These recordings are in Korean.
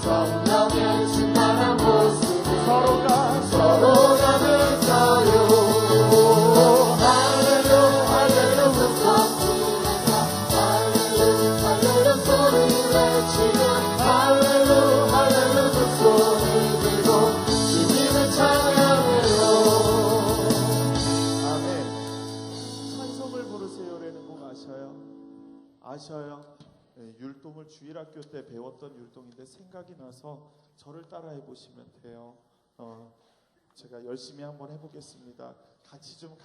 성령의 충만한 모습에 서로가 맺어요. 할렐루야 할렐루야 부르면서 할렐루야 할렐루야 소리를 외치며 할렐루야 할렐루야 두 손을 들고 주님을 찬양해요. 아멘. 찬송을 부르세요라는 곡 아셔요? 네, 율동을 주일학교 때 배웠던 율동인데 생각이 나서 저를 따라해 보시면 돼요. 제가 열심히 한번 해보겠습니다. 같이 좀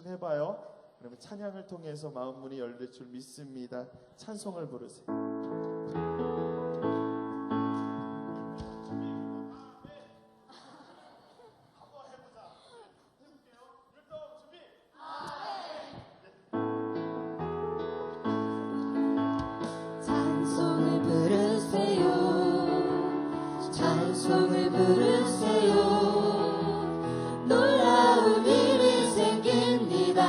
해봐요. 그러면 찬양을 통해서 마음 문이 열릴 줄 믿습니다. 찬송을 부르세요. 찬송을 부르세요. 찬송을 부르세요. 놀라운 일이 생깁니다.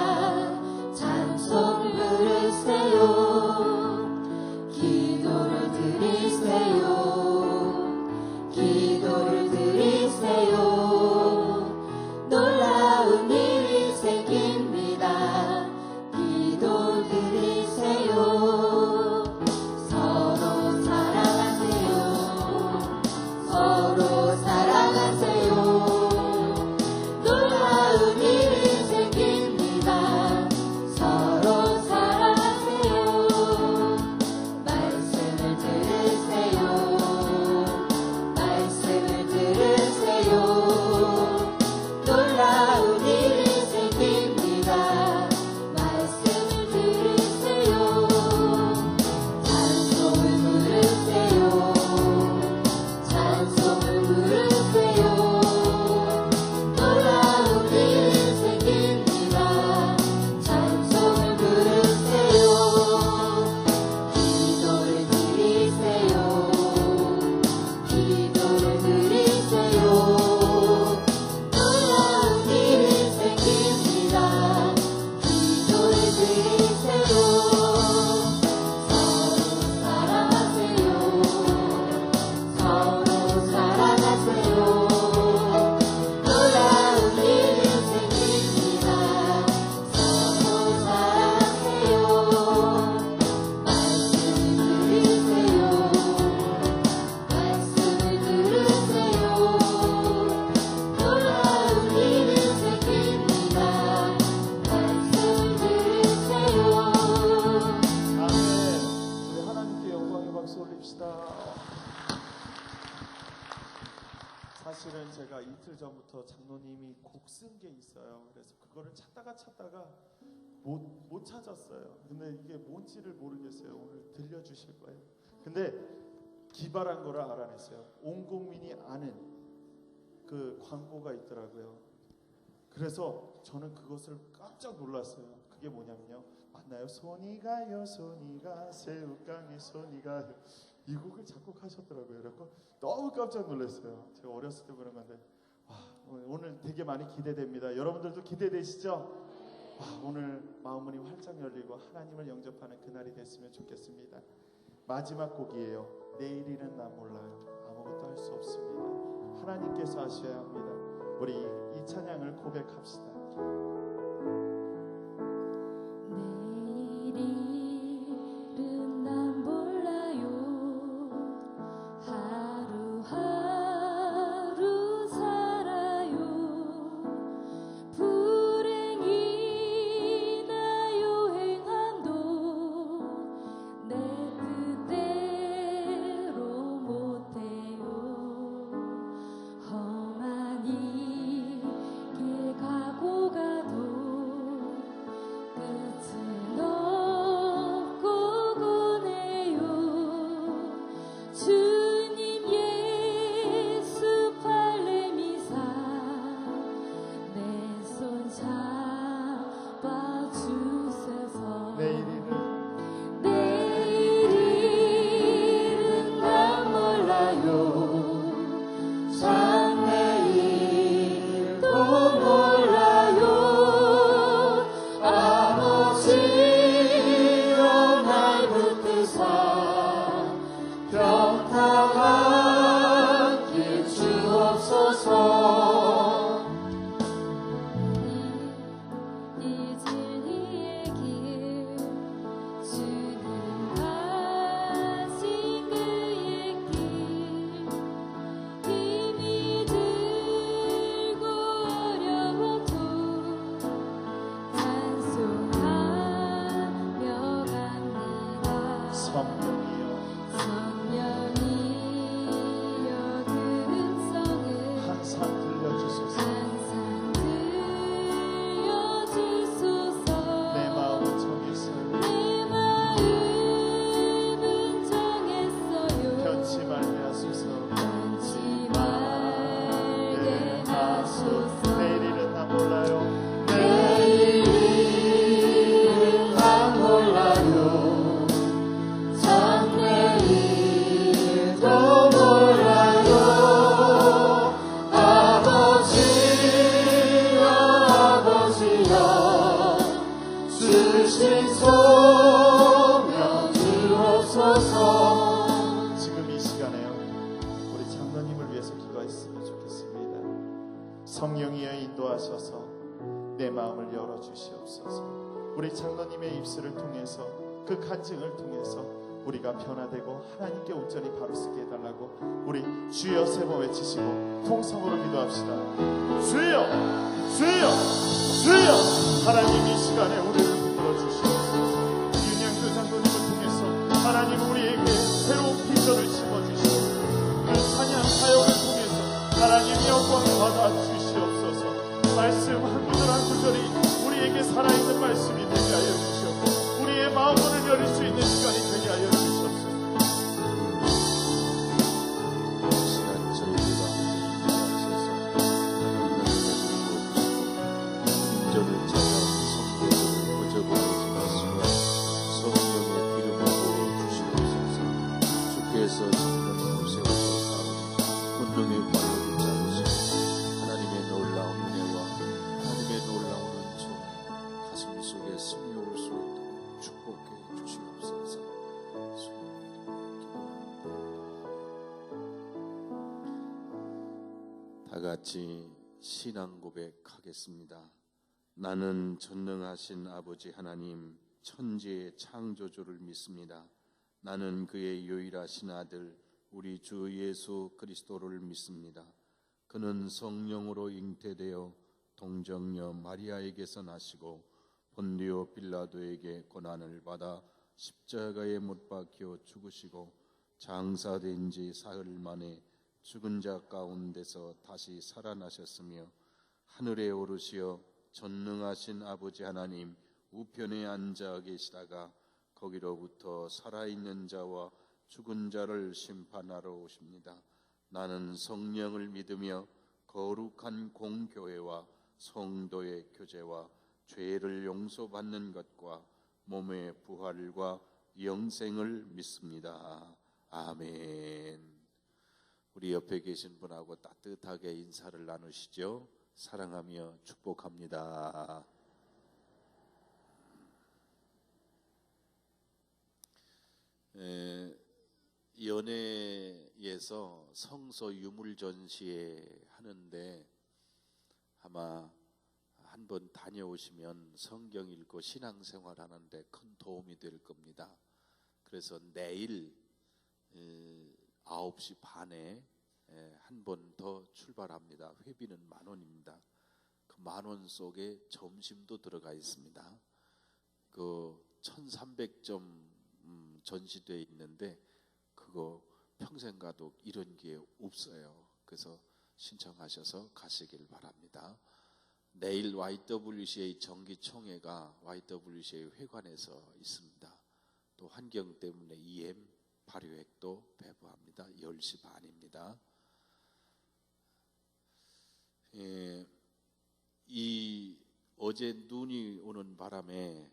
찬송을 부르세요. 기도를 드리세요. 기도를 드리세요. 놀라운 일이 생깁니다. 기도 드리세요. 서로 사랑하세요. 놀라운 일이 생깁니다. 서로 사랑하세요. 말씀을 들으세요. 말씀을 들으세요. 놀라운 일이 생깁니다. 말씀을 들으세요. 찬송을 부르세요. 찬송을 부르세요. 놀라운 일이 생깁니다. 찬송을 부르세요. 기도를 드리세요. 기도를 드리세요. 놀라운 일이 생깁니다. 기도를 드리세요. 서로 사랑하세요. 놀라운 일이 생깁니다. 서로 사랑해요. 말씀을 들으세요. 말씀을 들으세요. 놀라운 일이 생깁니다. 말씀을 들으세요. 아멘. 우리 하나님께 영광의 박수 올립시다. 사실은 제가 이틀 전부터 장로님이 곡 쓴 게 있어요. 그래서 그거를 찾다가 못 찾았어요. 근데 이게 뭔지를 모르겠어요. 오늘 들려주실 거예요. 근데 기발한 거를 알아냈어요. 온 국민이 아는 그 광고가 있더라고요. 그래서 저는 그것을 깜짝 놀랐어요. 그게 뭐냐면요, 맞나요? 손이 가요 손이 가 새우깡에 손이 가요, 이 곡을 작곡하셨더라고요. 그래서 너무 깜짝 놀랐어요. 제가 어렸을 때 그런 건데, 와, 오늘 되게 많이 기대됩니다. 여러분들도 기대되시죠? 와, 오늘 마음문이 활짝 열리고 하나님을 영접하는 그날이 됐으면 좋겠습니다. 마지막 곡이에요. 내일일은 나 몰라요. 아무것도 할 수 없습니다. 하나님께서 하셔야 합니다. 우리 이 찬양을 고백합시다. 내일은 난 몰라요. 하루하루 살아요. 불행이나 요행함도 내 뜻대로 못해요. 험한 이 길 가고 가도 소명 주옵소서. 지금 이 시간에요, 우리 장로님을 위해서 기도했으면 좋겠습니다. 성령이여 인도하셔서 내 마음을 열어주시옵소서. 우리 장로님의 입술을 통해서, 그 간증을 통해서 우리가 변화되고 하나님께 온전히 바로 쓰게 해달라고 우리 주여 세 번 외치시고 통성으로 기도합시다. 주여, 주여, 주여. 하나님 이 시간에 우리를 불러주시옵소서. 윤양교 장로님을 통해서 하나님 우리에게 새로운 비전을 심어주시고 그 찬양 사역을 통해서 하나님 영광 받아주시옵소서. 말씀 한 구절 한 구절이 우리에게 살아있는 말씀이 되게 하여 주시옵고 우리의 마음문을 열릴 수 있는 시간이 되게 하여 주시옵소서. 시간 저희가 인하셔서 인전을 찾아 성령을 거저버리지 마시고 성령의 기름을 부어주시옵소서. 주께서 성령을 세우셔서 권능의 발로 붙잡으시고 하나님의 놀라운 은혜와 하나님의 놀라운 은총 가슴 속에 스며올 수 있도록 축복해 주시옵소서. 다 같이 신앙 고백하겠습니다. 나는 전능하신 아버지 하나님 천지의 창조주를 믿습니다. 나는 그의 유일하신 아들 우리 주 예수 그리스도를 믿습니다. 그는 성령으로 잉태되어 동정녀 마리아에게서 나시고 본디오 빌라도에게 고난을 받아 십자가에 못 박혀 죽으시고 장사된 지 사흘 만에 죽은 자 가운데서 다시 살아나셨으며 하늘에 오르시어 전능하신 아버지 하나님 우편에 앉아 계시다가 거기로부터 살아있는 자와 죽은 자를 심판하러 오십니다. 나는 성령을 믿으며 거룩한 공교회와 성도의 교제와 죄를 용서받는 것과 몸의 부활과 영생을 믿습니다. 아멘. 우리 옆에 계신 분하고 따뜻하게 인사를 나누시죠. 사랑하며 축복합니다. 연회에서 성서 유물 전시회 하는데 아마 한번 다녀오시면 성경 읽고 신앙생활 하는데 큰 도움이 될 겁니다. 그래서 내일 9시 반에 한 번 더 출발합니다. 회비는 10,000원입니다. 그 10,000원 속에 점심도 들어가 있습니다. 그 1300점 전시되어 있는데 그거 평생 가도 이런 게 없어요. 그래서 신청하셔서 가시길 바랍니다. 내일 YWCA 정기총회가 YWCA 회관에서 있습니다. 또 환경 때문에 EM 발효액도 배부합니다. 10시 반입니다. 이 어제 눈이 오는 바람에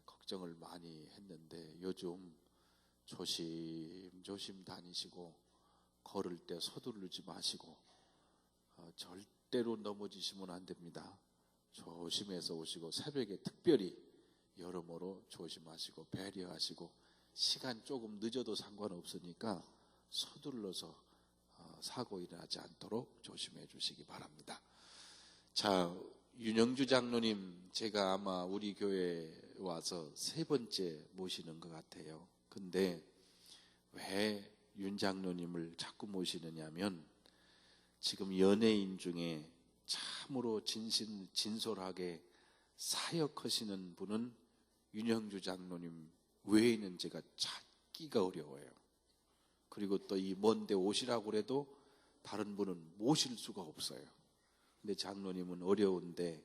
걱정을 많이 했는데 요즘 조심조심 다니시고 걸을 때 서두르지 마시고 절대로 넘어지시면 안 됩니다. 조심해서 오시고 새벽에 특별히 여러모로 조심하시고 배려하시고 시간 조금 늦어도 상관없으니까 서둘러서 사고 일어나지 않도록 조심해 주시기 바랍니다. 자, 윤영주 장로님 제가 아마 우리 교회에 와서 3번째 모시는 것 같아요. 근데 왜 윤 장로님을 자꾸 모시느냐면 지금 연예인 중에 참으로 진솔하게 사역하시는 분은 윤영주 장로님 외에는 제가 찾기가 어려워요. 그리고 또 이 먼데 오시라고 해도 다른 분은 모실 수가 없어요. 근데 장로님은 어려운데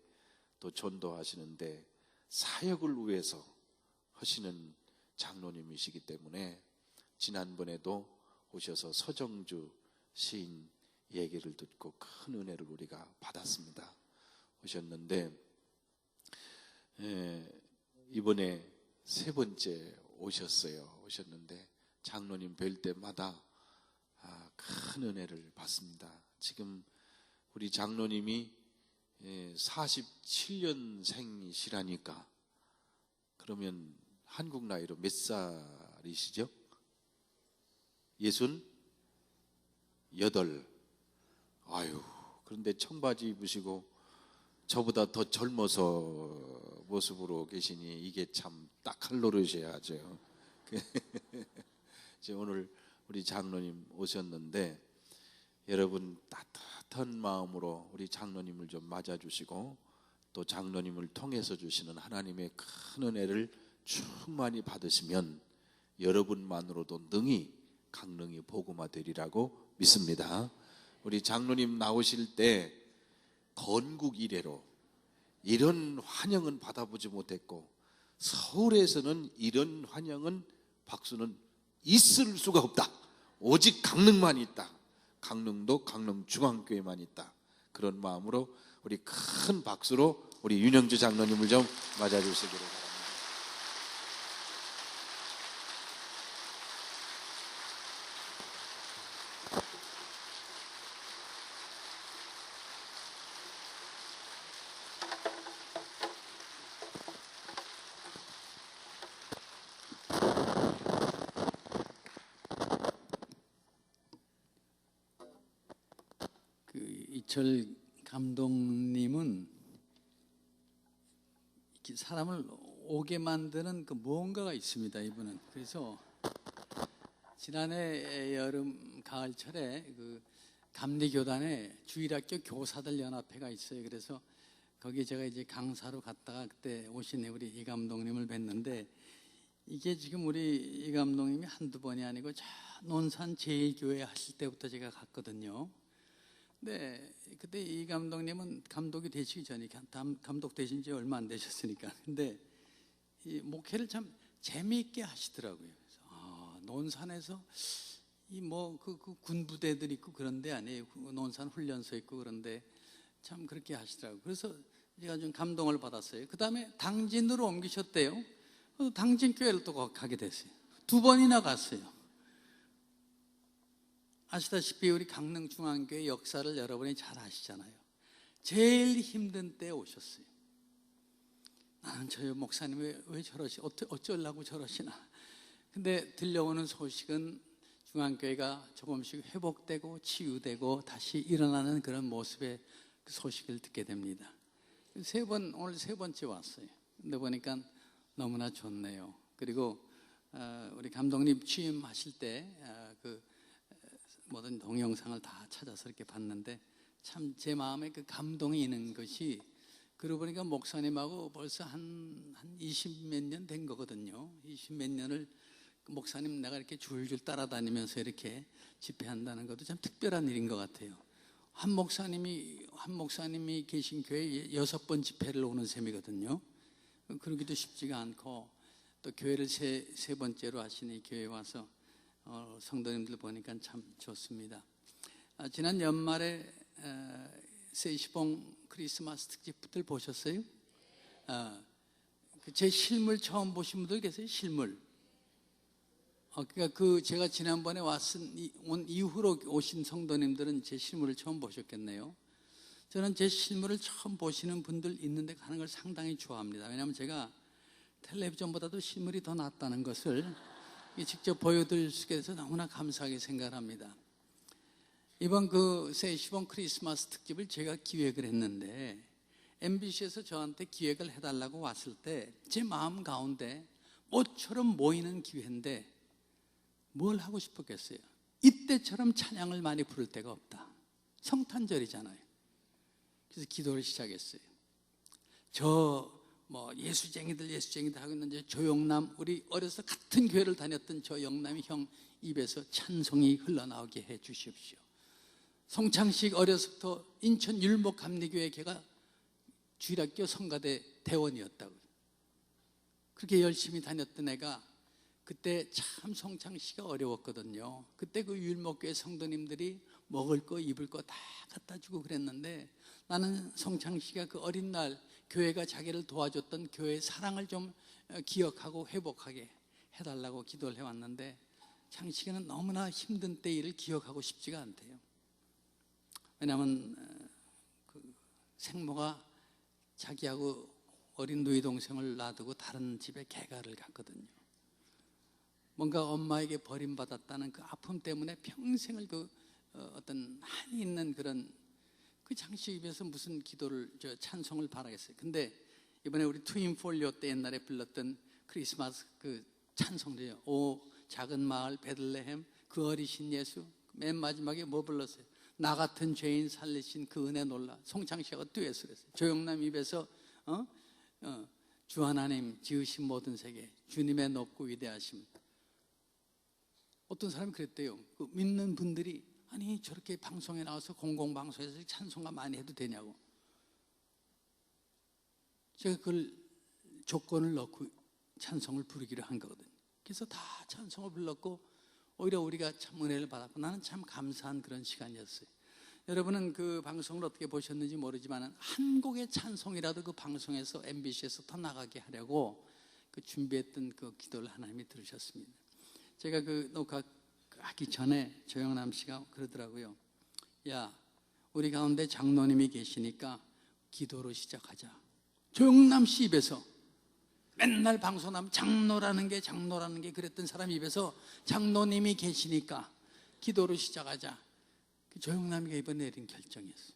또 전도하시는데 사역을 위해서 하시는 장로님이시기 때문에 지난번에도 오셔서 서정주 시인 얘기를 듣고 큰 은혜를 우리가 받았습니다. 오셨는데 이번에 3번째 오셨는데 장로님 뵐 때마다 큰 은혜를 받습니다. 지금 우리 장로님이 47년생이시라니까 그러면 한국 나이로 몇 살이시죠? 68. 아유, 그런데 청바지 입으시고 저보다 더 젊어서 모습으로 계시니 이게 참 딱 할 노릇이야죠. 이제 오늘 우리 장로님 오셨는데 여러분 따뜻한 마음으로 우리 장로님을 좀 맞아주시고 또 장로님을 통해서 주시는 하나님의 큰 은혜를 충만히 받으시면 여러분만으로도 능히 강릉이 복음화 되리라고 믿습니다. 우리 장로님 나오실 때 건국 이래로 이런 환영은 받아보지 못했고 서울에서는 이런 환영은 박수는 있을 수가 없다. 오직 강릉만 있다. 강릉도 강릉중앙교회만 있다. 그런 마음으로 우리 큰 박수로 우리 윤영주 장로님을 좀 맞아주시기를 바랍니다. 이철 감독님은 이렇게 사람을 오게 만드는 그 무언가가 있습니다. 이분은. 그래서 지난해 여름 가을철에 그 감리교단에 주일학교 교사들 연합회가 있어요. 그래서 거기 제가 이제 강사로 갔다가 그때 오신 우리 이 감독님을 뵀는데 이게 지금 우리 이 감독님이 한두 번이 아니고 저 논산 제1교회 하실 때부터 제가 갔거든요. 네, 그때 이 감독님은 감독이 되시기 전에 감독 되신 지 얼마 안 되셨으니까. 근데 이 목회를 참 재미있게 하시더라고요. 그래서 논산에서 이 뭐 그 군부대들 있고 그런 데 아니에요. 논산 훈련소 있고 그런데 참 그렇게 하시더라고요. 그래서 제가 좀 감동을 받았어요. 그 다음에 당진으로 옮기셨대요. 당진 교회를 또 가게 됐어요. 2번이나 갔어요. 아시다시피 우리 강릉중앙교회 역사를 여러분이 잘 아시잖아요. 제일 힘든 때 오셨어요. 나는 저 목사님이 왜 저러시, 어쩌려고 저러시나. 근데 들려오는 소식은 중앙교회가 조금씩 회복되고 치유되고 다시 일어나는 그런 모습의 그 소식을 듣게 됩니다. 오늘 세 번째 왔어요. 근데 보니까 너무나 좋네요. 그리고 우리 감독님 취임하실 때 그 모든 동영상을 다 찾아서 이렇게 봤는데 참 제 마음에 그 감동이 있는 것이, 그러고 보니까 목사님하고 벌써 한 20몇 년 된 거거든요. 20몇 년을 목사님 내가 이렇게 줄줄 따라다니면서 이렇게 집회한다는 것도 참 특별한 일인 것 같아요. 한 목사님이 계신 교회에 6번 집회를 오는 셈이거든요. 그러기도 쉽지가 않고 또 교회를 세 번째로 하시니 교회에 와서 성도님들 보니까 참 좋습니다. 지난 연말에 세시봉 크리스마스 특집들 보셨어요? 제 실물 처음 보신 분들 계세요? 실물. 그러니까 제가 지난번에 온 이후로 오신 성도님들은 제 실물을 처음 보셨겠네요. 저는 제 실물을 처음 보시는 분들 있는데 가는 걸 상당히 좋아합니다. 왜냐하면 제가 텔레비전보다도 실물이 더 낫다는 것을 직접 보여드릴 수 있어서 너무나 감사하게 생각합니다. 이번 세시봉 크리스마스 특집을 제가 기획을 했는데 MBC에서 저한테 기획을 해달라고 왔을 때 제 마음 가운데 모처럼 모이는 기회인데 뭘 하고 싶었겠어요? 이때처럼 찬양을 많이 부를 때가 없다. 성탄절이잖아요. 그래서 기도를 시작했어요. 예수쟁이들 하고 있는데 조영남, 우리 어려서 같은 교회를 다녔던 저 영남이 형 입에서 찬송이 흘러나오게 해 주십시오. 송창식 어려서부터 인천 율목 감리교회 걔가 주일학교 성가대 대원이었다고. 그렇게 열심히 다녔던 애가 그때 참 송창식이 어려웠거든요. 그때 그 율목교회 성도님들이 먹을 거 입을 거 다 갖다 주고 그랬는데 나는 송창식이가 그 어린 날 교회가 자기를 도와줬던 교회의 사랑을 좀 기억하고 회복하게 해달라고 기도를 해왔는데 창식이는 너무나 힘든 때 일을 기억하고 싶지가 않대요. 왜냐하면 생모가 자기하고 어린 누이 동생을 놔두고 다른 집에 개가를 갔거든요. 뭔가 엄마에게 버림받았다는 그 아픔 때문에 평생을 어떤 한이 있는 그런 그 장씨 입에서 무슨 기도를 찬송을 바라겠어요. 근데 이번에 우리 트윈 폴리오 때 옛날에 불렀던 크리스마스 그 찬송이에요. 오 작은 마을 베들레헴 그 어리신 예수. 맨 마지막에 뭐 불렀어요? 나 같은 죄인 살리신 그 은혜 놀라. 송창 씨가 듀엣을 했어요. 조영남 입에서 주 하나님 지으신 모든 세계 주님의 높고 위대하심. 어떤 사람이 그랬대요. 그 믿는 분들이 아니 저렇게 방송에 나와서 공공방송에서 찬송가 많이 해도 되냐고. 제가 그걸 조건을 넣고 찬송을 부르기로 한 거거든요. 그래서 다 찬송을 불렀고 오히려 우리가 참 은혜를 받았고 나는 참 감사한 그런 시간이었어요. 여러분은 그 방송을 어떻게 보셨는지 모르지만 한 곡의 찬송이라도 그 방송에서 MBC에서 더 나가게 하려고 그 준비했던 그 기도를 하나님이 들으셨습니다. 제가 그 녹화하기 전에 조영남 씨가 그러더라고요. 야, 우리 가운데 장로님이 계시니까 기도로 시작하자. 조영남 씨 입에서 맨날 방송하면 장로라는 게 그랬던 사람 입에서 장로님이 계시니까 기도로 시작하자. 그 조영남이가 이번에 내린 결정이었어요.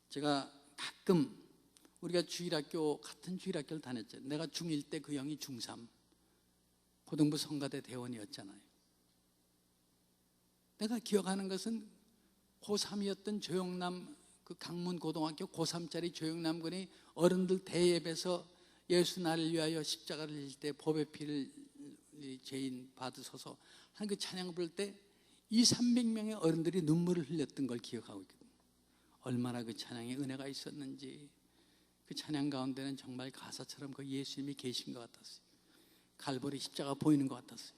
제가 가끔 우리가 같은 주일학교를 다녔죠. 내가 중1 때 그 형이 중3 고등부 성가대 대원이었잖아요. 내가 기억하는 것은 고3이었던 조영남 그 강문고등학교 고3짜리 조영남 군이 어른들 대예배에서 예수 나를 위하여 십자가를 질 때 법의 피를 죄인 받으소서 하는 그 찬양 부를 때 200~300명의 어른들이 눈물을 흘렸던 걸 기억하고 있거든요. 얼마나 그 찬양에 은혜가 있었는지. 그 찬양 가운데는 정말 가사처럼 그 예수님이 계신 것 같았어요. 갈보리 십자가 보이는 것 같았어요.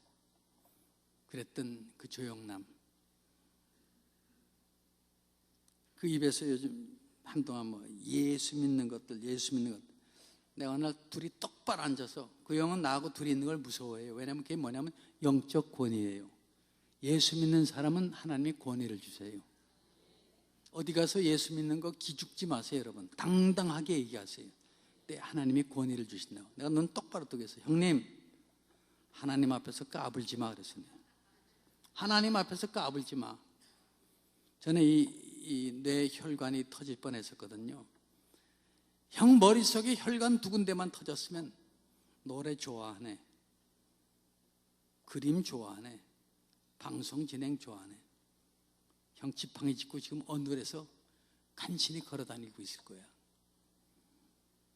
그랬던 그 조영남. 그 입에서 요즘 한동안 뭐 예수 믿는 것들. 내가 어느 날 둘이 똑바로 앉아서 그 형은 나하고 둘이 있는 걸 무서워해요. 왜냐하면 그게 뭐냐면 영적 권위예요. 예수 믿는 사람은 하나님이 권위를 주세요. 어디 가서 예수 믿는 거 기죽지 마세요, 여러분. 당당하게 얘기하세요. 그때 하나님이 권위를 주신다고. 내가 눈 똑바로 뜨겠어요. 형님, 하나님 앞에서 까불지 마 그랬어요. 하나님 앞에서 까불지 마. 저는 이 뇌혈관이 터질 뻔했었거든요. 형 머릿속에 혈관 두 군데만 터졌으면 노래 좋아하네, 그림 좋아하네, 방송 진행 좋아하네. 형 지팡이 짚고 지금 언덕에서 간신히 걸어다니고 있을 거야.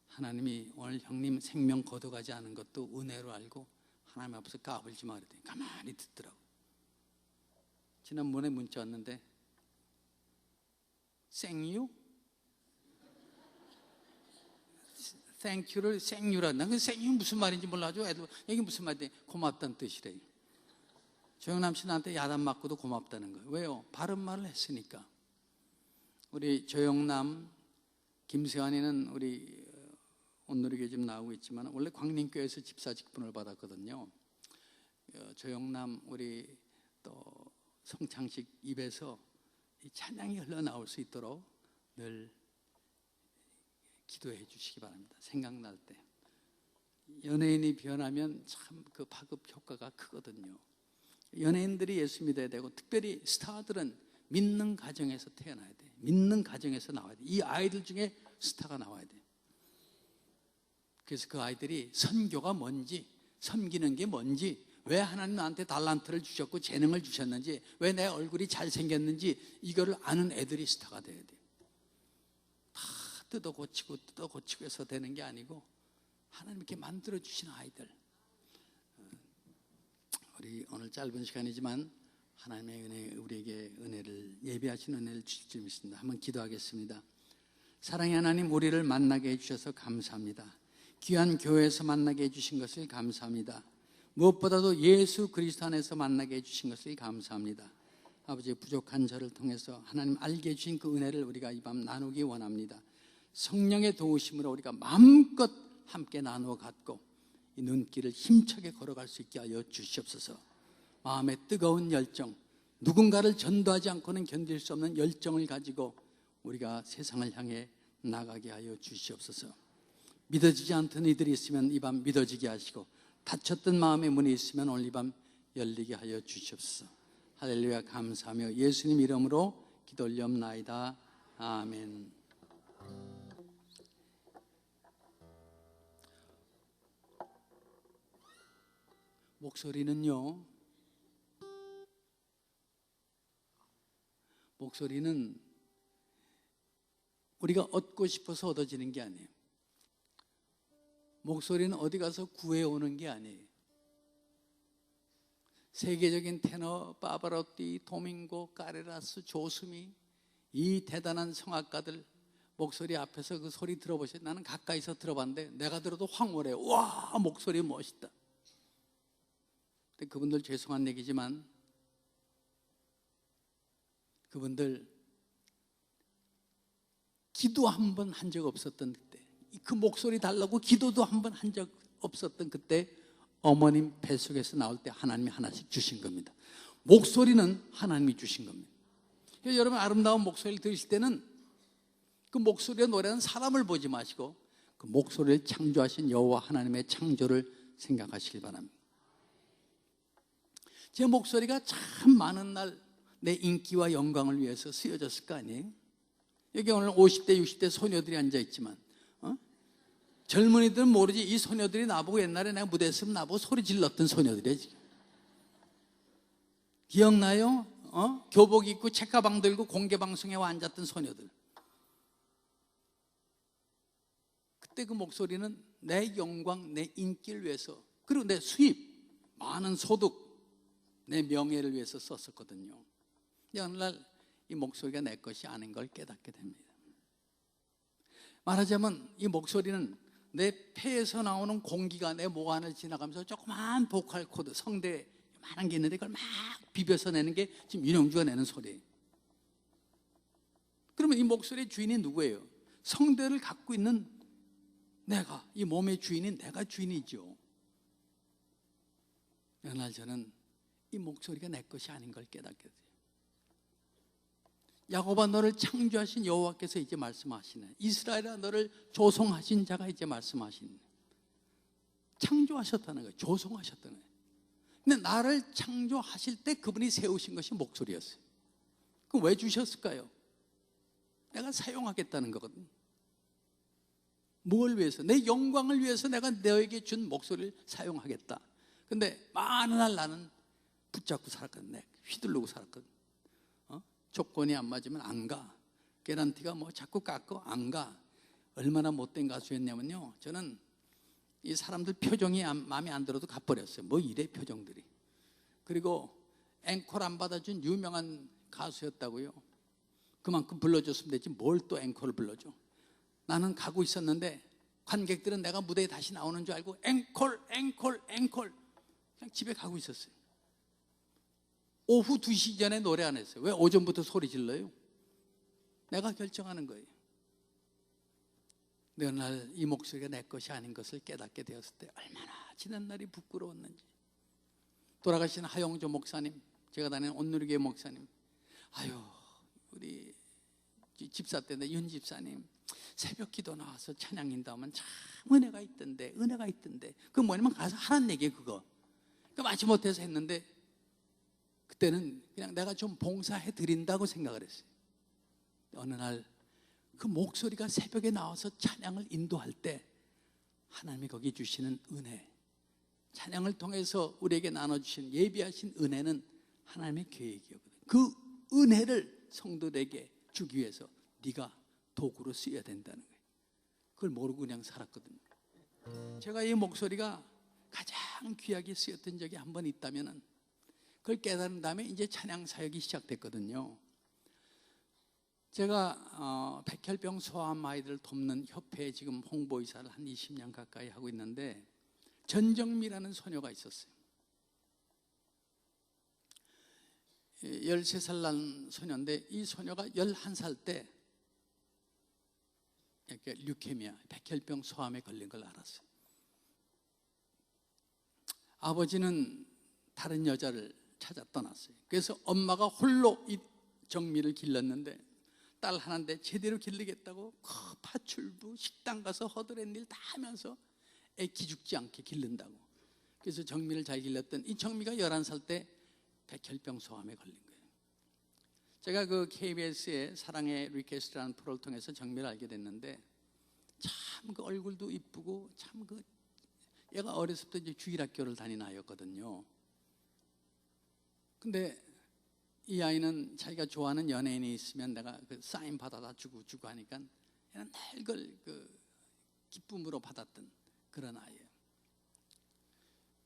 하나님이 오늘 형님 생명 걷어가지 않은 것도 은혜로 알고 하나님 앞에서 까불지 마 그랬더니 가만히 듣더라고. 지난번에 문자 왔는데 생유? 땡큐를 생유라. 난 그 생유 무슨 말인지 몰라줘. 애들 이게 무슨 말인데 고맙다는 뜻이래요. 조영남 씨 나한테 야단 맞고도 고맙다는 거예요. 왜요? 바른 말을 했으니까. 우리 조영남, 김세환이는 우리 온누리교회 지금 나오고 있지만 원래 광림교회에서 집사 직분을 받았거든요. 조영남 우리 또 성창식 입에서 이 찬양이 흘러나올 수 있도록 늘 기도해 주시기 바랍니다. 생각날 때. 연예인이 변하면 참 그 파급 효과가 크거든요. 연예인들이 예수 믿어야 되고 특별히 스타들은 믿는 가정에서 태어나야 돼. 믿는 가정에서 나와야 돼. 이 아이들 중에 스타가 나와야 돼. 그래서 그 아이들이 선교가 뭔지, 섬기는 게 뭔지, 왜 하나님 나한테 달란트를 주셨고 재능을 주셨는지, 왜 내 얼굴이 잘생겼는지 이거를 아는 애들이 스타가 돼야 돼. 다 뜯어 고치고 해서 되는 게 아니고 하나님 이렇게 만들어 주신 아이들. 우리 오늘 짧은 시간이지만 하나님의 은혜, 우리에게 은혜를 예비하신 은혜를 주실 줄 믿습니다. 한번 기도하겠습니다. 사랑의 하나님, 우리를 만나게 해주셔서 감사합니다. 귀한 교회에서 만나게 해주신 것을 감사합니다. 무엇보다도 예수 그리스도 안에서 만나게 해주신 것을 감사합니다. 아버지, 부족한 저를 통해서 하나님 알게 해주신 그 은혜를 우리가 이 밤 나누기 원합니다. 성령의 도우심으로 우리가 마음껏 함께 나누어 갖고 이 눈길을 힘차게 걸어갈 수 있게 하여 주시옵소서. 마음의 뜨거운 열정, 누군가를 전도하지 않고는 견딜 수 없는 열정을 가지고 우리가 세상을 향해 나가게 하여 주시옵소서. 믿어지지 않던 이들이 있으면 이 밤 믿어지게 하시고, 닫혔던 마음의 문이 있으면 오늘 이 밤 열리게 하여 주시옵소서. 할렐루야. 감사하며 예수님 이름으로 기도 올리옵나이다. 아멘. 목소리는 우리가 얻고 싶어서 얻어지는 게 아니에요. 목소리는 어디 가서 구해오는 게 아니에요. 세계적인 테너 파바로티, 도밍고, 까레라스, 조수미, 이 대단한 성악가들 목소리 앞에서 그 소리 들어보세요. 나는 가까이서 들어봤는데 내가 들어도 황홀해요. 와, 목소리 멋있다. 근데 그분들 죄송한 얘기지만 그분들 기도 한 번 한 적 없었던 그때, 그 목소리 달라고 기도도 한 번 한 적 없었던 그때 어머님 뱃속에서 나올 때 하나님이 하나씩 주신 겁니다. 목소리는 하나님이 주신 겁니다. 그래서 여러분 아름다운 목소리를 들으실 때는 그 목소리와 노래는 사람을 보지 마시고 그 목소리를 창조하신 여호와 하나님의 창조를 생각하시길 바랍니다. 제 목소리가 참 많은 날 내 인기와 영광을 위해서 쓰여졌을 거 아니에요? 여기 오늘 50대 60대 소녀들이 앉아있지만 젊은이들은 모르지 이 소녀들이 나보고 옛날에 내가 무대에 서면 나보고 소리 질렀던 소녀들이에요. 지금 기억나요? 교복 입고 책가방 들고 공개방송에 와 앉았던 소녀들. 그때 그 목소리는 내 영광, 내 인기를 위해서, 그리고 내 수입, 많은 소득, 내 명예를 위해서 썼었거든요. 어느 날 이 목소리가 내 것이 아닌 걸 깨닫게 됩니다. 말하자면 이 목소리는 내 폐에서 나오는 공기가 내 목 안을 지나가면서 조그만 보컬 코드, 성대 많은 게 있는데 그걸 막 비벼서 내는 게 지금 윤영주가 내는 소리예요. 그러면 이 목소리의 주인이 누구예요? 성대를 갖고 있는 내가, 이 몸의 주인인 내가 주인이죠. 어느 날 저는 이 목소리가 내 것이 아닌 걸 깨닫게 돼요. 야곱아, 너를 창조하신 여호와께서 이제 말씀하시네. 이스라엘아, 너를 조성하신 자가 이제 말씀하시네. 창조하셨다는 거예요. 조성하셨다는 거예요. 근데 나를 창조하실 때 그분이 세우신 것이 목소리였어요. 그럼 왜 주셨을까요? 내가 사용하겠다는 거거든. 뭘 위해서? 내 영광을 위해서 내가 너에게 준 목소리를 사용하겠다. 근데 많은 날 나는 붙잡고 살았거든. 휘두르고 살았거든. 조건이 안 맞으면 안 가. 개런티가 뭐 자꾸 깎고 안 가. 얼마나 못된 가수였냐면요, 저는 이 사람들 표정이 마음에 안 들어도 가버렸어요. 뭐 이래 표정들이. 그리고 앵콜 안 받아준 유명한 가수였다고요. 그만큼 불러줬으면 되지 뭘 또 앵콜을 불러줘. 나는 가고 있었는데 관객들은 내가 무대에 다시 나오는 줄 알고 앵콜 그냥 집에 가고 있었어요. 오후 2시 전에 노래 안 했어요. 왜 오전부터 소리 질러요? 내가 결정하는 거예요. 근데 어느 날 이 목소리가 내 것이 아닌 것을 깨닫게 되었을 때 얼마나 지난 날이 부끄러웠는지. 돌아가신 하영조 목사님, 제가 다니는 온누리교회 목사님, 아유 우리 집사 때인데 윤 집사님 새벽 기도 나와서 찬양 인도하면 참 은혜가 있던데 그 뭐냐면 가서 하라는 얘기예요. 그거 마치 못해서 했는데 그때는 그냥 내가 좀 봉사해 드린다고 생각을 했어요. 어느 날 그 목소리가 새벽에 나와서 찬양을 인도할 때 하나님이 거기 주시는 은혜, 찬양을 통해서 우리에게 나눠주신 예비하신 은혜는 하나님의 계획이었거든요. 그 은혜를 성도들에게 주기 위해서 네가 도구로 쓰여야 된다는 거예요. 그걸 모르고 그냥 살았거든요. 제가 이 목소리가 가장 귀하게 쓰였던 적이 한 번 있다면 그걸 깨달은 다음에 이제 찬양 사역이 시작됐거든요. 제가 백혈병 소아암 아이들을 돕는 협회에 지금 홍보이사를 한 20년 가까이 하고 있는데 전정미라는 소녀가 있었어요. 13살 난 소녀인데 이 소녀가 11살 때 이렇게 류케미아, 백혈병 소암에 걸린 걸 알았어요. 아버지는 다른 여자를 찾아 떠났어요. 그래서 엄마가 홀로 이 정미를 길렀는데 딸 하나인데 제대로 기르겠다고 그 파출부 식당 가서 허드렛 일 다 하면서 애 기죽지 않게 기른다고. 그래서 정미를 잘 길렀던 이 정미가 11살 때 백혈병 소암에 걸린 거예요. 제가 그 KBS의 사랑의 리퀘스트라는 프로를 통해서 정미를 알게 됐는데 참 그 얼굴도 이쁘고 참 그 얘가 어렸을 때 이제 주일학교를 다니는 아이였거든요. 근데 이 아이는 자기가 좋아하는 연예인이 있으면 내가 그 사인 받아다 주고 하니까 얘는 늘 그걸 그 기쁨으로 받았던 그런 아이예요.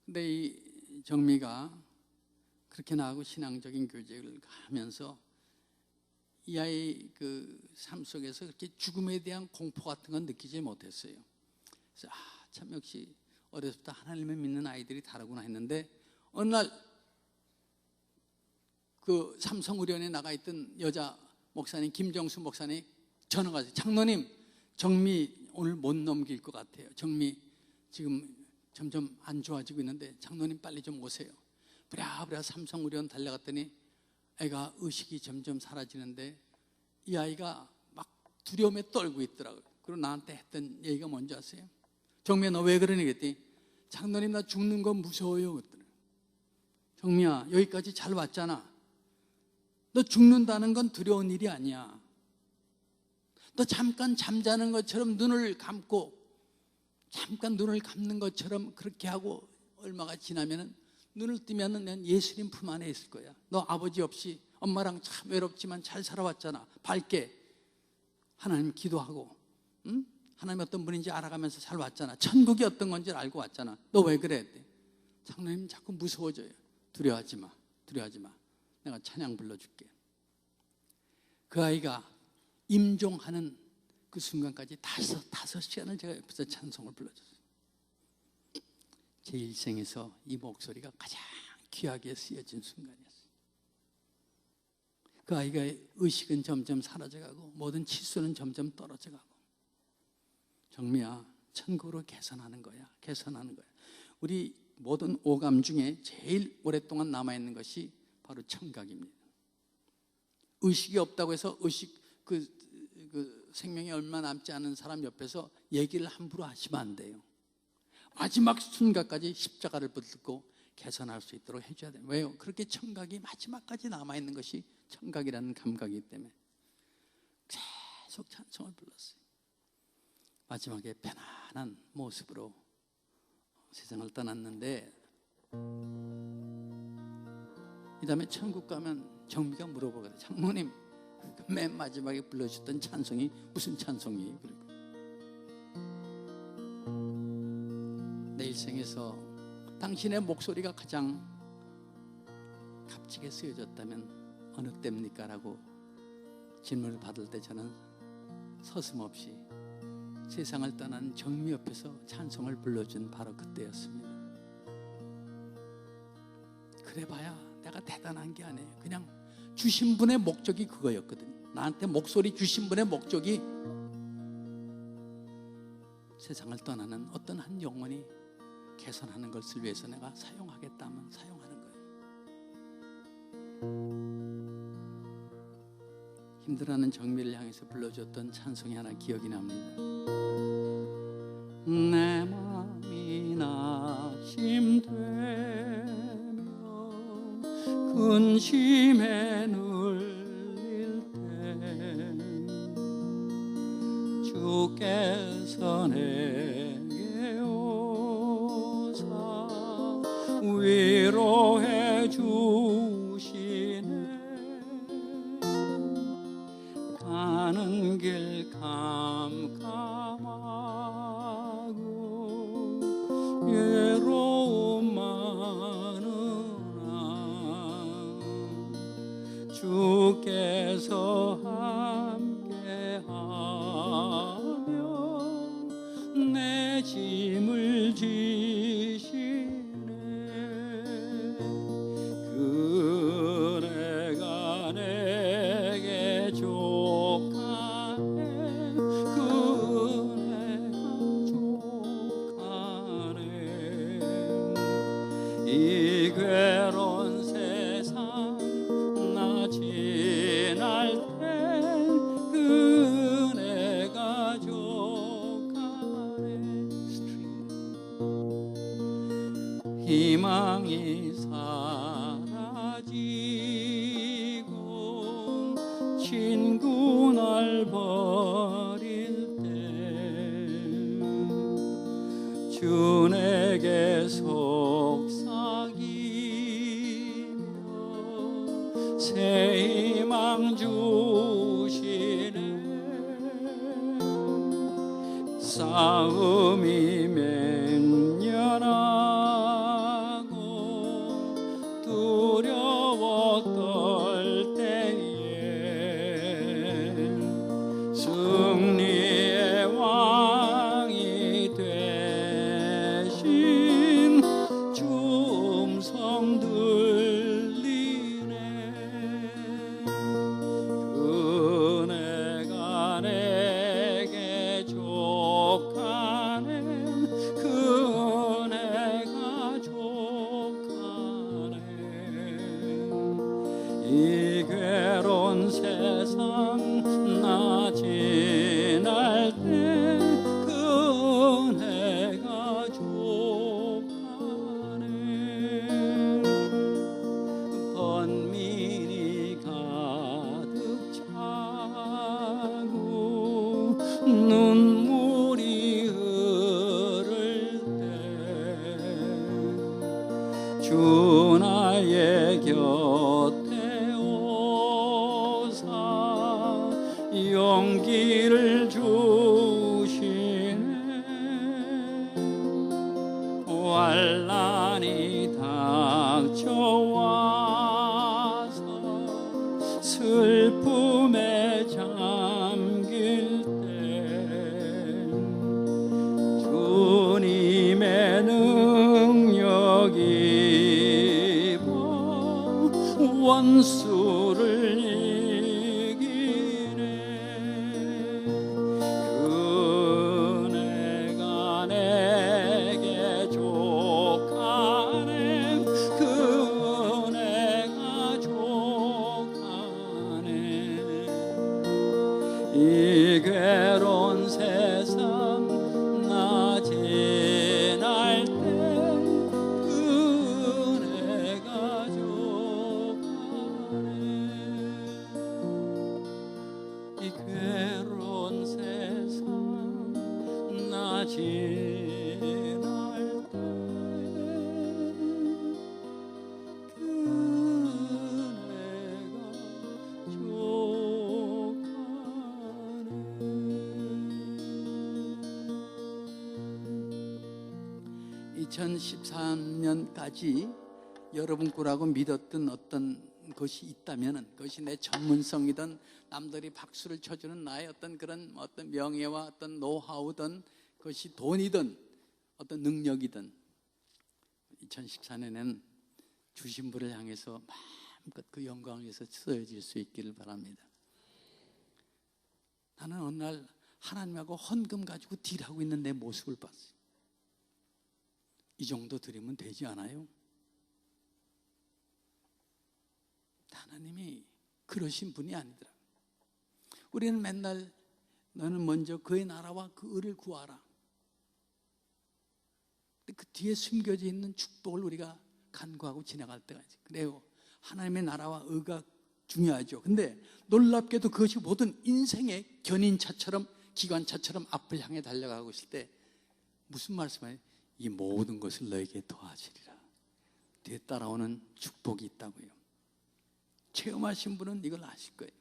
근데 이 정미가 그렇게 나하고 신앙적인 교제를 하면서 이 아이 그 삶 속에서 그렇게 죽음에 대한 공포 같은 건 느끼지 못했어요. 그래서 참 역시 어렸을 때 하나님을 믿는 아이들이 다르구나 했는데 어느 날 그 삼성의료원에 나가 있던 여자 목사님 김정수 목사님 전화가 왔어요. 장로님, 정미 오늘 못 넘길 것 같아요. 정미 지금 점점 안 좋아지고 있는데 장로님 빨리 좀 오세요. 부랴부랴 삼성의료원 달려갔더니 애가 의식이 점점 사라지는데 이 아이가 막 두려움에 떨고 있더라고요. 그리고 나한테 했던 얘기가 뭔지 아세요? 정미야 너 왜 그러니? 그랬더니 장로님 나 죽는 건 무서워요. 그랬더니 정미야 여기까지 잘 왔잖아. 너 죽는다는 건 두려운 일이 아니야. 너 잠깐 잠자는 것처럼 눈을 감고 잠깐 눈을 감는 것처럼 그렇게 하고 얼마가 지나면은 눈을 뜨면은 난 예수님 품 안에 있을 거야. 너 아버지 없이 엄마랑 참 외롭지만 잘 살아왔잖아. 밝게 하나님 기도하고 응? 하나님 어떤 분인지 알아가면서 잘 왔잖아. 천국이 어떤 건지 알고 왔잖아. 너 왜 그래? 장로님 자꾸 무서워져요. 두려워하지 마. 두려워하지 마. 내가 찬양 불러줄게. 그 아이가 임종하는 그 순간까지 다섯 시간을 제가 옆에서 찬송을 불러줬어요. 제 일생에서 이 목소리가 가장 귀하게 쓰여진 순간이었어요. 그 아이가 의식은 점점 사라져가고 모든 치수는 점점 떨어져가고 정미야 천국으로 개선하는 거야. 개선하는 거야. 우리 모든 오감 중에 제일 오랫동안 남아있는 것이 바로 청각입니다. 의식이 없다고 해서 그 생명이 얼마 남지 않은 사람 옆에서 얘기를 함부로 하시면 안 돼요. 마지막 순간까지 십자가를 붙들고 개선할 수 있도록 해줘야 돼요. 왜요? 그렇게 청각이 마지막까지 남아있는 것이 청각이라는 감각이기 때문에 계속 찬송을 불렀어요. 마지막에 편안한 모습으로 세상을 떠났는데 이 다음에 천국 가면 정미가 물어보거든요. 장모님 맨 마지막에 불러주셨던 찬송이 무슨 찬송이에요? 그리고 내 일생에서 당신의 목소리가 가장 값지게 쓰여졌다면 어느 때입니까? 라고 질문을 받을 때 저는 서슴없이 세상을 떠난 정미 옆에서 찬송을 불러준 바로 그때였습니다. 그래봐야 내가 대단한 게 아니에요. 그냥 주신 분의 목적이 그거였거든요. 나한테 목소리 주신 분의 목적이 세상을 떠나는 어떤 한 영혼이 개선하는 것을 위해서 내가 사용하겠다면 사용하는 거예요. 힘들어하는 정미를 향해서 불러줬던 찬송이 하나 기억이 납니다. 내 마음이 낙심되며 근심에 눌릴 때 주께서 내게 오사 위로해 주시네. 가는 길 캄캄하고 외로움 많으나 주께서 함께하며 내 짐을 지시네. 그네가 내게 족하네. 그네가 족하네. 이 괴로운 세상 나 지날 땐 희망이 사라지고 친구 날 버릴 때 주 내게 속삭이며 새 희망 주시네. 싸움이 맹렬하고 두려워 떨 때에 승리의 왕이 되신 주 음성 들리네. 은혜가 내게 족하네. 그 은혜가 족하네. 이 괴로운 세상 나 지날 때 그 은혜가 족하네. 번민이 가득 차고 눈물이 흐를 때 주 나의 곁에 오사 용기를 주시네. 환난이 닥쳐와서 슬픔에 잠길 때 주님의 능력이 원수를 이기네. 그 은혜가 내게 족하네. 그 은혜가 족하네. 이 괴로운 세상 나 지날 때 그 은혜가 족하네. 이 괴로운 세상 나 지날 때 그 은혜가 족하네. 2013년까지 여러분 거라고 믿었던 어떤 것이 있다면 그것이 내 전문성이든 남들이 박수를 쳐주는 나의 어떤 그런 어떤 명예와 어떤 노하우든 그것이 돈이든 어떤 능력이든 2014년에는 주신 분을 향해서 마음껏 그 영광을 위해서 쓰여질 수 있기를 바랍니다. 나는 어느 날 하나님하고 헌금 가지고 딜하고 있는 내 모습을 봤어요. 이 정도 드리면 되지 않아요? 하나님이 그러신 분이 아니더라. 우리는 맨날 너는 먼저 그의 나라와 그 의를 구하라. 근데 그 뒤에 숨겨져 있는 축복을 우리가 간구하고 지나갈 때가 있어요. 그래요. 하나님의 나라와 의가 중요하죠. 근데 놀랍게도 그것이 모든 인생의 견인차처럼 기관차처럼 앞을 향해 달려가고 있을 때 무슨 말씀이에요? 이 모든 것을 너에게 더하시리라. 뒤에 따라오는 축복이 있다고요. 체험하신 분은 이걸 아실 거예요.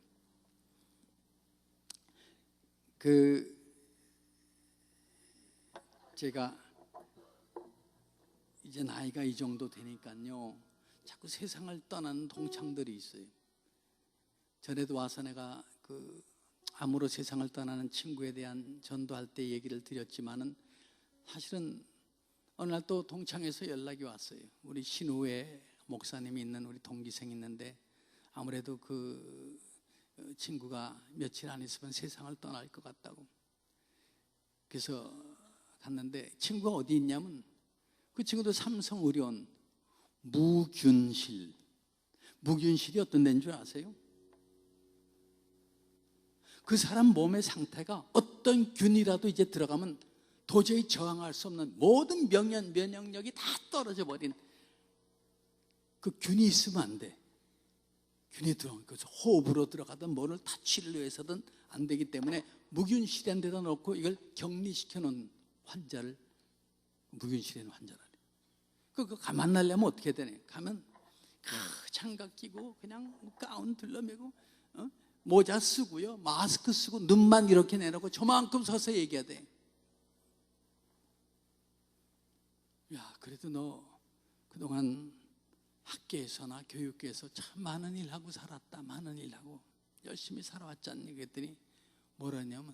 제가 이제 나이가 이 정도 되니까요, 자꾸 세상을 떠나는 동창들이 있어요. 전에도 와서 내가 암으로 세상을 떠나는 친구에 대한 전도할 때 얘기를 드렸지만은 사실은 어느 날 또 동창에서 연락이 왔어요. 우리 신우회 목사님이 있는 우리 동기생이 있는데 아무래도 그 친구가 며칠 안 있으면 세상을 떠날 것 같다고. 그래서 갔는데 친구가 어디 있냐면 그 친구도 삼성의료원 무균실이 어떤 데인 줄 아세요? 그 사람 몸의 상태가 어떤 균이라도 이제 들어가면 도저히 저항할 수 없는 모든 면역력이 다 떨어져 버린 그 균이 있으면 안 돼. 균이 들어오니까 호흡으로 들어가든 뭐를 다 치료를 위해서든 안 되기 때문에 무균실현 데다 놓고 이걸 격리시켜 놓은 환자를 무균실현 환자라래. 그거 만나려면 어떻게 되냐? 가면 장갑 끼고 그냥 가운 둘러매고 모자 쓰고요, 마스크 쓰고 눈만 이렇게 내놓고 저만큼 서서 얘기해야 돼. 야, 그래도 너 그동안 학계에서나 교육계에서 참 많은 일하고 살았다. 많은 일하고 열심히 살아왔지 않니? 그랬더니 뭐라냐면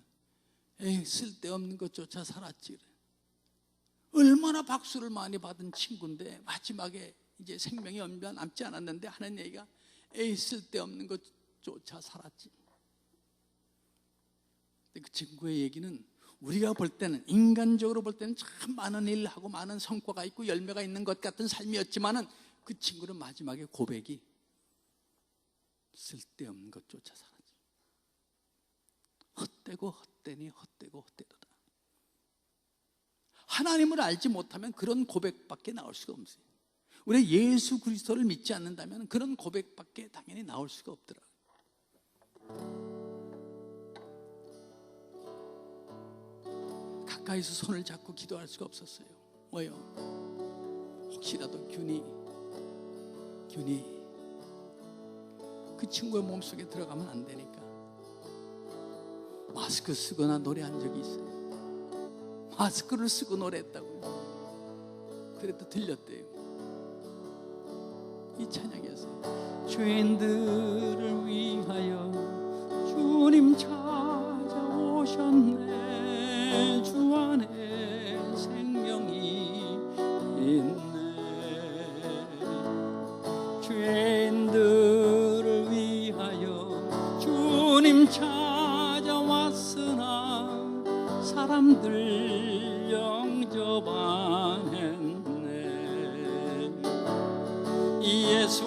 에이, 쓸데없는 것조차 살았지. 얼마나 박수를 많이 받은 친구인데 마지막에 이제 생명이 얼마 남지 않았는데 하는 얘기가 에이, 쓸데없는 것조차 살았지. 근데 그 친구의 얘기는 우리가 볼 때는, 인간적으로 볼 때는 참 많은 일을 하고 많은 성과가 있고 열매가 있는 것 같은 삶이었지만은 그 친구는 마지막에 고백이 쓸데없는 것조차 살았지. 헛되고 헛되니 헛되고 헛되도다. 하나님을 알지 못하면 그런 고백밖에 나올 수가 없어요. 우리 예수 그리스도를 믿지 않는다면 그런 고백밖에 당연히 나올 수가 없더라. 가까이서 손을 잡고 기도할 수가 없었어요. 뭐요? 혹시라도 균이 그 친구의 몸속에 들어가면 안 되니까 마스크 쓰거나 노래한 적이 있어요. 마스크를 쓰고 노래했다고요. 그래도 들렸대요. 이 찬양이었어요. 죄인들을 위하여 주님 찾아오셨네. 주 안에 생명이 있네. 죄인들을 위하여 주님 찾아왔으나 사람들 영접 안 했네. 예수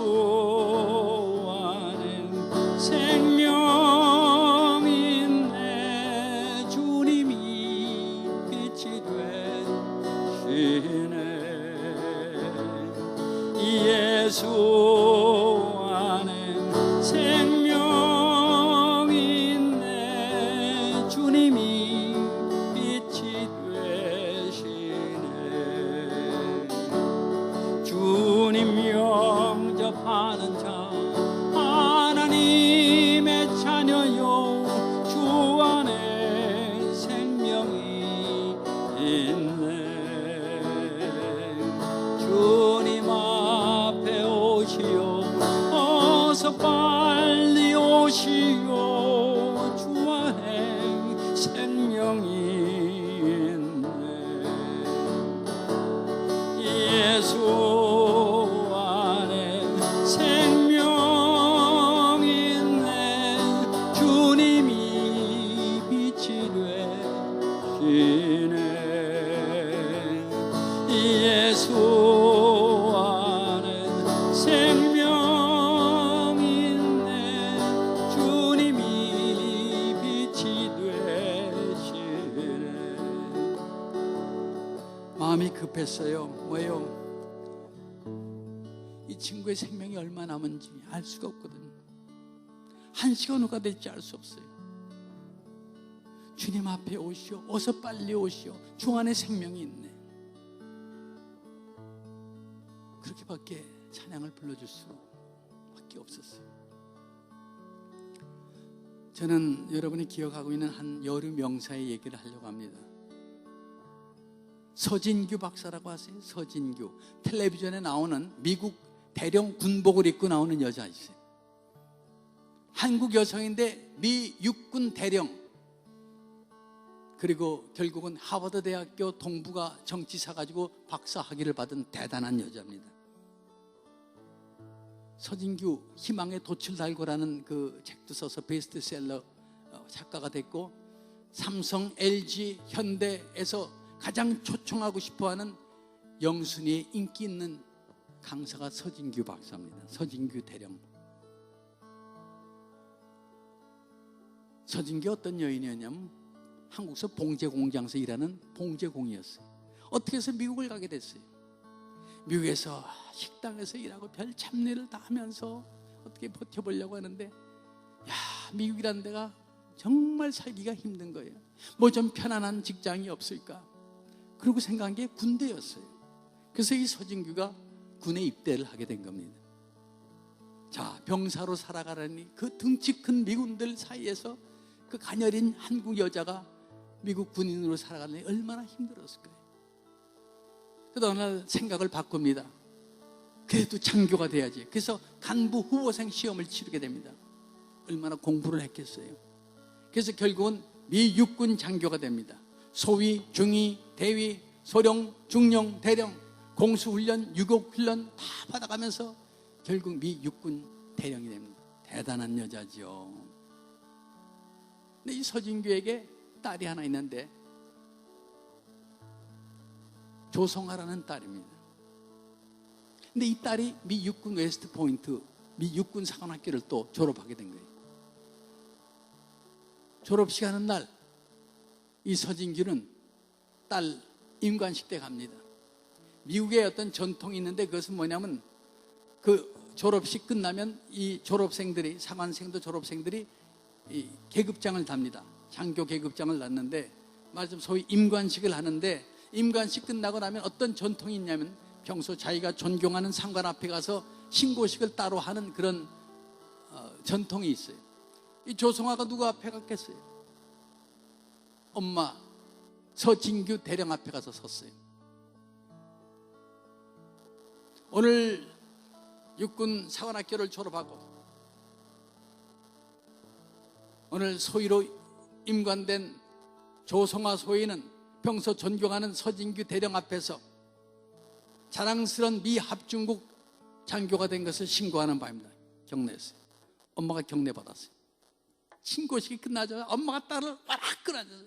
안에 생명 있네. 주님이 빛이 되시네. 예수 안에 생명 있네. 주님이 빛이 되시네. 주님 영접하는 자 하나님의 자녀요. 주 안에 생명이 있네. 주님 앞에 오시오. 어서 빨리 오시오. 주 안에 생명이 있네. 예수 안에 생명 있네. 주님이 빛이 되시네. 예수 안에 생명 있네. 주님이 빛이 되시네. 마음이 급했어요. 뭐예요? 이 친구의 생명이 얼마 남은지 알 수가 없거든요. 한 시간 후가 될지 알 수 없어요. 주님 앞에 오시오. 어서 빨리 오시오. 주 안에 생명이 있네. 그렇게밖에 찬양을 불러줄 수밖에 없었어요. 저는 여러분이 기억하고 있는 한 여름 명사의 얘기를 하려고 합니다. 서진규 박사라고 아세요? 서진규. 텔레비전에 나오는 미국 대령 군복을 입고 나오는 여자 있어요. 한국 여성인데 미 육군 대령, 그리고 결국은 하버드 대학교 동부가 정치사 가지고 박사 학위를 받은 대단한 여자입니다. 서진규 희망의 돛을 달고라는 그 책도 써서 베스트셀러 작가가 됐고, 삼성, LG, 현대에서 가장 초청하고 싶어하는 영순이의 인기 있는 강사가 서진규 박사입니다. 서진규 대령. 서진규 어떤 여인이었냐면 한국서 봉제 공장에서 일하는 봉제공이었어요. 어떻게 해서 미국을 가게 됐어요. 미국에서 식당에서 일하고 별 잡일을 다 하면서 어떻게 버텨보려고 하는데, 야, 미국이라는 데가 정말 살기가 힘든 거예요. 뭐 좀 편안한 직장이 없을까? 그러고 생각한 게 군대였어요. 그래서 이 서진규가 군에 입대를 하게 된 겁니다. 자, 병사로 살아가라니 그 등치 큰 미군들 사이에서 그 가녀린 한국 여자가 미국 군인으로 살아가려니 얼마나 힘들었을까요? 그러다 어느 날 생각을 바꿉니다. 그래도 장교가 돼야지. 그래서 간부 후보생 시험을 치르게 됩니다. 얼마나 공부를 했겠어요. 그래서 결국은 미 육군 장교가 됩니다. 소위, 중위, 대위, 소령, 중령, 대령, 공수훈련, 유격훈련 다 받아가면서 결국 미 육군 대령이 됩니다. 대단한 여자죠. 근데 이 서진규에게 딸이 하나 있는데 조성아라는 딸입니다. 근데 이 딸이 미 육군 웨스트 포인트, 미 육군 사관학교를 또 졸업하게 된 거예요. 졸업식 하는 날 이 서진규는 딸 임관식 때 갑니다. 미국에 어떤 전통이 있는데 그것은 뭐냐면 그 졸업식 끝나면 이 졸업생들이, 사관생도 졸업생들이 이 계급장을 답니다. 장교 계급장을 놨는데 말씀 소위 임관식을 하는데, 임관식 끝나고 나면 어떤 전통이 있냐면 평소 자기가 존경하는 상관 앞에 가서 신고식을 따로 하는 그런 전통이 있어요. 이 조성아가 누구 앞에 갔겠어요? 엄마 서진규 대령 앞에 가서 섰어요. 오늘 육군 사관학교를 졸업하고 오늘 소위로 임관된 조성아 소위는 평소 존경하는 서진규 대령 앞에서 자랑스러운 미 합중국 장교가 된 것을 신고하는 바입니다. 경례했어요. 엄마가 경례받았어요. 신고식이 끝나자마자 엄마가 딸을 와락 끌어안아서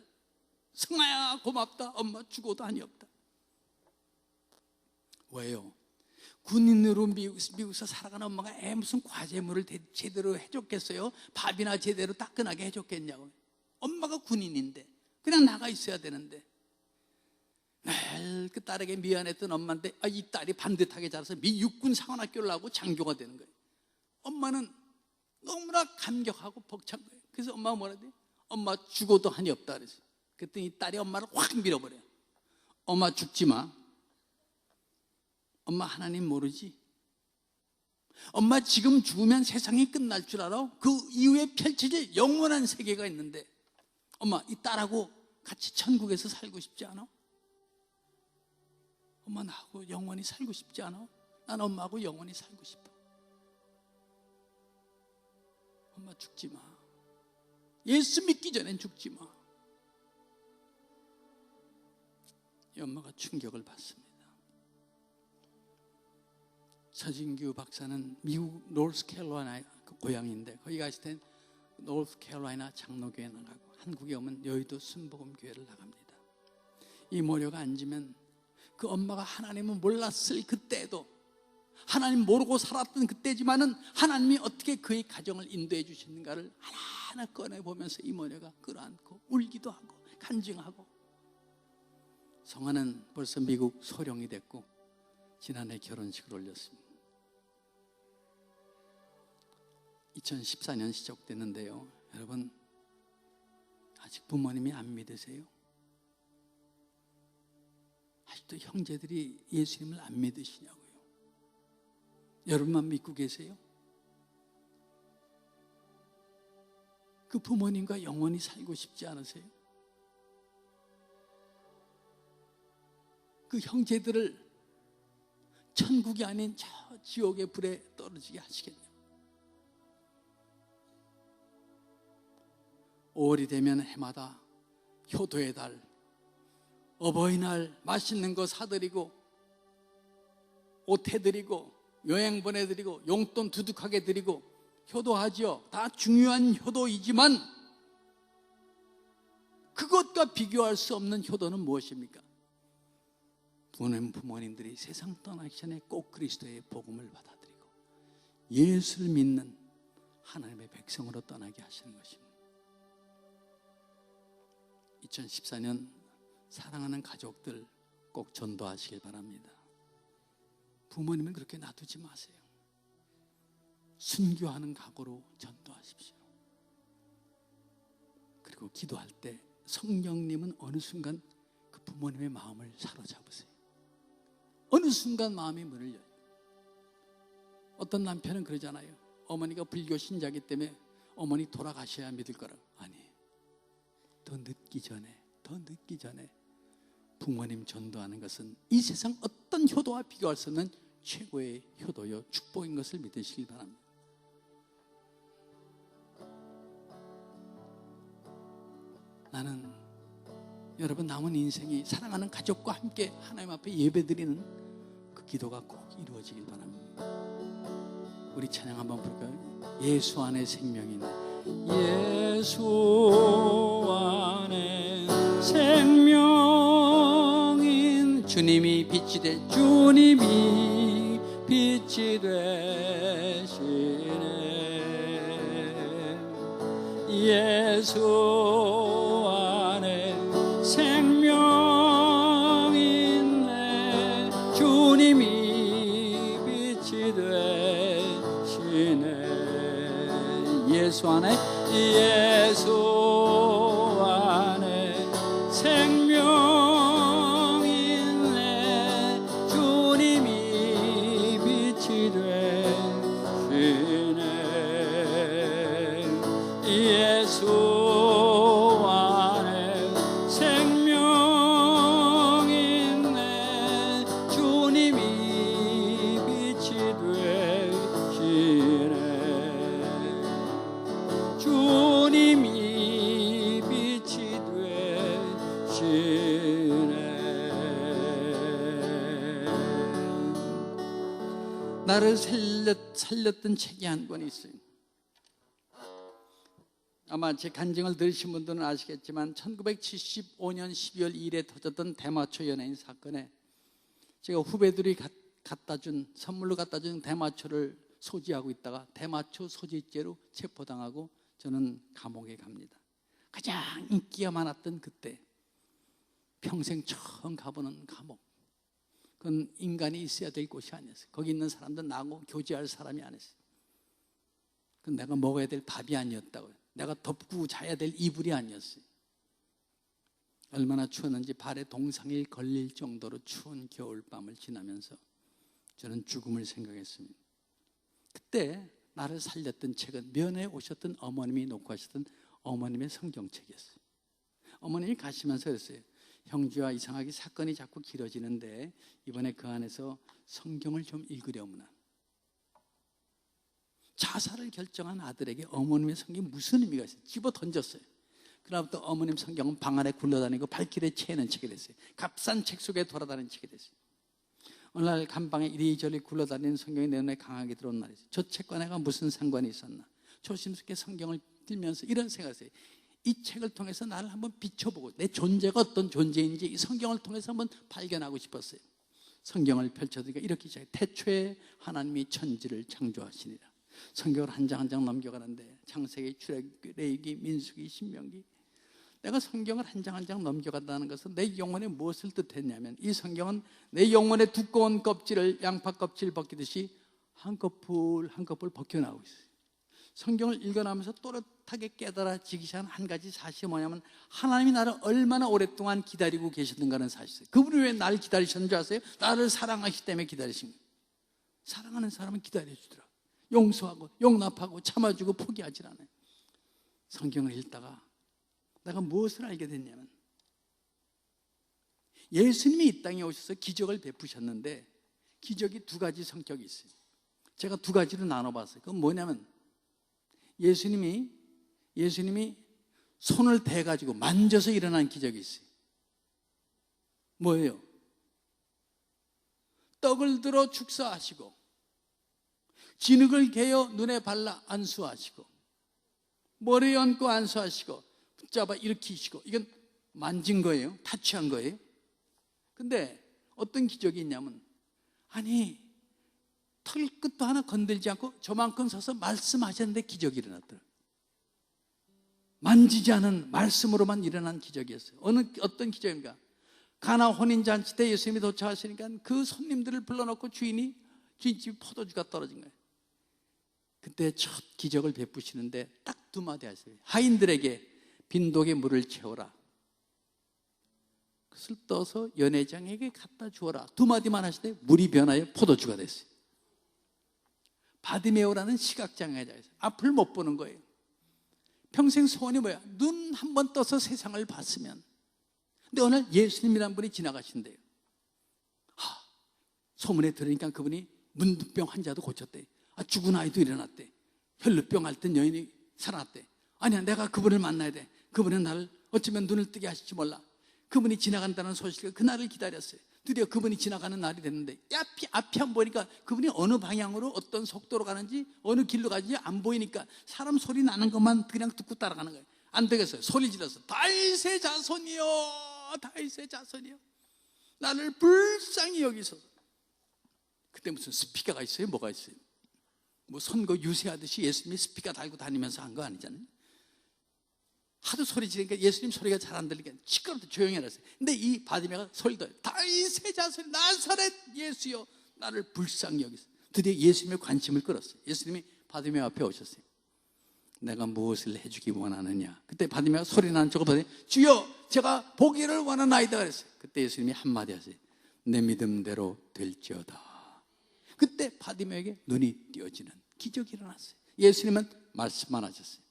성아야 고맙다. 엄마 죽어도 한이 없다. 왜요? 군인으로 미국에서 살아가는 엄마가 무슨 과제물을 제대로 해줬겠어요? 밥이나 제대로 따끈하게 해줬겠냐고. 엄마가 군인인데 그냥 나가 있어야 되는데 늘 그 딸에게 미안했던 엄마인데 이 딸이 반듯하게 자라서 미 육군 사관학교를 나오고 장교가 되는 거예요. 엄마는 너무나 감격하고 벅찬 거예요. 그래서 엄마가 뭐라 그래? 엄마 죽어도 한이 없다 그랬어요. 그랬더니 딸이 엄마를 확 밀어버려요. 엄마 죽지 마. 엄마 하나님 모르지? 엄마 지금 죽으면 세상이 끝날 줄 알아? 그 이후에 펼쳐질 영원한 세계가 있는데 엄마 이 딸하고 같이 천국에서 살고 싶지 않아? 엄마 나하고 영원히 살고 싶지 않아? 난 엄마하고 영원히 살고 싶어. 엄마 죽지 마. 예수 믿기 전엔 죽지 마. 이 엄마가 충격을 받습니다. 서진규 박사는 미국 노스캐롤라이나 고향인데 거기 갔을 땐 노스캐롤라이나 장로교회 나가고 한국에 오면 여의도 순복음교회를 나갑니다. 이 모녀가 앉으면 그 엄마가 하나님을 몰랐을 그때도 하나님 모르고 살았던 그때지만은 하나님이 어떻게 그의 가정을 인도해 주시는가를 하나하나 꺼내보면서 이 모녀가 끌어안고 울기도 하고 간증하고, 성화는 벌써 미국 소령이 됐고 지난해 결혼식을 올렸습니다. 2014년 시작됐는데요. 여러분 아직 부모님이 안 믿으세요? 아직도 형제들이 예수님을 안 믿으시냐고요? 여러분만 믿고 계세요? 그 부모님과 영원히 살고 싶지 않으세요? 그 형제들을 천국이 아닌 저 지옥의 불에 떨어지게 하시겠네요. 5월이 되면 해마다 효도의 달, 어버이날 맛있는 거 사드리고 옷 해드리고 여행 보내드리고 용돈 두둑하게 드리고 효도하지요. 다 중요한 효도이지만 그것과 비교할 수 없는 효도는 무엇입니까? 부모님들이 세상 떠나기 전에 꼭 그리스도의 복음을 받아들이고 예수를 믿는 하나님의 백성으로 떠나게 하시는 것입니다. 2014년 사랑하는 가족들 꼭 전도하시길 바랍니다. 부모님은 그렇게 놔두지 마세요. 순교하는 각오로 전도하십시오. 그리고 기도할 때 성령님은 어느 순간 그 부모님의 마음을 사로잡으세요. 어느 순간 마음이 문을 열어요. 어떤 남편은 그러잖아요. 어머니가 불교 신자기 때문에 어머니 돌아가셔야 믿을 거라고. 아니, 더 늦기 전에 부모님 전도하는 것은 이 세상 어떤 효도와 비교할 수 없는 최고의 효도요 축복인 것을 믿으시길 바랍니다. 나는 여러분 남은 인생이 사랑하는 가족과 함께 하나님 앞에 예배드리는 그 기도가 꼭 이루어지길 바랍니다. 우리 찬양 한번 부를까요? 예수 안에 생명이 있네. 예수 안에 생명인 주님이 빛이 되 주님이 빛이 되시네. 예수 안에 생명 있네. 주님이 빛이 되시네. 예수 안에 생명 있네. 주님이 빛이 되시네. 예수 안에 생명 있네. 주님이 빛이 되시네. 주님이 빛이 되시네. 나를 살렸던 책이 한 권 있어요. 아마 제 간증을 들으신 분들은 아시겠지만 1975년 12월 2일에 터졌던 대마초 연예인 사건에 제가 후배들이 선물로 갖다 준 대마초를 소지하고 있다가 대마초 소지죄로 체포당하고 저는 감옥에 갑니다. 가장 인기가 많았던 그때 평생 처음 가보는 감옥. 그건 인간이 있어야 될 곳이 아니었어요. 거기 있는 사람들 나하고 교제할 사람이 아니었어요. 그건 내가 먹어야 될 밥이 아니었다고요. 내가 덮고 자야 될 이불이 아니었어요. 얼마나 추웠는지 발에 동상이 걸릴 정도로 추운 겨울밤을 지나면서 저는 죽음을 생각했습니다. 그때 나를 살렸던 책은 면회 오셨던 어머님이 놓고 하셨던 어머님의 성경책이었어요. 어머님이 가시면서 그랬어요. 형주야, 이상하게 사건이 자꾸 길어지는데 이번에 그 안에서 성경을 좀 읽으려무나. 자살을 결정한 아들에게 어머님의 성경이 무슨 의미가 있어요? 집어 던졌어요. 그다음부터 어머님 성경은 방 안에 굴러다니고 발길에 채는 책이 됐어요. 값싼 책 속에 돌아다니는 책이 됐어요. 어느 날 감방에 이리저리 굴러다니는 성경이 내 눈에 강하게 들어온 날이죠. 저 책과 내가 무슨 상관이 있었나. 조심스럽게 성경을 들면서 이런 생각을 했어요. 이 책을 통해서 나를 한번 비춰보고 내 존재가 어떤 존재인지 이 성경을 통해서 한번 발견하고 싶었어요. 성경을 펼쳐드리니까 이렇게 시작해요. 태초에 하나님이 천지를 창조하시니라. 성경을 한 장 한 장 넘겨가는데 창세기, 출애굽기, 민수기, 신명기. 내가 성경을 한 장 한 장 넘겨간다는 것은 내 영혼에 무엇을 뜻했냐면 이 성경은 내 영혼의 두꺼운 껍질을 양파 껍질 벗기듯이 한꺼풀 한꺼풀 벗겨나오고 있어요. 성경을 읽어나면서 또렷하게 깨달아지기 시작한 한 가지 사실이 뭐냐면 하나님이 나를 얼마나 오랫동안 기다리고 계셨는가는 사실이에요. 그분이 왜 나를 기다리셨는 줄 아세요? 나를 사랑하시기 때문에 기다리신 거예요. 사랑하는 사람은 기다려주더라. 용서하고 용납하고 참아주고 포기하지 않아요. 성경을 읽다가 내가 무엇을 알게 됐냐면 예수님이 이 땅에 오셔서 기적을 베푸셨는데 기적이 두 가지 성격이 있어요. 제가 두 가지로 나눠봤어요. 그건 뭐냐면 예수님이 손을 대가지고 만져서 일어난 기적이 있어요. 뭐예요? 떡을 들어 축사하시고 진흙을 개어 눈에 발라 안수하시고 머리에 얹고 안수하시고 붙잡아 일으키시고 이건 만진 거예요. 타치한 거예요. 근데 어떤 기적이 있냐면 아니 털끝도 하나 건들지 않고 저만큼 서서 말씀하셨는데 기적이 일어났더라고요. 만지지 않은 말씀으로만 일어난 기적이었어요. 어떤 기적입니까? 가나 혼인잔치 때 예수님이 도착하시니까 그 손님들을 불러놓고 주인집에 포도주가 떨어진 거예요. 그때 첫 기적을 베푸시는데 딱 두 마디 하세요. 하인들에게 빈독에 물을 채워라. 그것을 떠서 연회장에게 갖다 주어라. 두 마디만 하시되 물이 변하여 포도주가 됐어요. 바디메오라는 시각장애자였어요. 앞을 못 보는 거예요. 평생 소원이 뭐야? 눈 한 번 떠서 세상을 봤으면. 근데 오늘 예수님이란 분이 지나가신대요. 소문에 들으니까 그분이 문둥병 환자도 고쳤대. 죽은 아이도 일어났대. 혈루병 앓던 여인이 살아났대. 아니야, 내가 그분을 만나야 돼. 그분은 나를 어쩌면 눈을 뜨게 하실지 몰라. 그분이 지나간다는 소식을 그날을 기다렸어요. 드디어 그분이 지나가는 날이 됐는데 앞이 안 보이니까 그분이 어느 방향으로 어떤 속도로 가는지 어느 길로 가는지 안 보이니까 사람 소리 나는 것만 그냥 듣고 따라가는 거예요. 안 되겠어요. 소리 질러서 다윗의 자손이여, 다윗의 자손이여, 나를 불쌍히 여기소서. 그때 무슨 스피커가 있어요? 뭐가 있어요? 뭐 선거 유세하듯이 예수님이 스피커 달고 다니면서 한 거 아니잖아요. 하도 소리 지르니까 예수님 소리가 잘 안 들리니까 시끄럽게 조용히 해놨어요. 근데 이 바디메가 소리도 다윗의 자손 나사렛 예수여, 나를 불쌍히 여기소서. 드디어 예수님의 관심을 끌었어요. 예수님이 바디메 앞에 오셨어요. 내가 무엇을 해주기 원하느냐. 그때 바디메가 소리 나는 쪽을 보더니 주여, 제가 보기를 원하나이다 그랬어요. 그때 예수님이 한마디 하세요. 내 믿음대로 될지어다. 그때 바디메에게 눈이 띄어지는 기적이 일어났어요. 예수님은 말씀만 하셨어요.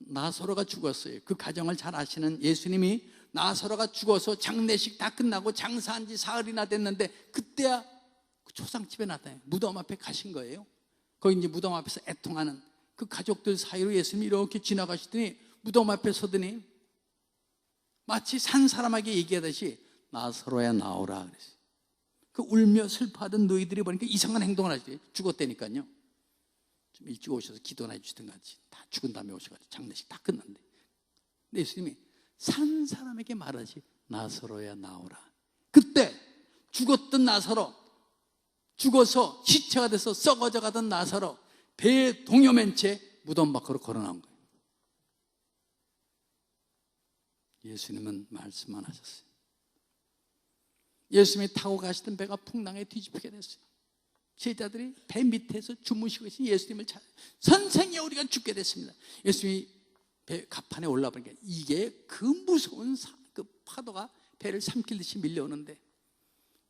나사로가 죽었어요. 그 가정을 잘 아시는 예수님이 나사로가 죽어서 장례식 다 끝나고 장사한 지 사흘이나 됐는데 그때야 그 초상집에 나타나요. 무덤 앞에 가신 거예요. 거기 이제 무덤 앞에서 애통하는 그 가족들 사이로 예수님이 이렇게 지나가시더니 무덤 앞에 서더니 마치 산 사람에게 얘기하듯이 나사로야 나오라 그랬어요. 그 울며 슬퍼하던 너희들이 보니까 이상한 행동을 하지. 죽었다니까요. 좀 일찍 오셔서 기도나 해주시든가 다 죽은 다음에 오셔가지고 장례식 다 끝났는데. 근데 예수님이 산 사람에게 말하지 나사로야 나오라. 그때 죽었던 나사로, 죽어서 시체가 돼서 썩어져 가던 나사로 배에 동여맨 채 무덤 밖으로 걸어나온 거예요. 예수님은 말씀만 하셨어요. 예수님이 타고 가시던 배가 풍랑에 뒤집히게 됐어요. 제자들이 배 밑에서 주무시고 계신 예수님을 찾아 선생님 우리가 죽게 됐습니다. 예수님이 배 갑판에 올라보니까 이게 그 무서운 그 파도가 배를 삼키듯이 밀려오는데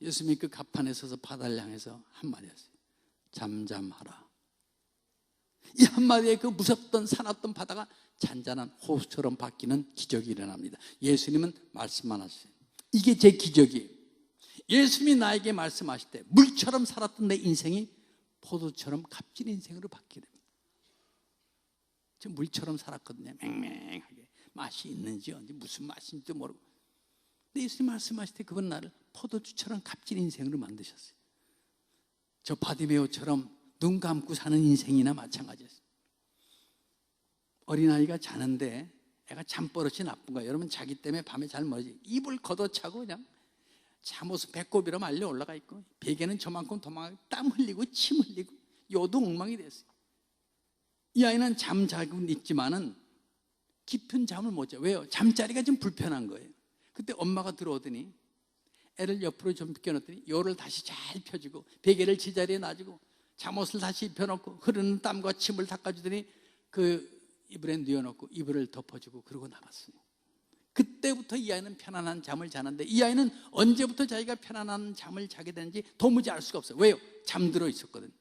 예수님이 그 갑판에 서서 바다를 향해서 한마디 하세요. 잠잠하라. 이 한마디에 그 무섭던 사납던 바다가 잔잔한 호수처럼 바뀌는 기적이 일어납니다. 예수님은 말씀만 하세요. 이게 제 기적이에요. 예수님이 나에게 말씀하실 때 물처럼 살았던 내 인생이 포도처럼 값진 인생으로 바뀌게 됩니다. 저 물처럼 살았거든요. 맹맹하게 맛이 있는지 무슨 맛인지도 모르고. 근데 예수님 말씀하실 때 그분 나를 포도주처럼 값진 인생으로 만드셨어요. 저 바디메오처럼 눈 감고 사는 인생이나 마찬가지였어요. 어린아이가 자는데 애가 잠버릇이 나쁜 거예요. 여러분 자기 때문에 밤에 잘 멀지. 입을 걷어차고 그냥 잠옷은 배꼽이로 말려 올라가 있고 베개는 저만큼 도망가고 땀 흘리고 침 흘리고 요동 엉망이 됐어요. 이 아이는 잠자고 있지만은 깊은 잠을 못 자요. 왜요? 잠자리가 좀 불편한 거예요. 그때 엄마가 들어오더니 애를 옆으로 좀 비껴놓더니 요를 다시 잘 펴주고 베개를 제자리에 놔주고 잠옷을 다시 입혀놓고 흐르는 땀과 침을 닦아주더니 그 이불에 뉘어놓고 이불을 덮어주고 그러고 나갔어요. 그때부터 이 아이는 편안한 잠을 자는데 이 아이는 언제부터 자기가 편안한 잠을 자게 되는지 도무지 알 수가 없어요. 왜요? 잠들어 있었거든요.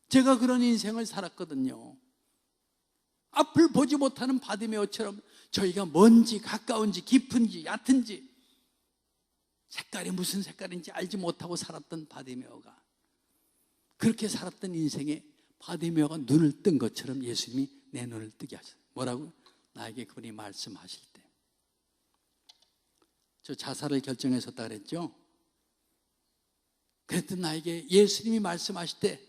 제가 그런 인생을 살았거든요. 앞을 보지 못하는 바디메오처럼 저희가 먼지 가까운지 깊은지 얕은지 색깔이 무슨 색깔인지 알지 못하고 살았던 바디메오가 그렇게 살았던 인생에 바디메오가 눈을 뜬 것처럼 예수님이 내 눈을 뜨게 하셨어요. 뭐라고? 나에게 그분이 말씀하실 때. 저 자살을 결정했었다 그랬죠? 그랬던 나에게 예수님이 말씀하실 때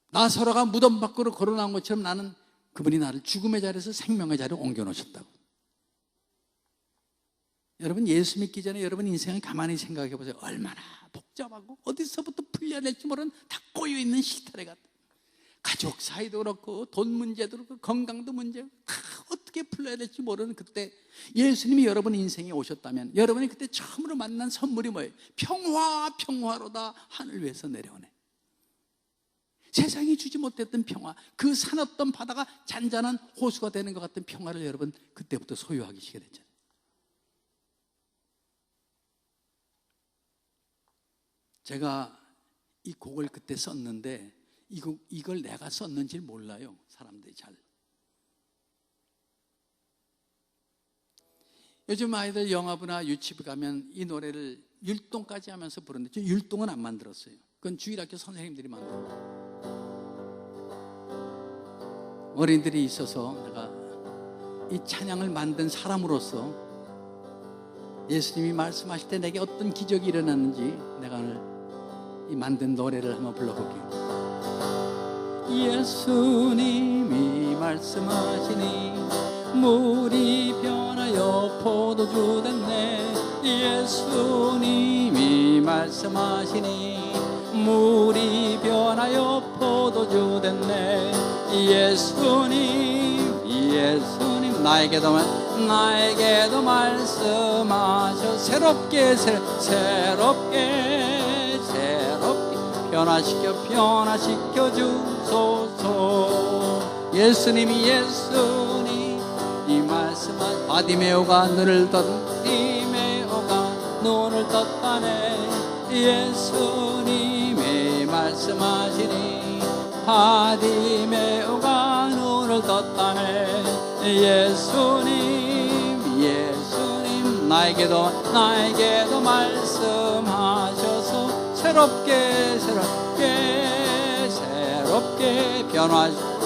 나사로가 무덤 밖으로 걸어나온 것처럼 나는 그분이 나를 죽음의 자리에서 생명의 자리로 옮겨놓으셨다고. 여러분 예수 믿기 전에 여러분 인생을 가만히 생각해 보세요. 얼마나 복잡하고 어디서부터 풀려낼지 모르는 다 꼬여있는 실타래 같아. 가족 사이도 그렇고 돈 문제도 그렇고 건강도 문제고 다 어떻게 풀어야 될지 모르는 그때 예수님이 여러분 인생에 오셨다면 여러분이 그때 처음으로 만난 선물이 뭐예요? 평화로다 하늘 위에서 내려오네. 세상이 주지 못했던 평화, 그 사납던 바다가 잔잔한 호수가 되는 것 같은 평화를 여러분 그때부터 소유하기 시작했잖아요. 제가 이 곡을 그때 썼는데 이걸 내가 썼는지 몰라요. 사람들이 잘. 요즘 아이들 영화부나 유치부 가면 이 노래를 율동까지 하면서 부르는데 저 율동은 안 만들었어요. 그건 주일학교 선생님들이 만들었어요. 어린이들이 있어서 내가 이 찬양을 만든 사람으로서 예수님이 말씀하실 때 내게 어떤 기적이 일어났는지 내가 오늘 이 만든 노래를 한번 불러볼게요. 예수님이 말씀하시니 물이 변하여 포도주 됐네. 예수님이 말씀하시니 물이 변하여 포도주 됐네. 예수님 나에게도 말씀하셔. 새롭게 변화시켜 주소서. 예수님이 이 말씀은 바디메오가 눈을 떴다네. 예수님이 말씀하시니 바디메오가 눈을 떴다네. 예수님 나에게도 말씀하셔서 새롭게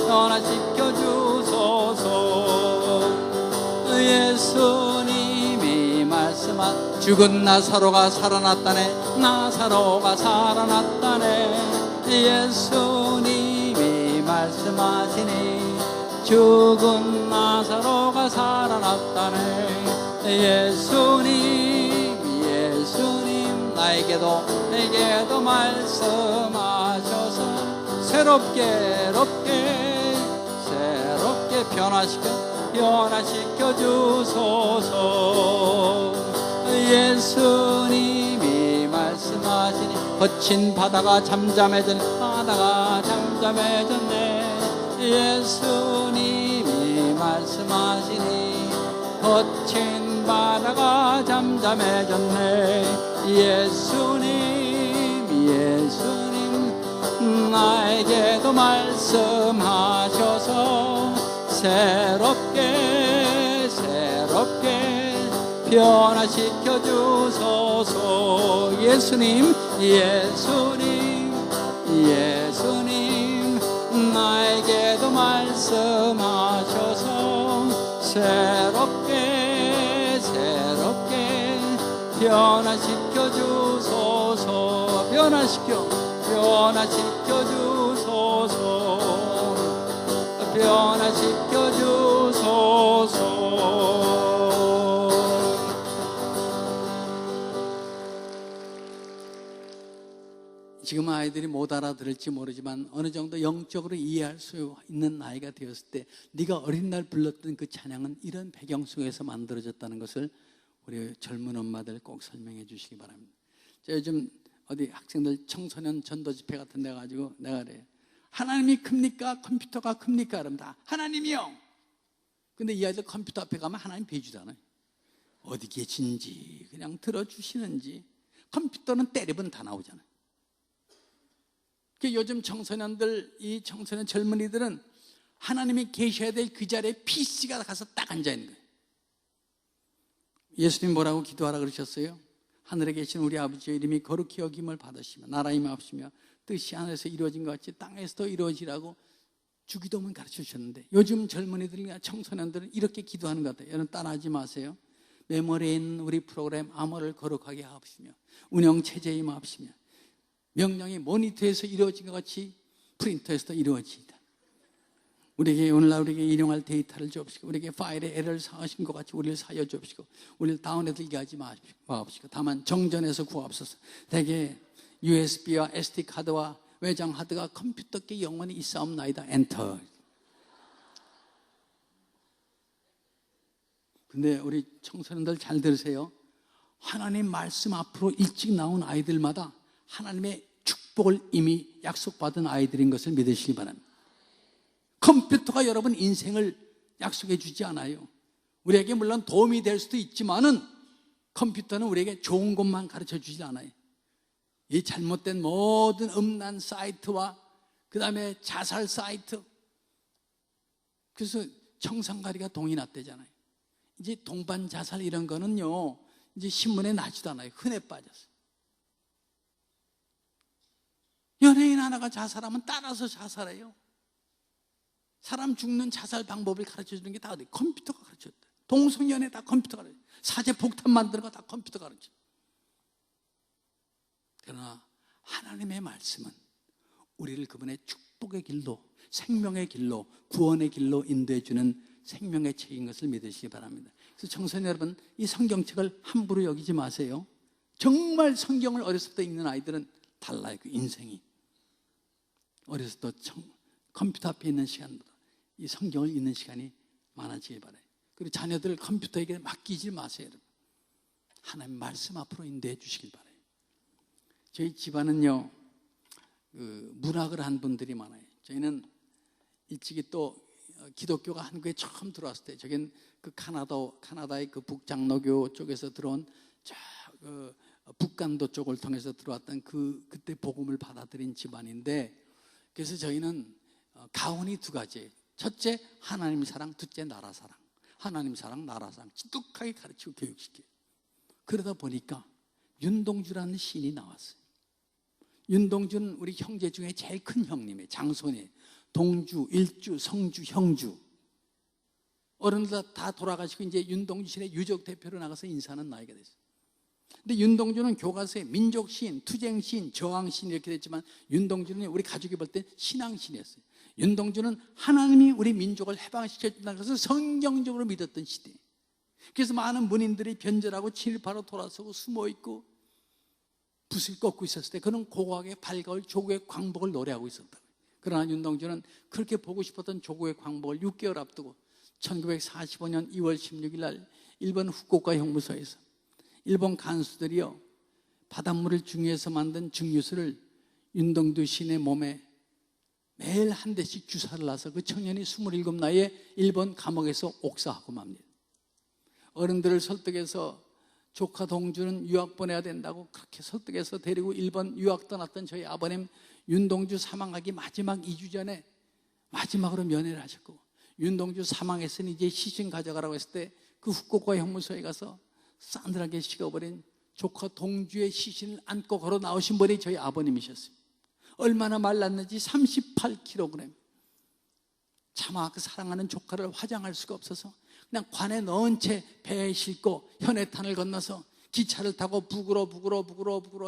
변화시켜 주소서. 예수님이 말씀한 죽은 나사로가 살아났다네. 예수님이 말씀하시니 죽은 나사로가 살아났다네. 예수님 나에게도 말씀하셔서 새롭게 변화시켜 주소서. 예수님이 말씀하시니 거친 바다가 잠잠해졌네. 예수님이 말씀하시니 거친 바다가 잠잠해졌네. 예수님 나에게도 말씀하셔서 새롭게 변화시켜 주소서. 예수님 나에게도 말씀하셔서 새롭게 변화시켜 주소서. 변화시켜 주소서. 지금 아이들이 못 알아들을지 모르지만 어느 정도 영적으로 이해할 수 있는 나이가 되었을 때 네가 어린 날 불렀던 그 찬양은 이런 배경 속에서 만들어졌다는 것을 우리 젊은 엄마들 꼭 설명해 주시기 바랍니다. 제가 요즘 어디 학생들 청소년 전도 집회 같은 데 가지고 내가 그래요. 하나님이 큽니까? 컴퓨터가 큽니까? 그럽니다. 하나님이요. 근데 이 아이들 컴퓨터 앞에 가면 하나님 배주도 않아요. 어디 계신지 그냥 들어주시는지. 컴퓨터는 때리면 다 나오잖아요. 요즘 청소년들, 이 청소년 젊은이들은 하나님이 계셔야 될 그 자리에 PC가 가서 딱 앉아있는 거예요. 예수님 뭐라고 기도하라 그러셨어요? 하늘에 계신 우리 아버지의 이름이 거룩히 여김을 받으시며 나라 임하옵시며 뜻이 하늘에서 이루어진 것 같이 땅에서도 이루어지라고 주기도문 가르쳐 주셨는데 요즘 젊은이들이나 청소년들은 이렇게 기도하는 것 같아요. 여러분 따라하지 마세요. 메모리에 있는 우리 프로그램 암호를 거룩하게 하옵시며 운영체제에 임하옵시며 명령이 모니터에서 이루어진 것 같이 프린터에서도 이루어지이다. 우리에게 오늘날 우리에게 일용할 데이터를 주옵시고 우리에게 파일에 에러를 사하신 것 같이 우리를 사여 주옵시고 우리를 다운해 들게 하지 마옵시고 다만 정전해서 구하옵소서. 대개 USB와 SD 카드와 외장하드가 컴퓨터께 영원히 있사옵나이다. 엔터. 근데 우리 청소년들 잘 들으세요. 하나님 말씀 앞으로 일찍 나온 아이들마다 하나님의 축복을 이미 약속받은 아이들인 것을 믿으시기 바랍니다. 컴퓨터가 여러분 인생을 약속해 주지 않아요. 우리에게 물론 도움이 될 수도 있지만은 컴퓨터는 우리에게 좋은 것만 가르쳐 주지 않아요. 이 잘못된 모든 음란 사이트와 그 다음에 자살 사이트, 그래서 청산가리가 동이 났대잖아요. 이제 동반 자살 이런 거는요 이제 신문에 나지도 않아요. 흔해 빠졌어요. 연예인 하나가 자살하면 따라서 자살해요. 사람 죽는 자살 방법을 가르쳐주는 게 다 어디? 컴퓨터가 가르쳐줬다. 동성연애 다 컴퓨터가 가르쳐. 사제폭탄 만드는 거 다 컴퓨터가 가르쳐. 그러나 하나님의 말씀은 우리를 그분의 축복의 길로, 생명의 길로, 구원의 길로 인도해주는 생명의 책인 것을 믿으시기 바랍니다. 그래서 청소년 여러분, 이 성경책을 함부로 여기지 마세요. 정말 성경을 어렸을 때 읽는 아이들은 달라요. 그 인생이 어렸을 때 컴퓨터 앞에 있는 시간보다 이 성경을 읽는 시간이 많아지길 바라요. 그리고 자녀들 컴퓨터에게 맡기지 마세요. 여러분. 하나님 말씀 앞으로 인도해 주시길 바라요. 저희 집안은요 문학을 한 분들이 많아요. 저희는 일찍이 또 기독교가 한국에 처음 들어왔을 때, 저긴 그 카나다의 그 북장로교 쪽에서 들어온 그 북간도 쪽을 통해서 들어왔던 그때 복음을 받아들인 집안인데, 그래서 저희는 가훈이 두 가지예요. 첫째 하나님 사랑, 둘째 나라 사랑. 하나님 사랑, 나라 사랑 지독하게 가르치고 교육시켜요. 그러다 보니까 윤동주라는 시인이 나왔어요. 윤동주는 우리 형제 중에 제일 큰 형님이에요. 장손이에요. 동주, 일주, 성주, 형주. 어른들 다 돌아가시고 이제 윤동주 시인의 유적 대표로 나가서 인사하는 나이가 됐어요. 근데 윤동주는 교과서에 민족시인, 투쟁시인, 저항시인 이렇게 됐지만 윤동주는 우리 가족이 볼 때 신앙시인이었어요. 윤동주는 하나님이 우리 민족을 해방시켜준다는 것을 성경적으로 믿었던 시대예요. 그래서 많은 문인들이 변절하고 친일파로 돌아서고 숨어있고 붓을 꺾고 있었을 때 그는 고고하게 밝아올 조국의 광복을 노래하고 있었다. 그러나 윤동주는 그렇게 보고 싶었던 조국의 광복을 6개월 앞두고 1945년 2월 16일 날 일본 후쿠오카 형무소에서 일본 간수들이요 바닷물을 증유해서 만든 증류수를 윤동주 시인의 몸에 매일 한 대씩 주사를 놔서 그 청년이 27 나이에 일본 감옥에서 옥사하고 맙니다. 어른들을 설득해서 조카 동주는 유학 보내야 된다고 그렇게 설득해서 데리고 일본 유학 떠났던 저희 아버님 윤동주 사망하기 마지막 2주 전에 마지막으로 면회를 하셨고, 윤동주 사망했으니 이제 시신 가져가라고 했을 때 그 후쿠오카 형무소에 가서 싸늘하게 식어버린 조카 동주의 시신을 안고 걸어 나오신 분이 저희 아버님이셨어요. 얼마나 말랐는지 38kg. 차마 그 사랑하는 조카를 화장할 수가 없어서 그냥 관에 넣은 채 배에 싣고 현해탄을 건너서 기차를 타고 북으로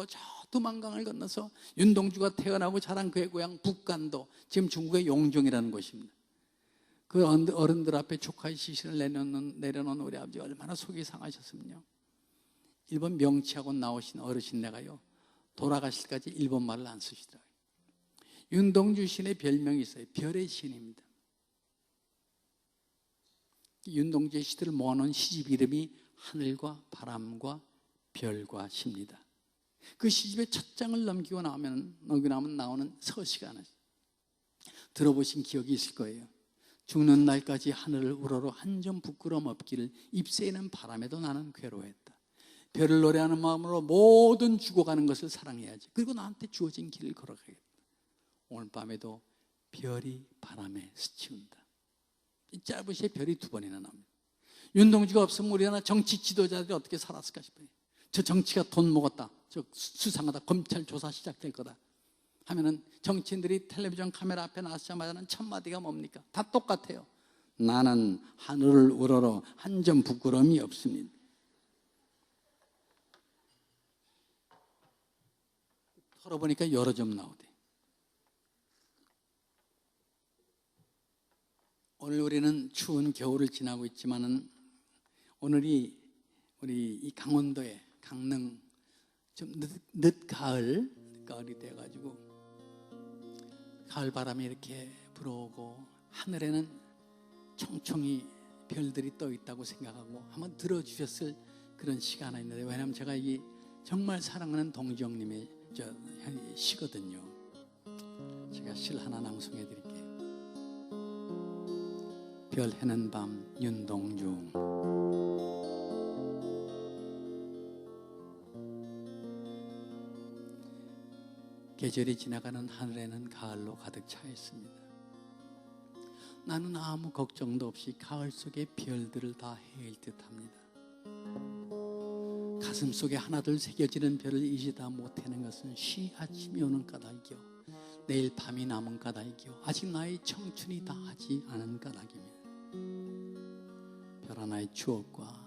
저 두만강을 건너서 윤동주가 태어나고 자란 그의 고향 북간도, 지금 중국의 용종이라는 곳입니다. 그 어른들 앞에 조카의 시신을 내려놓은 우리 아버지 얼마나 속이 상하셨으면요, 일본 명치하고 나오신 어르신네가요 돌아가실 때까지 일본말을 안 쓰시더라고요. 윤동주 시인의 별명이 있어요. 별의 시인입니다. 윤동주의 시들을 모아놓은 시집 이름이 하늘과 바람과 별과 시입니다. 그 시집의 첫 장을 넘기고 나면 나오는 서시가 하나 들어보신 기억이 있을 거예요. 죽는 날까지 하늘을 우러러 한 점 부끄럼 없기를 잎새이는 바람에도 나는 괴로워했다. 별을 노래하는 마음으로 모든 죽어가는 것을 사랑해야지. 그리고 나한테 주어진 길을 걸어가겠다. 오늘 밤에도 별이 바람에 스치운다. 이 짧은 시에 별이 2번이나 나옵니다. 윤동주가 없으면 우리나라 정치 지도자들이 어떻게 살았을까 싶어요. 저 정치가 돈 먹었다, 저 수상하다, 검찰 조사 시작될 거다 하면은 정치인들이 텔레비전 카메라 앞에 나서자마자는 첫 마디가 뭡니까? 다 똑같아요. 나는 하늘을 우러러 한 점 부끄러움이 없습니다. 털어보니까 여러 점 나오대. 오늘 우리는 추운 겨울을 지나고 있지만은 오늘이 우리 이 강원도에 강릉 좀 늦가을이 돼가지고 가을 바람이 이렇게 불어오고 하늘에는 총총히 별들이 떠 있다고 생각하고 한번 들어주셨을 그런 시간이 있는데, 왜냐하면 제가 이 정말 사랑하는 동지형님의 시거든요. 제가 시를 하나 낭송해 드릴게요. 별 해는 밤 윤동주. 계절이 지나가는 하늘에는 가을로 가득 차 있습니다. 나는 아무 걱정도 없이 가을 속의 별들을 다 헤일 듯합니다. 가슴 속에 하나둘 새겨지는 별을 잊다 못하는 것은 쉬 아침이 오는 까닭이요, 내일 밤이 남은 까닭이요, 아직 나의 청춘이 다하지 않은 까닭입니다. 별 하나의 추억과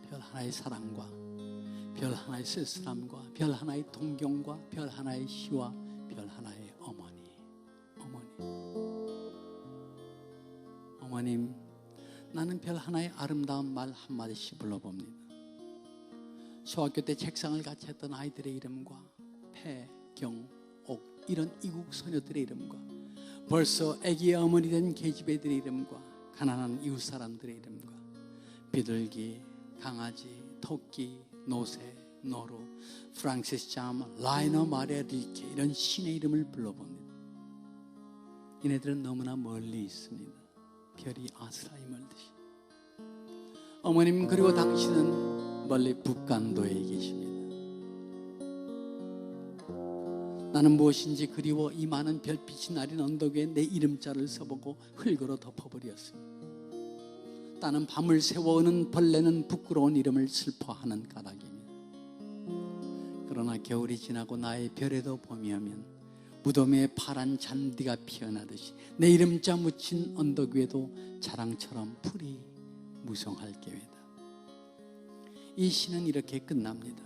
별 하나의 사랑과 별 하나의 쓸쓸함과 별 하나의 동경과 별 하나의 시와 별 하나의 어머님, 나는 별 하나의 아름다운 말 한마디씩 불러봅니다. 소학교 때 책상을 같이 했던 아이들의 이름과 폐, 경, 옥 이런 이국 소녀들의 이름과 벌써 아기의 어머니 된 계집애들의 이름과 가난한 이웃 사람들의 이름과 비둘기, 강아지, 토끼, 노새, 노루, 프랑시스 잠, 라이너 마리아 릴케 이런 신의 이름을 불러봅니다. 이네들은 너무나 멀리 있습니다. 별이 아스라이 멀듯이. 어머님, 그리고 당신은 멀리 북간도에 계십니다. 나는 무엇인지 그리워 이 많은 별빛이 나린 언덕 위에 내 이름자를 써보고 흙으로 덮어버렸습니다. 나는 밤을 새워 오는 벌레는 부끄러운 이름을 슬퍼하는 까닭입니다. 그러나 겨울이 지나고 나의 별에도 봄이 오면 무덤에 파란 잔디가 피어나듯이 내 이름자 묻힌 언덕 위에도 자랑처럼 풀이 무성할 계획이다. 이 시는 이렇게 끝납니다.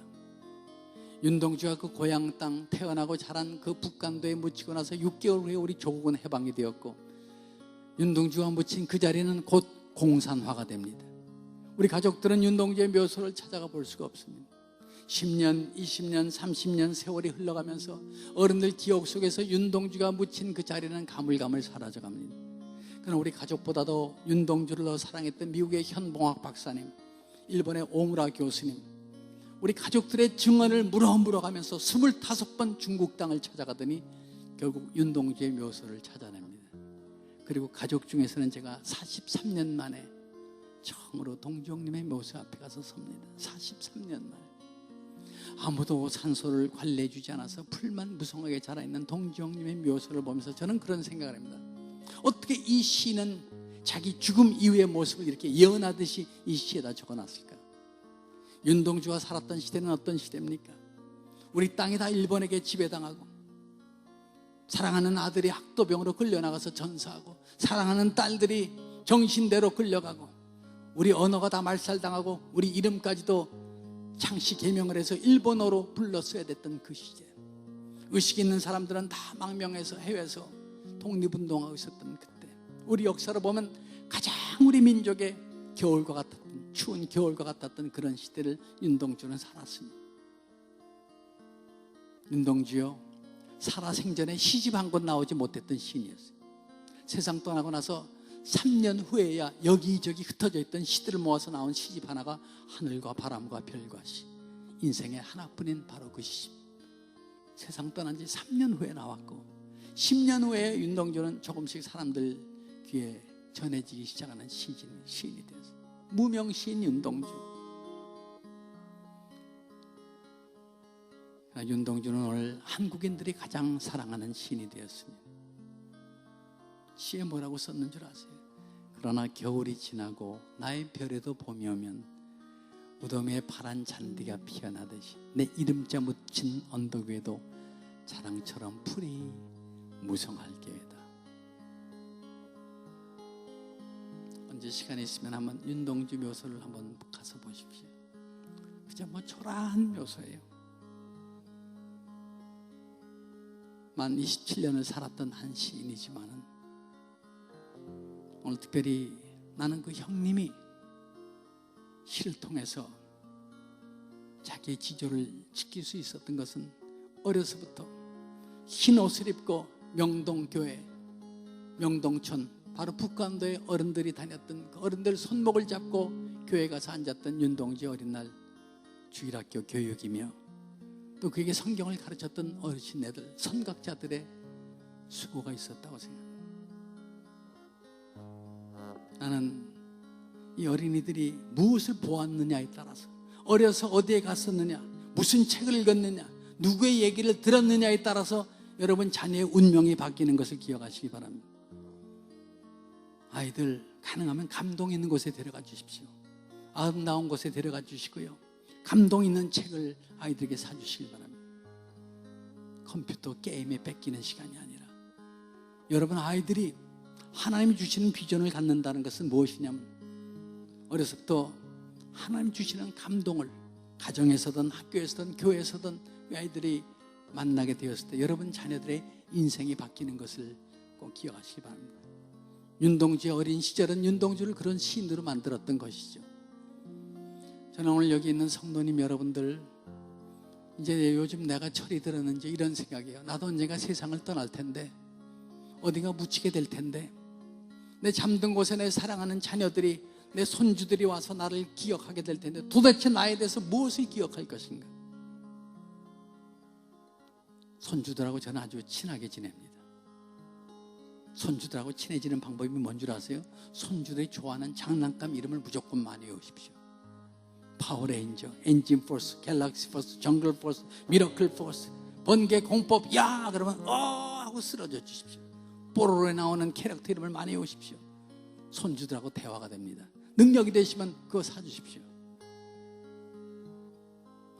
윤동주가 그 고향 땅 태어나고 자란 그 북간도에 묻히고 나서 6개월 후에 우리 조국은 해방이 되었고, 윤동주가 묻힌 그 자리는 곧 공산화가 됩니다. 우리 가족들은 윤동주의 묘소를 찾아가 볼 수가 없습니다. 10년, 20년, 30년 세월이 흘러가면서 어른들 기억 속에서 윤동주가 묻힌 그 자리는 가물가물 사라져갑니다. 그러나 우리 가족보다도 윤동주를 더 사랑했던 미국의 현봉학 박사님, 일본의 오무라 교수님, 우리 가족들의 증언을 물어가면서 25번 중국 땅을 찾아가더니 결국 윤동주의 묘소를 찾아냅니다. 그리고 가족 중에서는 제가 43년 만에 처음으로 동주형님의 묘소 앞에 가서 섭니다. 43년 만에. 아무도 산소를 관리해 주지 않아서 풀만 무성하게 자라있는 동주형님의 묘소를 보면서 저는 그런 생각을 합니다. 어떻게 이 시는 자기 죽음 이후의 모습을 이렇게 예언하듯이 이 시에다 적어놨을까? 윤동주가 살았던 시대는 어떤 시대입니까? 우리 땅이 다 일본에게 지배당하고, 사랑하는 아들이 학도병으로 끌려나가서 전사하고, 사랑하는 딸들이 정신대로 끌려가고, 우리 언어가 다 말살당하고, 우리 이름까지도 창씨 개명을 해서 일본어로 불렀어야 됐던 그 시대. 의식 있는 사람들은 다 망명해서 해외에서 독립운동하고 있었던 그때. 우리 역사로 보면 가장 우리 민족의 겨울과 같았던, 추운 겨울과 같았던 그런 시대를 윤동주는 살았습니다. 윤동주요, 살아생전에 시집 한 권 나오지 못했던 시인이었어요. 세상 떠나고 나서 3년 후에야 여기저기 흩어져 있던 시들을 모아서 나온 시집 하나가 하늘과 바람과 별과 시, 인생의 하나뿐인 바로 그 시집. 세상 떠난 지 3년 후에 나왔고, 10년 후에 윤동주는 조금씩 사람들 귀에 전해지기 시작하는 시인이 되었어요. 무명 시인 윤동주. 윤동주는 오늘 한국인들이 가장 사랑하는 시인이 되었습니다. 시에 뭐라고 썼는 줄 아세요? 그러나 겨울이 지나고 나의 별에도 봄이 오면 무덤 위에 파란 잔디가 피어나듯이 내 이름자 묻힌 언덕 위에도 자랑처럼 풀이 무성할 게다. 언제 시간이 있으면 한번 윤동주 묘소를 한번 가서 보십시오. 그저 뭐 초라한 묘소예요. 만 27년을 살았던 한 시인이지만은 오늘 특별히 나는 그 형님이 시를 통해서 자기의 지조를 지킬 수 있었던 것은 어려서부터 흰 옷을 입고 명동교회, 명동촌, 바로 북한도의 어른들이 다녔던 그 어른들 손목을 잡고 교회 가서 앉았던 윤동지 어린날 주일학교 교육이며, 또 그에게 성경을 가르쳤던 어르신네들, 선각자들의 수고가 있었다고 생각합니다. 나는 이 어린이들이 무엇을 보았느냐에 따라서, 어려서 어디에 갔었느냐, 무슨 책을 읽었느냐, 누구의 얘기를 들었느냐에 따라서 여러분 자녀의 운명이 바뀌는 것을 기억하시기 바랍니다. 아이들 가능하면 감동 있는 곳에 데려가 주십시오. 아름다운 곳에 데려가 주시고요, 감동 있는 책을 아이들에게 사주시기 바랍니다. 컴퓨터 게임에 뺏기는 시간이 아니라, 여러분 아이들이 하나님이 주시는 비전을 갖는다는 것은 무엇이냐면, 어려서부터 하나님 주시는 감동을 가정에서든 학교에서든 교회에서든 아이들이 만나게 되었을 때 여러분 자녀들의 인생이 바뀌는 것을 꼭 기억하시기 바랍니다. 윤동주의 어린 시절은 윤동주를 그런 시인으로 만들었던 것이죠. 저는 오늘 여기 있는 성도님 여러분들, 이제 요즘 내가 철이 들었는지 이런 생각이에요. 나도 언젠가 세상을 떠날 텐데, 어딘가 묻히게 될 텐데, 내 잠든 곳에 내 사랑하는 자녀들이, 내 손주들이 와서 나를 기억하게 될 텐데, 도대체 나에 대해서 무엇을 기억할 것인가? 손주들하고 저는 아주 친하게 지냅니다. 손주들하고 친해지는 방법이 뭔 줄 아세요? 손주들이 좋아하는 장난감 이름을 무조건 많이 외우십시오. 파워레인저, 엔진 포스, 갤럭시 포스, 정글 포스, 미러클 포스, 번개 공법, 야! 그러면 하고 쓰러져 주십시오. 뽀로로에 나오는 캐릭터 이름을 많이 외우십시오. 손주들하고 대화가 됩니다. 능력이 되시면 그거 사주십시오.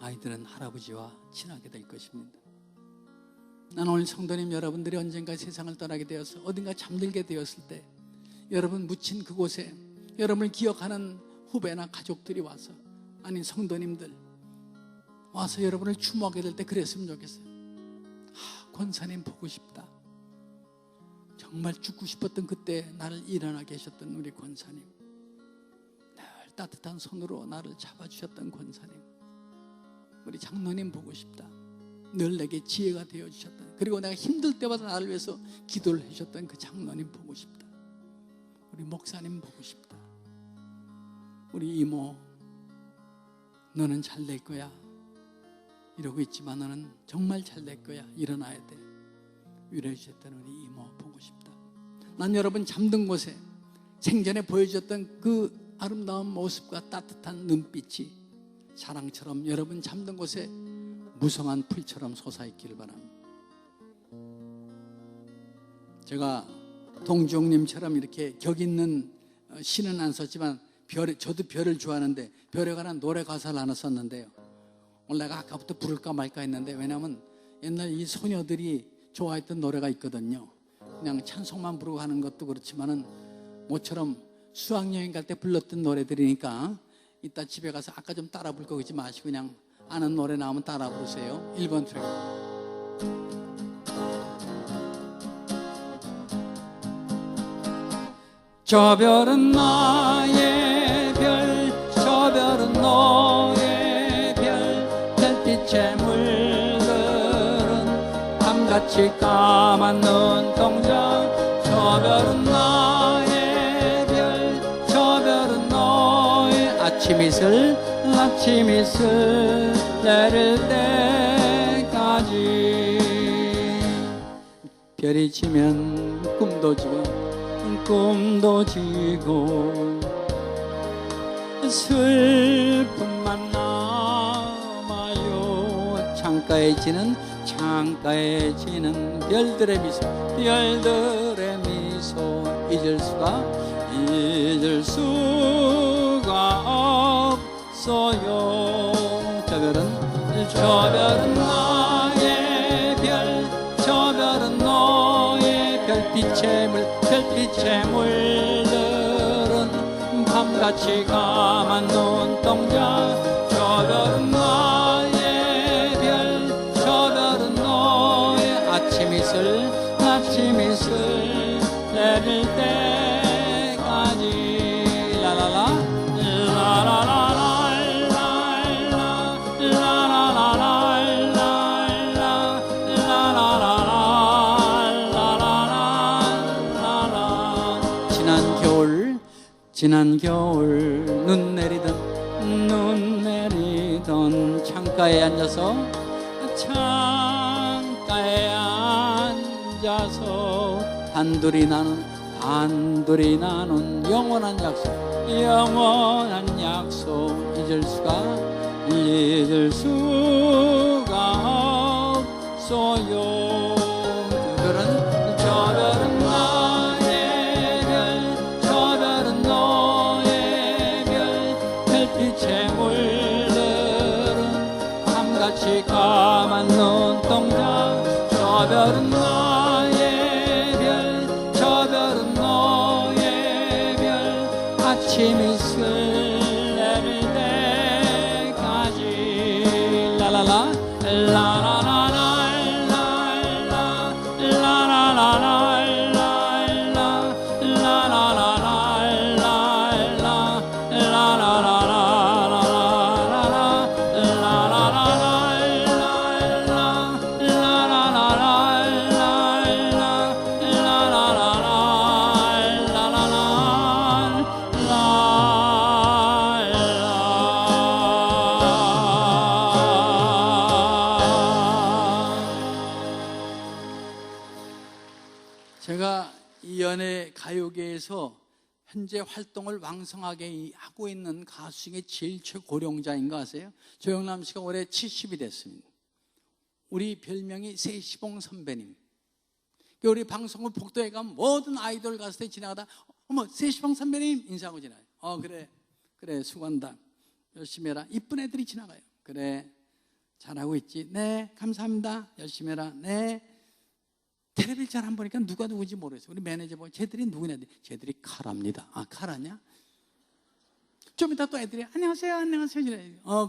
아이들은 할아버지와 친하게 될 것입니다. 나는 오늘 성도님 여러분들이 언젠가 세상을 떠나게 되어서 어딘가 잠들게 되었을 때, 여러분 묻힌 그곳에 여러분을 기억하는 후배나 가족들이 와서, 아니 성도님들 와서 여러분을 추모하게 될 때 그랬으면 좋겠어요. 권사님 보고 싶다. 정말 죽고 싶었던 그때 나를 일어나 계셨던 우리 권사님, 늘 따뜻한 손으로 나를 잡아주셨던 권사님, 우리 장로님 보고 싶다. 늘 내게 지혜가 되어주셨던, 그리고 내가 힘들 때마다 나를 위해서 기도를 해주셨던 그 장로님 보고 싶다. 우리 목사님 보고 싶다. 우리 이모, 너는 잘 될 거야. 이러고 있지만 너는 정말 잘 될 거야. 일어나야 돼. 위로해 주셨던 우리 이모 보고 싶다. 난 여러분 잠든 곳에 생전에 보여주셨던 그 아름다운 모습과 따뜻한 눈빛이 사랑처럼 여러분 잠든 곳에 무성한 풀처럼 솟아있기를 바랍니다. 제가 동주홍님처럼 이렇게 격 있는 시는 안 썼지만 저도 별을 좋아하는데 별에 관한 노래 가사를 하나 썼는데요. 오늘 내가 아까부터 부를까 말까 했는데, 왜냐하면 옛날 이 소녀들이 좋아했던 노래가 있거든요. 그냥 찬송만 부르고 하는 것도 그렇지만은 모처럼 수학여행 갈 때 불렀던 노래들이니까 이따 집에 가서 아까 좀 따라 부를 거 그러지 마시고 그냥 아는 노래 나오면 따라 부르세요. 1번 트랙. 저 별은 나의 별, 저 별은 너의 별, 별빛에 물들은 밤같이 까만 눈동자. 저 별은 나의 별, 저 별은 너의 아침 이슬, 아침 이슬 내릴 때까지. 별이 지면 꿈도 지고 꿈도 지고 슬픔만 남아요. 창가에 지는 별들의 미소, 별들의 미소 잊을 수가 없어요. 저 별은 나의 별, 저 별은 너의 별빛에 물들은 밤같이 까만 눈동자. 저 별은 나의 별, 저 별은 너의 아침 이슬 내릴 때까지. 라라라 라라라라 지난 겨울 눈 내리던 창가에 앉아서 단둘이 나눈 영원한 약속 잊을 수가 없어요. 저별은 나의 별, 저별은 너의 별, 별빛에 물들은 밤같이 까만 눈동자. 저별은 나의 별, 저별은 너의 별, 아침이 내릴 때까지. 라라라 라라라라 제가 이 연예 가요계에서 현재 활동을 왕성하게 하고 있는 가수 중에 제일 최고령자인 거 아세요? 조영남 씨가 올해 70이 됐습니다. 우리 별명이 세시봉 선배님. 우리 방송을 복도에 가면 모든 아이돌 가수들 지나가다 어머 세시봉 선배님 인사하고 지나가요. 그래 수고한다. 열심히 해라. 이쁜 애들이 지나가요. 그래 잘하고 있지. 네 감사합니다. 열심히 해라. 네. 텔레비를 잘 안 보니까 누가 누구인지 모르겠어요. 우리 매니저 보고 쟤들이 누구냐? 쟤들이 카라입니다. 아 카라냐? 좀 이따 또 애들이 안녕하세요.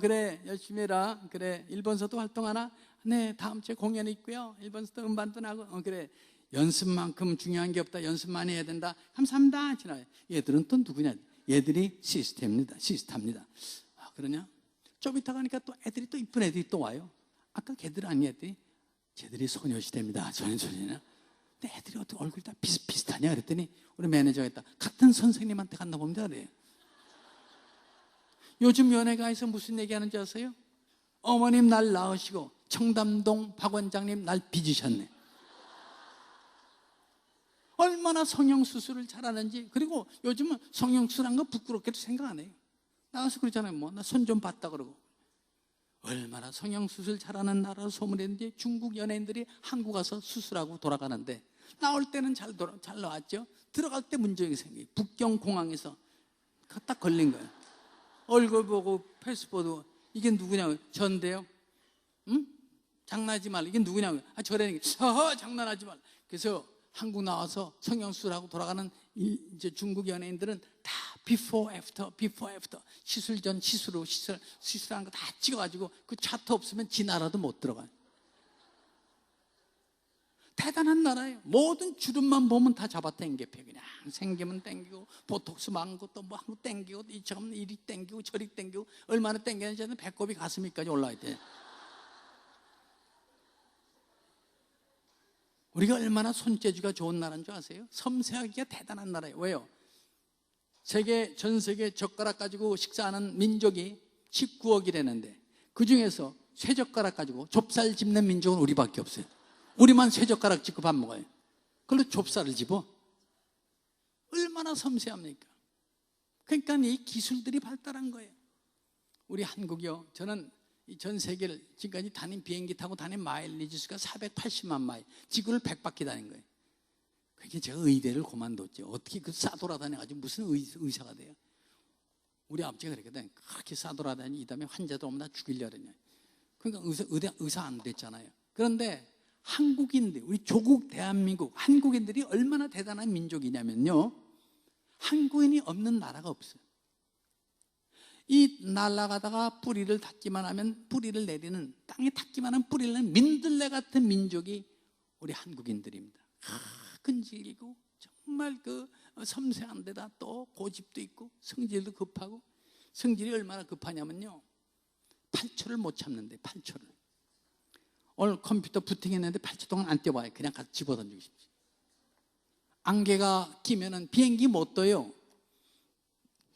그래 열심히 해라. 그래 일본서도 활동하나? 네 다음 주에 공연이 있고요. 일본서도 음반도 나고. 그래 연습만큼 중요한 게 없다. 연습만 해야 된다. 감사합니다. 지나요. 얘들은 또 누구냐? 얘들이 시스타입니다. 아 그러냐? 좀 이따 가니까 또 애들이 또 이쁜 애들이 또 와요. 아까 걔들 아니 애들이 쟤들이 소녀시대입니다. 소녀는. 근데 애들이 어떻게 얼굴이 다 비슷하냐 그랬더니 우리 매니저가 했다. 같은 선생님한테 갔나 봅니다. 그래. 요즘 연예가에서 무슨 얘기하는지 아세요? 어머님 날 낳으시고 청담동 박 원장님 날 빚으셨네. 얼마나 성형수술을 잘하는지. 그리고 요즘은 성형수술한 거 부끄럽게도 생각 안 해요. 나가서 그러잖아요. 뭐 나 손 좀 봤다 그러고. 얼마나 성형수술 잘하는 나라로 소문했는지 중국 연예인들이 한국 와서 수술하고 돌아가는데 나올 때는 잘 나왔죠. 들어갈 때 문제가 생겨요. 북경공항에서 딱 걸린 거예요. 얼굴 보고 패스포드 이게 누구냐고. 전데요. 응? 장난하지 말라. 이게 누구냐고. 저래니까 장난하지 말라. 그래서 한국 나와서 성형수술하고 돌아가는 이제 중국 연예인들은 다 before after 시술 전 시술 후 시술한 거 다 찍어가지고 그 차트 없으면 지 나라도 못 들어가요. 대단한 나라예요. 모든 주름만 보면 다 잡아당겨. 그냥 생기면 당기고 보톡스 많고 또 뭐 한 거 당기고 이처럼 이리 당기고 저리 당기고 얼마나 당기는지는 배꼽이 가슴이까지 올라와야 돼. 우리가 얼마나 손재주가 좋은 나라인 줄 아세요? 섬세하기가 대단한 나라예요. 왜요? 전 세계 젓가락 가지고 식사하는 민족이 19억이라는데 그 중에서 쇠젓가락 가지고 좁쌀 집는 민족은 우리밖에 없어요. 우리만 쇠젓가락 짚고 밥 먹어요. 그걸로 좁쌀을 집어. 얼마나 섬세합니까? 그러니까 이 기술들이 발달한 거예요. 우리 한국이요. 저는 전 세계를 지금까지 다닌 비행기 타고 다닌 마일리지 수가 480만 마일. 지구를 100바퀴 다닌 거예요. 그게 제가 의대를 그만뒀죠. 어떻게 그 싸돌아다녀가지고 무슨 의사가 돼요? 우리 아버지가 그랬거든. 그렇게 싸돌아다니 이 다음에 환자도 오면 나 죽이려고 그랬냐. 그러니까 의사 안 됐잖아요. 그런데 한국인들, 우리 조국 대한민국 한국인들이 얼마나 대단한 민족이냐면요. 한국인이 없는 나라가 없어요. 이 날아가다가 뿌리를 닿기만 하면 뿌리를 내리는, 땅에 닿기만 하면 뿌리를 내는 민들레 같은 민족이 우리 한국인들입니다. 끈질기고 정말 그 섬세한 데다 또 고집도 있고 성질도 급하고. 성질이 얼마나 급하냐면요, 8초를 못 참는데 8초를. 오늘 컴퓨터 부팅했는데 8초 동안 안 떼봐요. 그냥 가서 집어던지고 싶지. 안개가 끼면은 비행기 못 떠요.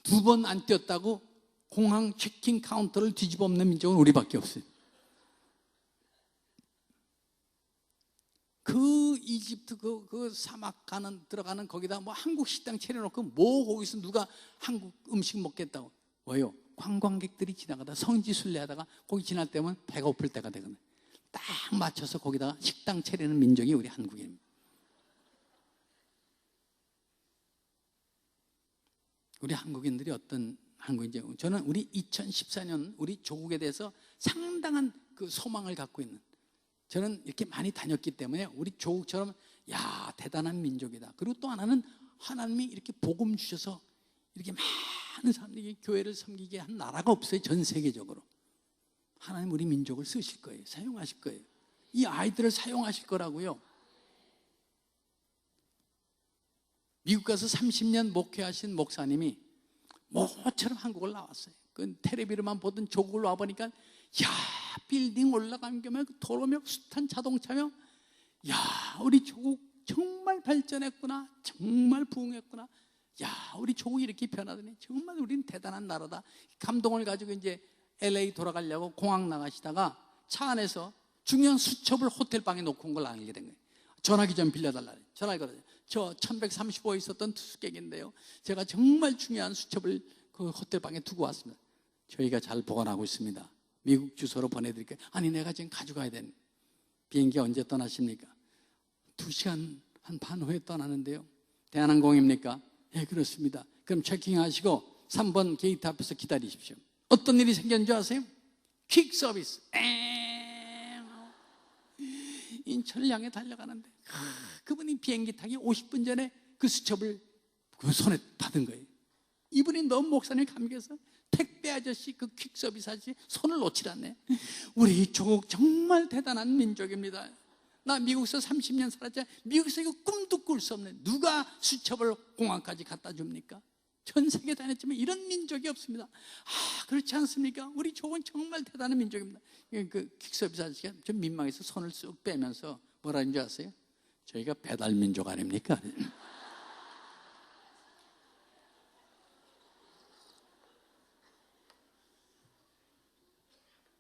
2번 안 뛰었다고 공항 체킹 카운터를 뒤집어 엎는 민족은 우리밖에 없어요. 그 이집트 그 사막 들어가는 거기다 뭐 한국 식당 차려놓고 뭐 거기서 누가 한국 음식 먹겠다고. 왜요? 관광객들이 지나가다 성지 순례하다가 거기 지날 때면 배가 고플 때가 되거든요. 딱 맞춰서 거기다가 식당 차리는 민족이 우리 한국인입니다. 우리 한국인들이 어떤 한국인지, 저는 우리 2014년 우리 조국에 대해서 상당한 그 소망을 갖고 있는, 저는 이렇게 많이 다녔기 때문에 우리 조국처럼 야 대단한 민족이다. 그리고 또 하나는 하나님이 이렇게 복음 주셔서 이렇게 많은 사람들이 교회를 섬기게 한 나라가 없어요. 전 세계적으로. 하나님 우리 민족을 쓰실 거예요. 사용하실 거예요. 이 아이들을 사용하실 거라고요. 미국 가서 30년 목회하신 목사님이 모처럼 한국을 나왔어요. 그 텔레비로만 보던 조국을 와보니까 야 빌딩 올라간 겸에 도로며 숱한 자동차며 야 우리 조국 정말 발전했구나, 정말 부흥했구나, 야 우리 조국이 이렇게 변하더니 정말 우리는 대단한 나라다. 감동을 가지고 이제 LA 돌아가려고 공항 나가시다가 차 안에서 중요한 수첩을 호텔방에 놓고 온 걸 알게 된 거예요. 전화기 좀 빌려달라. 전화기 걸어요. 저 1135에 있었던 투숙객인데요, 제가 정말 중요한 수첩을 그 호텔방에 두고 왔습니다. 저희가 잘 보관하고 있습니다. 미국 주소로 보내드릴게요. 아니 내가 지금 가져가야 되는. 비행기 언제 떠나십니까? 2시간 한 반 후에 떠나는데요. 대한항공입니까? 예 그렇습니다. 그럼 체킹하시고 3번 게이트 앞에서 기다리십시오. 어떤 일이 생겼는지 아세요? 퀵 서비스. 인천을 향해 달려가는데 그분이 비행기 타기 50분 전에 그 수첩을 그 손에 받은 거예요. 이분이 너무 목사님이 감격해서 택배 아저씨 그 퀵 서비스 아저씨 손을 놓질 않네. 우리 조국 정말 대단한 민족입니다. 나 미국에서 30년 살았잖아요. 미국에서 이거 꿈도 꿀 수 없네. 누가 수첩을 공항까지 갖다 줍니까? 전 세계 다녔지만 이런 민족이 없습니다. 아 그렇지 않습니까? 우리 조국은 정말 대단한 민족입니다. 그 퀵서비스 아저씨가 좀 민망해서 손을 쑥 빼면서 뭐라는 줄 아세요? 저희가 배달 민족 아닙니까?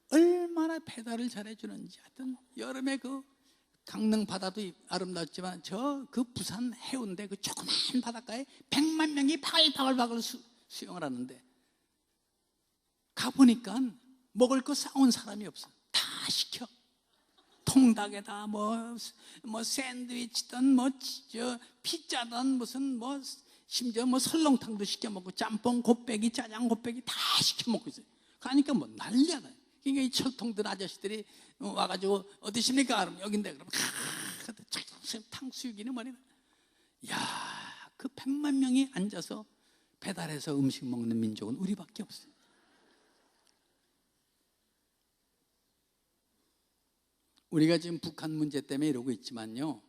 얼마나 배달을 잘해주는지. 하여튼 여름에 그 강릉 바다도 아름답지만 저 그 부산 해운대 그 조그만 바닷가에 100만 명이 바글바글 수영을 하는데 가보니까 먹을 거 싸온 사람이 없어. 다 시켜. 통닭에다 뭐 샌드위치든 저 피자든 무슨 심지어 설렁탕도 시켜 먹고 짬뽕 곱빼기 짜장 곱빼기 다 시켜 먹고 있어요. 가니까 난리야 나요. 그러니까 이 철통들 아저씨들이 와가지고 어디십니까? 그럼 여긴데. 그러면 탕수육이니 뭐니. 야, 그 100만 명이 앉아서 배달해서 음식 먹는 민족은 우리밖에 없어요. 우리가 지금 북한 문제 때문에 이러고 있지만요,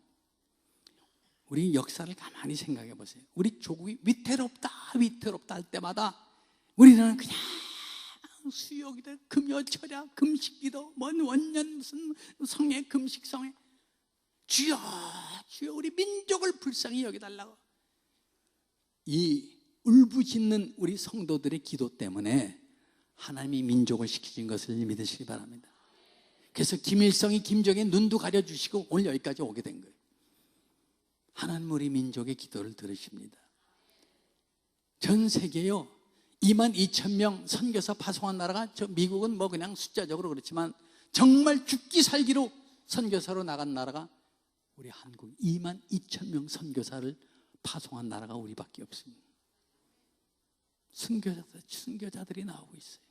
우리 역사를 가만히 생각해 보세요. 우리 조국이 위태롭다 할 때마다 우리는 그냥 수요기도 금요철야 금식기도 뭔 원년 무슨 성회 금식성회 주여 주여 우리 민족을 불쌍히 여겨달라고. 이 울부짖는 우리 성도들의 기도 때문에 하나님이 민족을 지키신 것을 믿으시기 바랍니다. 그래서 김일성이 김정의 눈도 가려주시고 오늘 여기까지 오게 된 거예요. 하나님 우리 민족의 기도를 들으십니다. 전 세계요 22,000명 선교사 파송한 나라가, 저 미국은 뭐 그냥 숫자적으로 그렇지만 정말 죽기 살기로 선교사로 나간 나라가 우리 한국 22,000명 선교사를 파송한 나라가 우리밖에 없습니다. 순교자들이 나오고 있어요.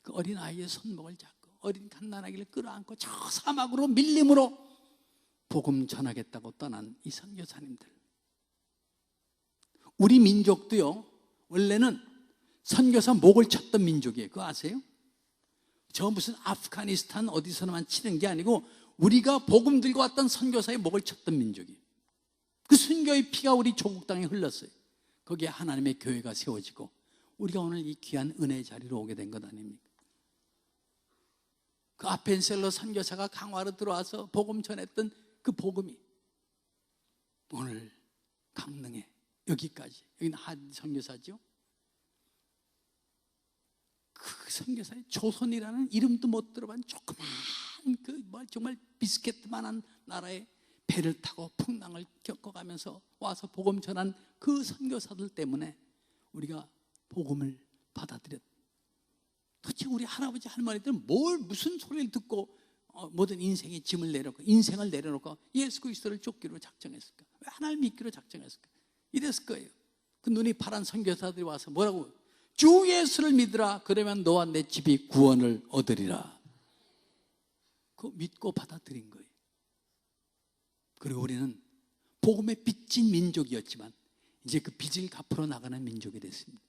그 어린 아이의 손목을 잡고 어린 갓난아기를 끌어안고 저 사막으로 밀림으로 복음 전하겠다고 떠난 이 선교사님들. 우리 민족도요 원래는 선교사 목을 쳤던 민족이에요. 그거 아세요? 저 무슨 아프가니스탄 어디서만 치는 게 아니고 우리가 복음 들고 왔던 선교사의 목을 쳤던 민족이에요. 그 순교의 피가 우리 조국 땅에 흘렀어요. 거기에 하나님의 교회가 세워지고 우리가 오늘 이 귀한 은혜의 자리로 오게 된 것 아닙니까? 그 아펜셀러 선교사가 강화로 들어와서 복음 전했던 그 복음이 오늘 강릉에 여기까지, 여기는 한 선교사죠. 그 선교사의 조선이라는 이름도 못 들어본 조그만 정말 비스켓만한 나라에 배를 타고 풍랑을 겪어가면서 와서 복음 전한 그 선교사들 때문에 우리가 복음을 받아들였다. 도대체 우리 할아버지 할머니들은 무슨 소리를 듣고 모든 인생의 짐을 내려놓고 인생을 내려놓고 예수 그리스도를 쫓기로 작정했을까? 왜 하나님을 믿기로 작정했을까? 이랬을 거예요. 그 눈이 파란 선교사들이 와서 뭐라고? 주 예수를 믿으라. 그러면 너와 내 집이 구원을 얻으리라. 그거 믿고 받아들인 거예요. 그리고 우리는 복음에 빚진 민족이었지만 이제 그 빚을 갚으러 나가는 민족이 됐습니다.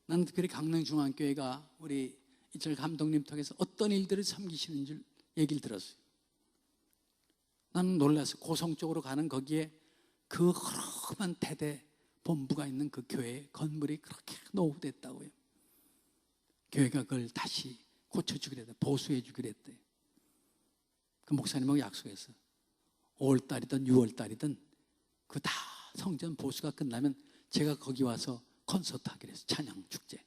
나는 특별히 강릉중앙교회가 우리 이철 감독님 통해서 어떤 일들을 섬기시는 줄 얘기를 들었어요. 나는 놀라서 고성 쪽으로 가는 거기에 그 허름한 대대 본부가 있는 그 교회 건물이 그렇게 노후됐다고요. 교회가 그걸 다시 고쳐주기로 했대. 보수해주기로 했대. 그 목사님하고 약속했어. 5월달이든 6월달이든 그 다 성전 보수가 끝나면 제가 거기 와서 콘서트 하기로 했어요. 찬양 축제.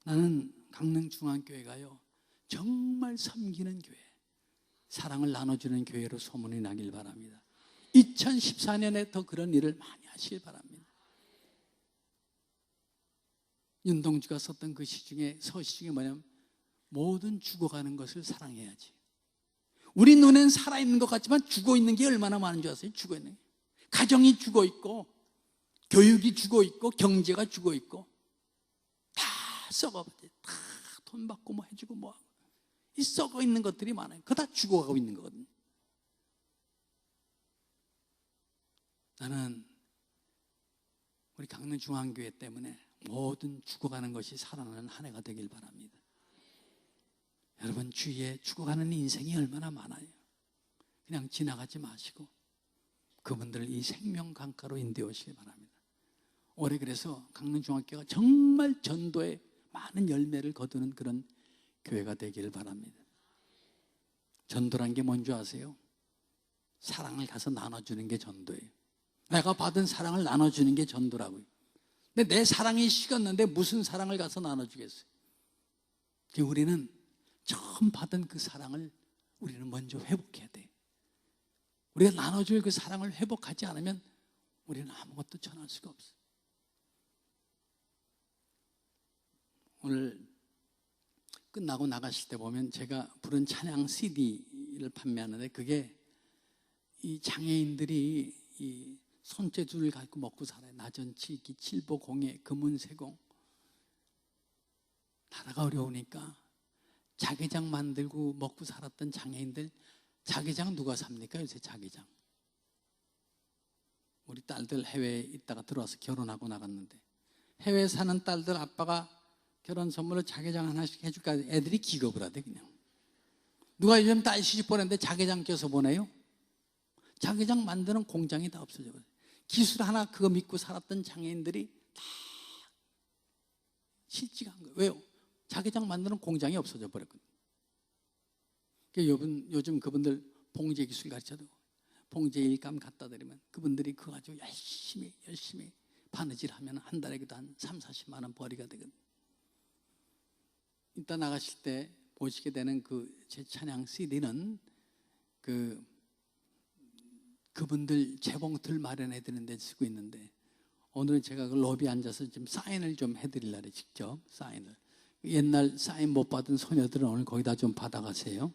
나는 강릉중앙교회가요 정말 섬기는 교회, 사랑을 나눠주는 교회로 소문이 나길 바랍니다. 2014년에 더 그런 일을 많이 하시길 바랍니다. 윤동주가 썼던 그 시 중에 서시 중에 뭐냐면 모든 죽어가는 것을 사랑해야지. 우리 눈엔 살아있는 것 같지만 죽어있는 게 얼마나 많은 줄 아세요? 죽어있는 게. 가정이 죽어있고 교육이 죽어있고 경제가 죽어있고 다 썩어버려. 다 돈 받고 뭐 해주고 뭐하고 이 썩어있는 것들이 많아요. 그거 다 죽어가고 있는 거거든요. 나는 우리 강릉중앙교회 때문에 모든 죽어가는 것이 살아나는 한 해가 되길 바랍니다. 여러분 주위에 죽어가는 인생이 얼마나 많아요. 그냥 지나가지 마시고 그분들을 이 생명 강가로 인도해 오시기 바랍니다. 올해 그래서 강릉중앙교회가 정말 전도에 많은 열매를 거두는 그런 교회가 되기를 바랍니다. 전도란 게 뭔지 아세요? 사랑을 가서 나눠주는 게 전도예요. 내가 받은 사랑을 나눠주는 게 전도라고요. 근데 내 사랑이 식었는데 무슨 사랑을 가서 나눠주겠어요? 우리는 처음 받은 그 사랑을 우리는 먼저 회복해야 돼. 우리가 나눠줄 그 사랑을 회복하지 않으면 우리는 아무것도 전할 수가 없어요. 오늘 끝나고 나가실 때 보면 제가 부른 찬양 CD를 판매하는데 그게 이 장애인들이 이 손재주를 갖고 먹고 살아요. 나전치, 칠보, 공예, 금은세공. 나라가 어려우니까 자개장 만들고 먹고 살았던 장애인들, 자개장 누가 삽니까? 요새 자개장. 우리 딸들 해외에 있다가 들어와서 결혼하고 나갔는데 해외에 사는 딸들 아빠가 결혼 선물로 자개장 하나씩 해줄까 애들이 기겁을 하대. 그냥 누가 요즘 딸 시집 보냈는데 자개장 껴서 보내요? 자개장 만드는 공장이 다 없어져 버려요. 기술 하나 그거 믿고 살았던 장애인들이 다 실직한 거예요. 왜요? 자개장 만드는 공장이 없어져 버렸거든요. 요즘 그분들 봉제 기술 가르쳐도 봉제 일감 갖다 드리면 그분들이 그거 가지고 열심히 바느질 하면 한 달에 그도 한 3-40만 원 벌이가 되거든요. 이따 나가실 때 보시게 되는 그 제 찬양 CD는 그분들 재봉틀 마련해 드리는 데 쓰고 있는데 오늘은 제가 그 로비에 앉아서 좀 사인을 좀 해드리려고 직접 사인을. 옛날 사인 못 받은 소녀들은 오늘 거기다 좀 받아가세요.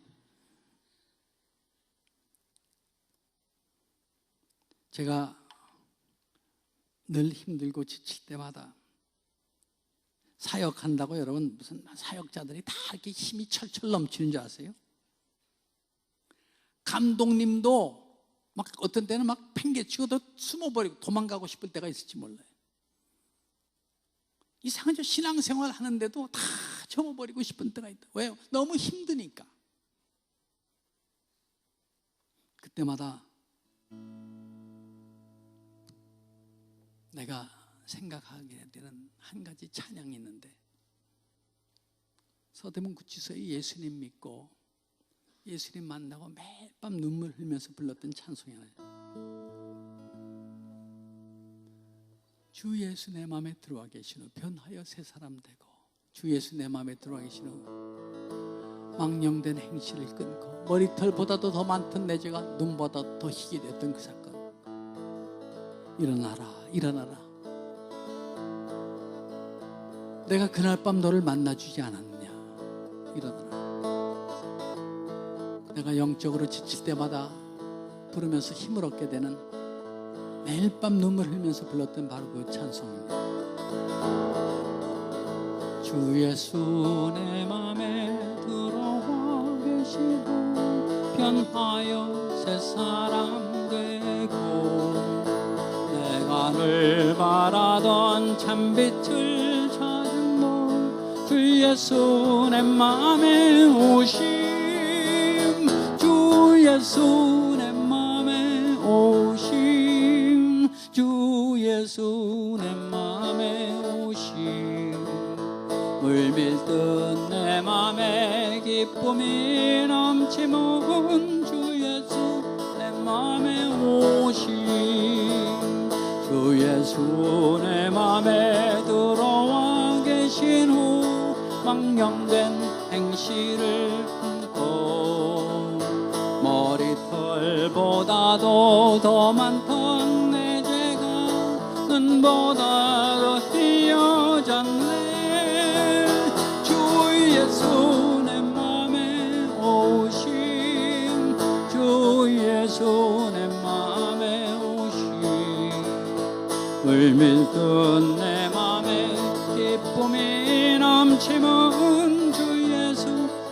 제가 늘 힘들고 지칠 때마다 사역한다고 여러분 무슨 사역자들이 다 이렇게 힘이 철철 넘치는 줄 아세요? 감독님도 막 어떤 때는 막 팽개치고 숨어버리고 도망가고 싶을 때가 있을지 몰라요. 이상하죠. 신앙생활 하는데도 다 접어버리고 싶은 때가 있다. 왜요? 너무 힘드니까. 그때마다 내가 생각하게 되는 한 가지 찬양이 있는데 서대문 구치소에 예수님 믿고 예수님 만나고 매일 밤 눈물 흘리면서 불렀던 찬송이 하나예요. 주 예수 내 마음에 들어와 계신 후 변하여 새 사람 되고, 주 예수 내 마음에 들어와 계신 후 망령된 행실을 끊고 머리털보다도 더 많던 내 죄가 눈보다 더 희게 됐던 그 사건. 일어나라, 일어나라. 내가 그날 밤 너를 만나주지 않았느냐. 일어나라. 내가 영적으로 지칠 때마다 부르면서 힘을 얻게 되는, 매일 밤 눈물 흘리면서 불렀던 바로 그 찬송입니다. 주 예수 내 맘에 들어와 계시고 변하여 새 사람 되고, 내가 늘 바라던 참빛을 찾은 너, 주 예수 내 맘에 오심, 주 예수 내 맘에 오심, 주 예수 내 맘에 오심. 물밀듯 내 맘에 기쁨이 넘치는 주 예수 내 맘에 오심, 주 예수 내 맘에 들어와 계신 후 망령된 행실을 끊고, 머리털보다도 더 많던 내 죄가 눈보다 더 희어졌네. 주 예수 내 맘에 오심, 주 예수 내 맘에 오심. 물밀듯 내 맘에 기쁨이 넘치는 주 예수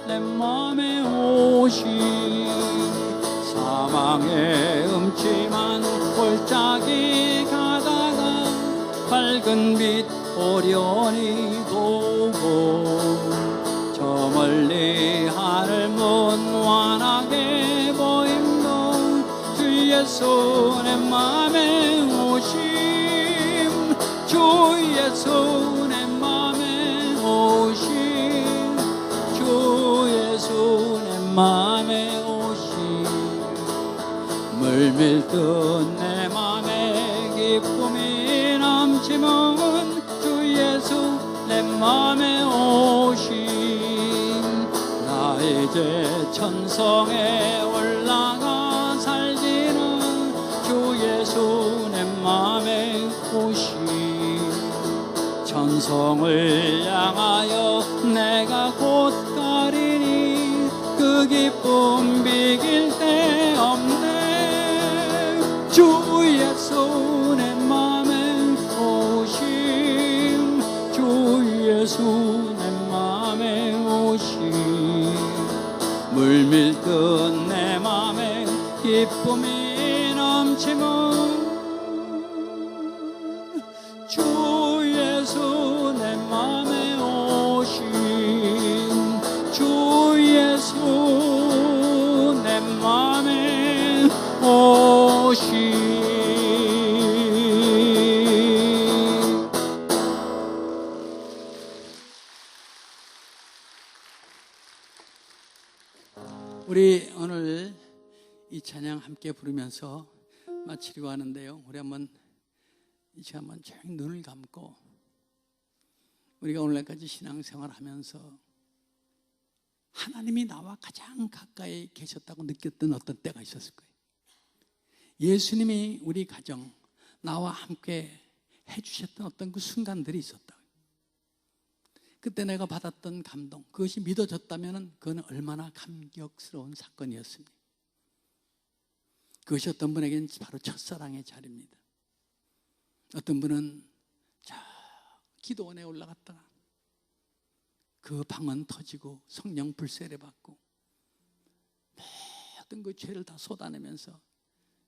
내 맘에 오심. 사망의 음침한 골짜기 가다가 밝은 빛 오련히 보고, 저 멀리 하늘 문완하게 보임도 주 예수 내 맘에 오심, 주 예수 내 맘에 오심, 주 예수 내 맘에 오심. 물밀듯 내 맘에 기쁨이 넘치는 주 예수 내 맘에 오심. 나 이제 천성에 올라가 살기는 주 예수 내 맘에 오심. 천성을 향하여 내가 곧 가리니 그 기쁨 비길 데 없네. 주 예수 내 맘에 오심, 주 예수 내 맘에 오심. 물밀듯 내 맘에 기쁨이 넘치는 주 예수 내 맘에 오심, 주 예수 내 맘에 오심. 우리 오늘 이 찬양 함께 부르면서 마치려고 하는데요. 우리 한번 이 시간 한번 조용히 눈을 감고, 우리가 오늘까지 신앙생활 하면서 하나님이 나와 가장 가까이 계셨다고 느꼈던 어떤 때가 있었을 거예요. 예수님이 우리 가정, 나와 함께 해주셨던 어떤 그 순간들이 있었다. 그때 내가 받았던 감동, 그것이 믿어졌다면 그건 얼마나 감격스러운 사건이었습니다. 그것이 어떤 분에게는 바로 첫사랑의 자리입니다. 어떤 분은 저 기도원에 올라갔다가 그 방언 터지고 성령 불세례 받고 어떤 그 죄를 다 쏟아내면서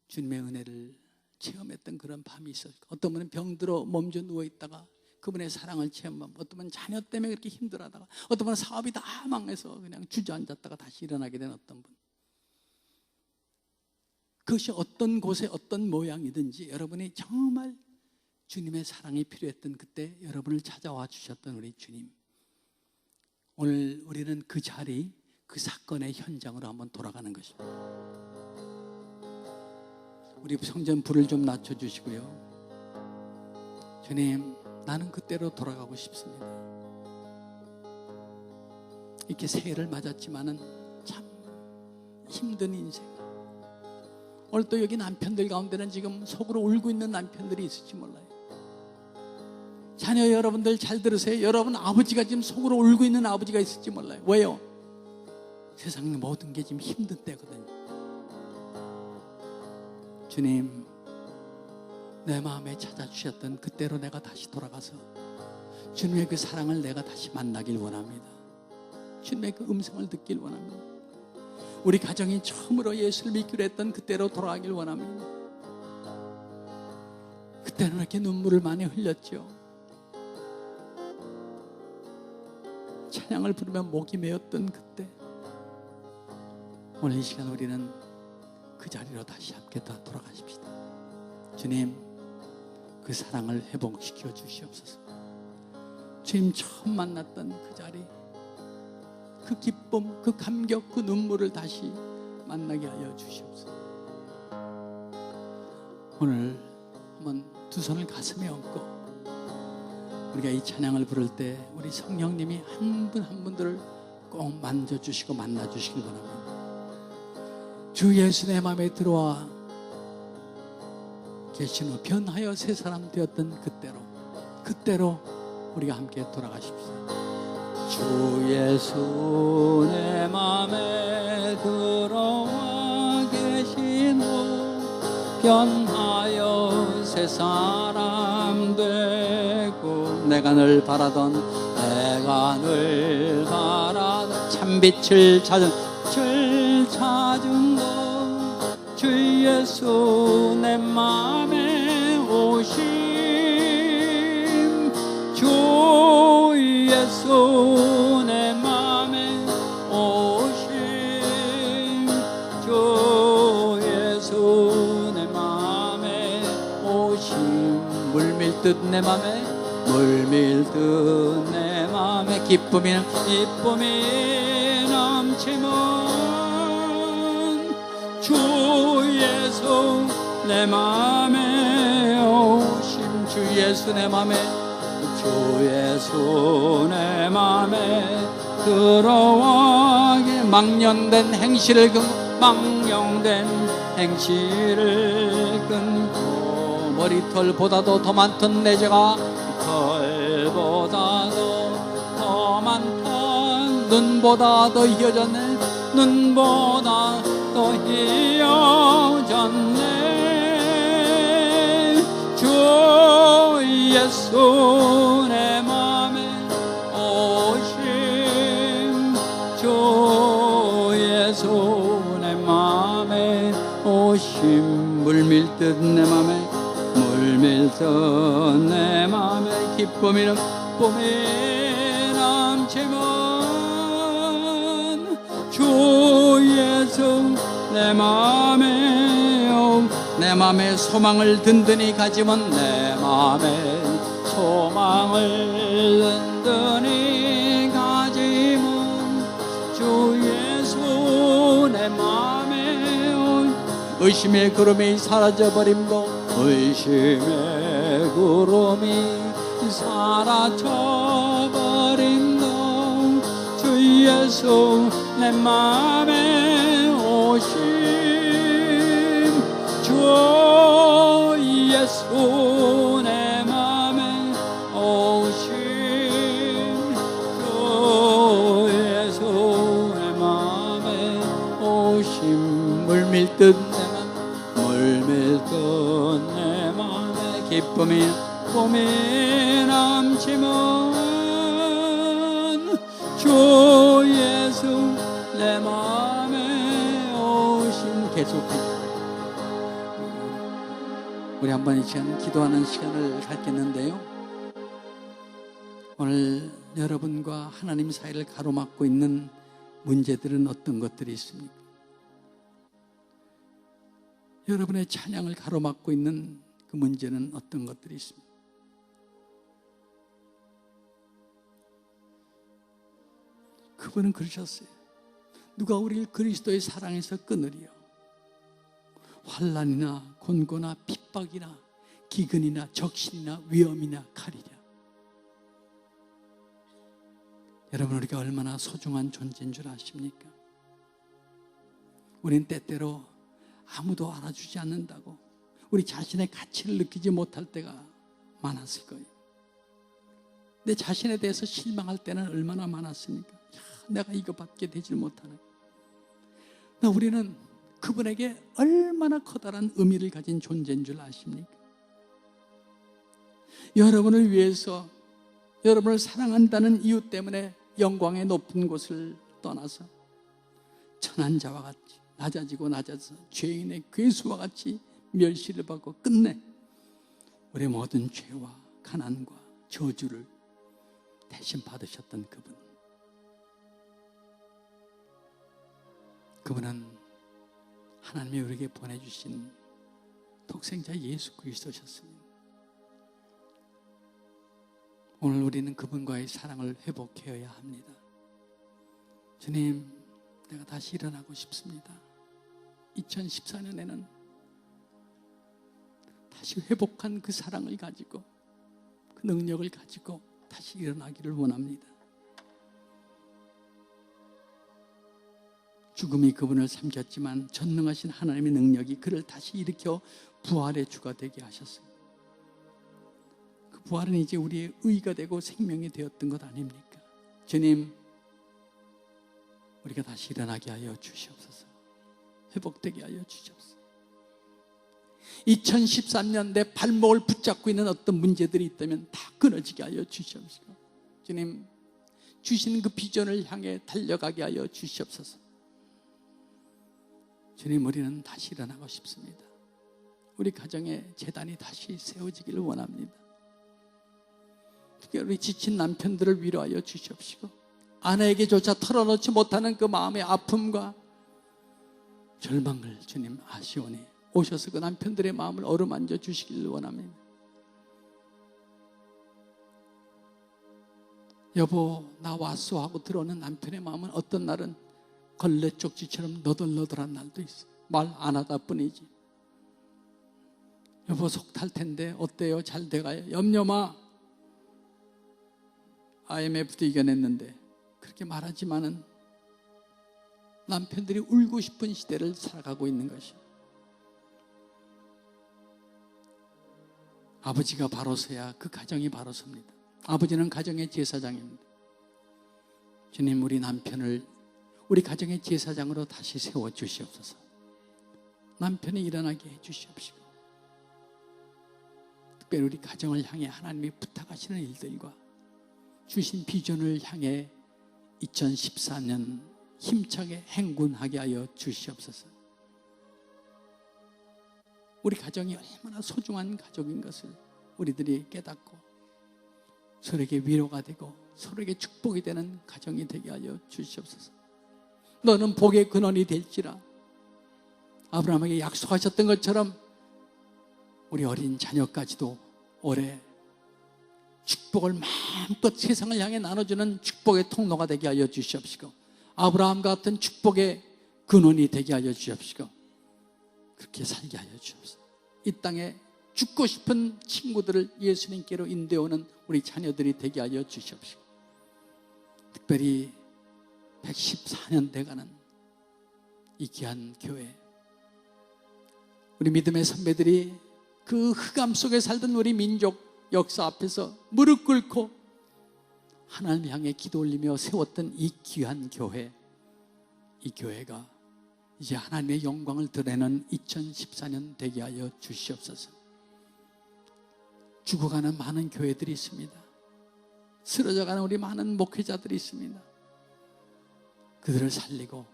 주님의 은혜를 체험했던 그런 밤이 있었고, 어떤 분은 병들어 몸져 누워있다가 그분의 사랑을 체험하고, 어떤 분은 자녀 때문에 그렇게 힘들어하다가, 어떤 분은 사업이 다 망해서 그냥 주저앉았다가 다시 일어나게 된 어떤 분. 그것이 어떤 곳에 어떤 모양이든지 여러분이 정말 주님의 사랑이 필요했던 그때 여러분을 찾아와 주셨던 우리 주님, 오늘 우리는 그 자리, 그 사건의 현장으로 한번 돌아가는 것입니다. 우리 성전 불을 좀 낮춰주시고요. 주님, 나는 그때로 돌아가고 싶습니다. 이렇게 새해를 맞았지만은 참 힘든 인생. 오늘 또 여기 남편들 가운데는 지금 속으로 울고 있는 남편들이 있을지 몰라요. 자녀 여러분들 잘 들으세요. 여러분 아버지가 지금 속으로 울고 있는 아버지가 있을지 몰라요. 왜요? 세상 모든 게 지금 힘든 때거든요. 주님, 내 마음에 찾아주셨던 그때로 내가 다시 돌아가서 주님의 그 사랑을 내가 다시 만나길 원합니다. 주님의 그 음성을 듣길 원합니다. 우리 가정이 처음으로 예수를 믿기로 했던 그때로 돌아가길 원합니다. 그때는 이렇게 눈물을 많이 흘렸죠. 찬양을 부르며 목이 메었던 그때. 오늘 이 시간 우리는 그 자리로 다시 함께 돌아가십시다. 주님, 그 사랑을 회복시켜 주시옵소서. 주님 처음 만났던 그 자리, 그 기쁨, 그 감격, 그 눈물을 다시 만나게 하여 주시옵소서. 오늘 한번 두 손을 가슴에 얹고 우리가 이 찬양을 부를 때 우리 성령님이 한 분 한 분들을 꼭 만져주시고 만나주시길 원합니다. 주 예수 내 마음에 들어와 계신 후 변하여 새 사람 되었던 그때로 우리가 함께 돌아가십시다. 주 예수 내 맘에 들어와 계신 후 변하여 새 사람 되고 내가 늘 바라던 참빛을 찾은 너 주 예수 내 맘에 오심 주 예수 내 맘에 오심 주 예수 내 맘에 오심 물밀듯 내 맘에 기쁨이 넘치면 주 예수 내 맘에 오심 주 예수 내 맘에 들어와게 망령된 행실을 끊고 머리털보다도 더 많던 내 죄가 털보다도 더 많던 눈보다 더 희어졌네 눈보다 더 희어졌네 주 예수 내 맘에 오심 주 예수 내 맘에 오심 물밀듯 내 맘에 기쁨이 넘치면 주 예수 내 맘에 소망을 든든히 가지면 내 맘에 소망을 든든히 가지면 주 예수 내 맘에 의심의 구름이 사라져버림도 의심의 구름이 사라져버림도 주 예수 내 맘에 오심 주 예수 내 맘에 오심 주 예수 내 맘에 오심 물밀듯 내 맘에 기쁨이 넘치면 주 예수 내 맘에 오신 계속해 우리 한번 이 시간 기도하는 시간을 갖겠는데요. 오늘 여러분과 하나님 사이를 가로막고 있는 문제들은 어떤 것들이 있습니까? 여러분의 찬양을 가로막고 있는 그 문제는 어떤 것들이 있습니까? 그분은 그러셨어요. 누가 우리를 그리스도의 사랑에서 끊으리요? 환난이나 곤고나 핍박이나 기근이나 적신이나 위험이나 칼이랴. 여러분, 우리가 얼마나 소중한 존재인 줄 아십니까? 우린 때때로 아무도 알아주지 않는다고 우리 자신의 가치를 느끼지 못할 때가 많았을 거예요. 내 자신에 대해서 실망할 때는 얼마나 많았습니까? 내가 이거밖에 되질 못하네. 우리는 그분에게 얼마나 커다란 의미를 가진 존재인 줄 아십니까? 여러분을 위해서, 여러분을 사랑한다는 이유 때문에 영광의 높은 곳을 떠나서 천한 자와 같이 낮아지고 낮아서 죄인의 괴수와 같이 멸시를 받고 끝내 우리의 모든 죄와 가난과 저주를 대신 받으셨던 그분은 하나님이 우리에게 보내주신 독생자 예수 그리스도셨습니다. 오늘 우리는 그분과의 사랑을 회복해야 합니다. 주님, 내가 다시 일어나고 싶습니다. 2014년에는 다시 회복한 그 사랑을 가지고, 그 능력을 가지고 다시 일어나기를 원합니다. 죽음이 그분을 삼켰지만 전능하신 하나님의 능력이 그를 다시 일으켜 부활의 주가 되게 하셨습니다. 그 부활은 이제 우리의 의가 되고 생명이 되었던 것 아닙니까? 주님, 우리가 다시 일어나게 하여 주시옵소서. 회복되게 하여 주시옵소서. 2013년 내 발목을 붙잡고 있는 어떤 문제들이 있다면 다 끊어지게 하여 주시옵소서. 주님, 주신 그 비전을 향해 달려가게 하여 주시옵소서. 주님, 우리는 다시 일어나고 싶습니다. 우리 가정에 재단이 다시 세워지기를 원합니다. 특히 우리 지친 남편들을 위로하여 주시옵시고, 아내에게조차 털어놓지 못하는 그 마음의 아픔과 절망을 주님 아시오니 오셔서 그 남편들의 마음을 어루만져 주시기를 원합니다. 여보, 나 왔어 하고 들어오는 남편의 마음은 어떤 날은 걸레 쪽지처럼 너덜너덜한 날도 있어. 말 안 하다 뿐이지. 여보, 속 탈 텐데 어때요? 잘 돼가요? 염려 마. IMF도 이겨냈는데. 그렇게 말하지만은 남편들이 울고 싶은 시대를 살아가고 있는 것이요. 아버지가 바로 서야 그 가정이 바로 섭니다. 아버지는 가정의 제사장입니다. 주님, 우리 남편을 우리 가정의 제사장으로 다시 세워주시옵소서. 남편이 일어나게 해주시옵시고, 특별히 우리 가정을 향해 하나님이 부탁하시는 일들과 주신 비전을 향해 2014년 힘차게 행군하게 하여 주시옵소서. 우리 가정이 얼마나 소중한 가족인 것을 우리들이 깨닫고 서로에게 위로가 되고 서로에게 축복이 되는 가정이 되게 하여 주시옵소서. 너는 복의 근원이 될지라. 아브라함에게 약속하셨던 것처럼 우리 어린 자녀까지도 올해 축복을 마음껏 세상을 향해 나눠주는 축복의 통로가 되게 하여 주시옵시고, 아브라함 같은 축복의 근원이 되게 하여 주시옵시고, 그렇게 살게 하여 주옵소서. 이 땅에 죽고 싶은 친구들을 예수님께로 인도해오는 우리 자녀들이 되게 하여 주시옵시고, 특별히 114년 돼가는 이 귀한 교회, 우리 믿음의 선배들이 그 흑암 속에 살던 우리 민족 역사 앞에서 무릎 꿇고 하나님 향해 기도 올리며 세웠던 이 귀한 교회, 이 교회가 이제 하나님의 영광을 드러내는 2014년 되게 하여 주시옵소서. 죽어가는 많은 교회들이 있습니다. 쓰러져가는 우리 많은 목회자들이 있습니다. 그들을 살리고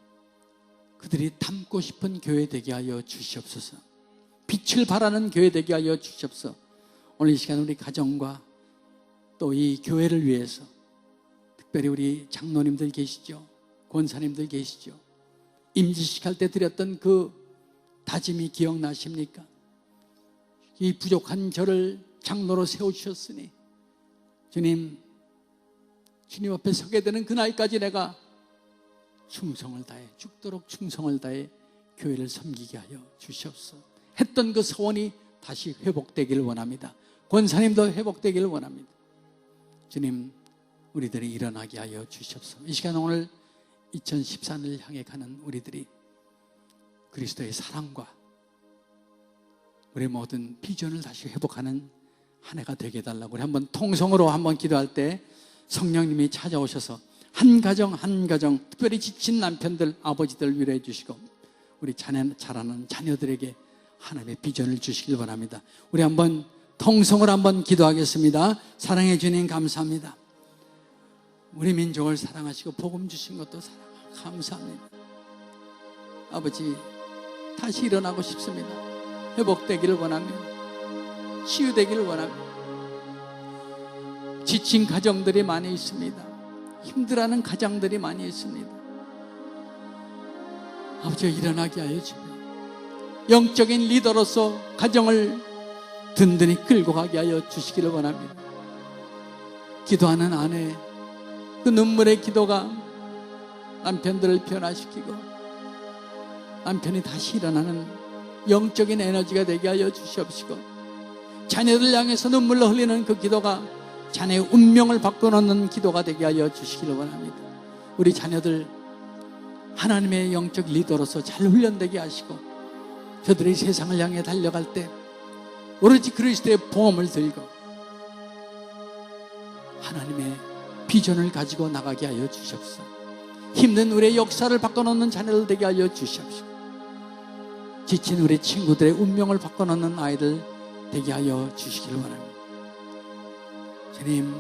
그들이 닮고 싶은 교회 되게 하여 주시옵소서. 빛을 발하는 교회 되게 하여 주시옵소서. 오늘 이 시간 우리 가정과 또 이 교회를 위해서 특별히 우리 장로님들 계시죠? 권사님들 계시죠? 임지식 할 때 드렸던 그 다짐이 기억나십니까? 이 부족한 저를 장로로 세워주셨으니 주님 앞에 서게 되는 그날까지 내가 충성을 다해, 죽도록 충성을 다해 교회를 섬기게 하여 주시옵소서. 했던 그 소원이 다시 회복되기를 원합니다. 권사님도 회복되기를 원합니다. 주님, 우리들이 일어나게 하여 주시옵소서. 이 시간 오늘 2014년을 향해 가는 우리들이 그리스도의 사랑과 우리 모든 비전을 다시 회복하는 한 해가 되게 해달라고 우리 한번 통성으로 한번 기도할 때 성령님이 찾아오셔서 한 가정 한 가정, 특별히 지친 남편들, 아버지들 위로해 주시고 우리 자라는 자녀들에게 하나님의 비전을 주시길 바랍니다. 우리 한번 통성으로 한번 기도하겠습니다. 사랑해 주님 감사합니다. 우리 민족을 사랑하시고 복음 주신 것도 감사합니다. 아버지, 다시 일어나고 싶습니다. 회복되기를 원합니다. 치유되기를 원합니다. 지친 가정들이 많이 있습니다. 힘들어하는 가장들이 많이 있습니다. 아버지, 일어나게 하여 주세요. 영적인 리더로서 가정을 든든히 끌고 가게 하여 주시기를 원합니다. 기도하는 아내, 그 눈물의 기도가 남편들을 변화시키고 남편이 다시 일어나는 영적인 에너지가 되게 하여 주시옵시고, 자녀들 향해서 눈물로 흘리는 그 기도가 자녀의 운명을 바꿔놓는 기도가 되게 하여 주시기를 원합니다. 우리 자녀들 하나님의 영적 리더로서 잘 훈련되게 하시고 저들이 세상을 향해 달려갈 때 오로지 그리스도의 보험을 들고 하나님의 비전을 가지고 나가게 하여 주시옵소서. 힘든 우리의 역사를 바꿔놓는 자녀들 되게 하여 주시옵소서. 지친 우리 친구들의 운명을 바꿔놓는 아이들 되게 하여 주시기를 원합니다. 주님,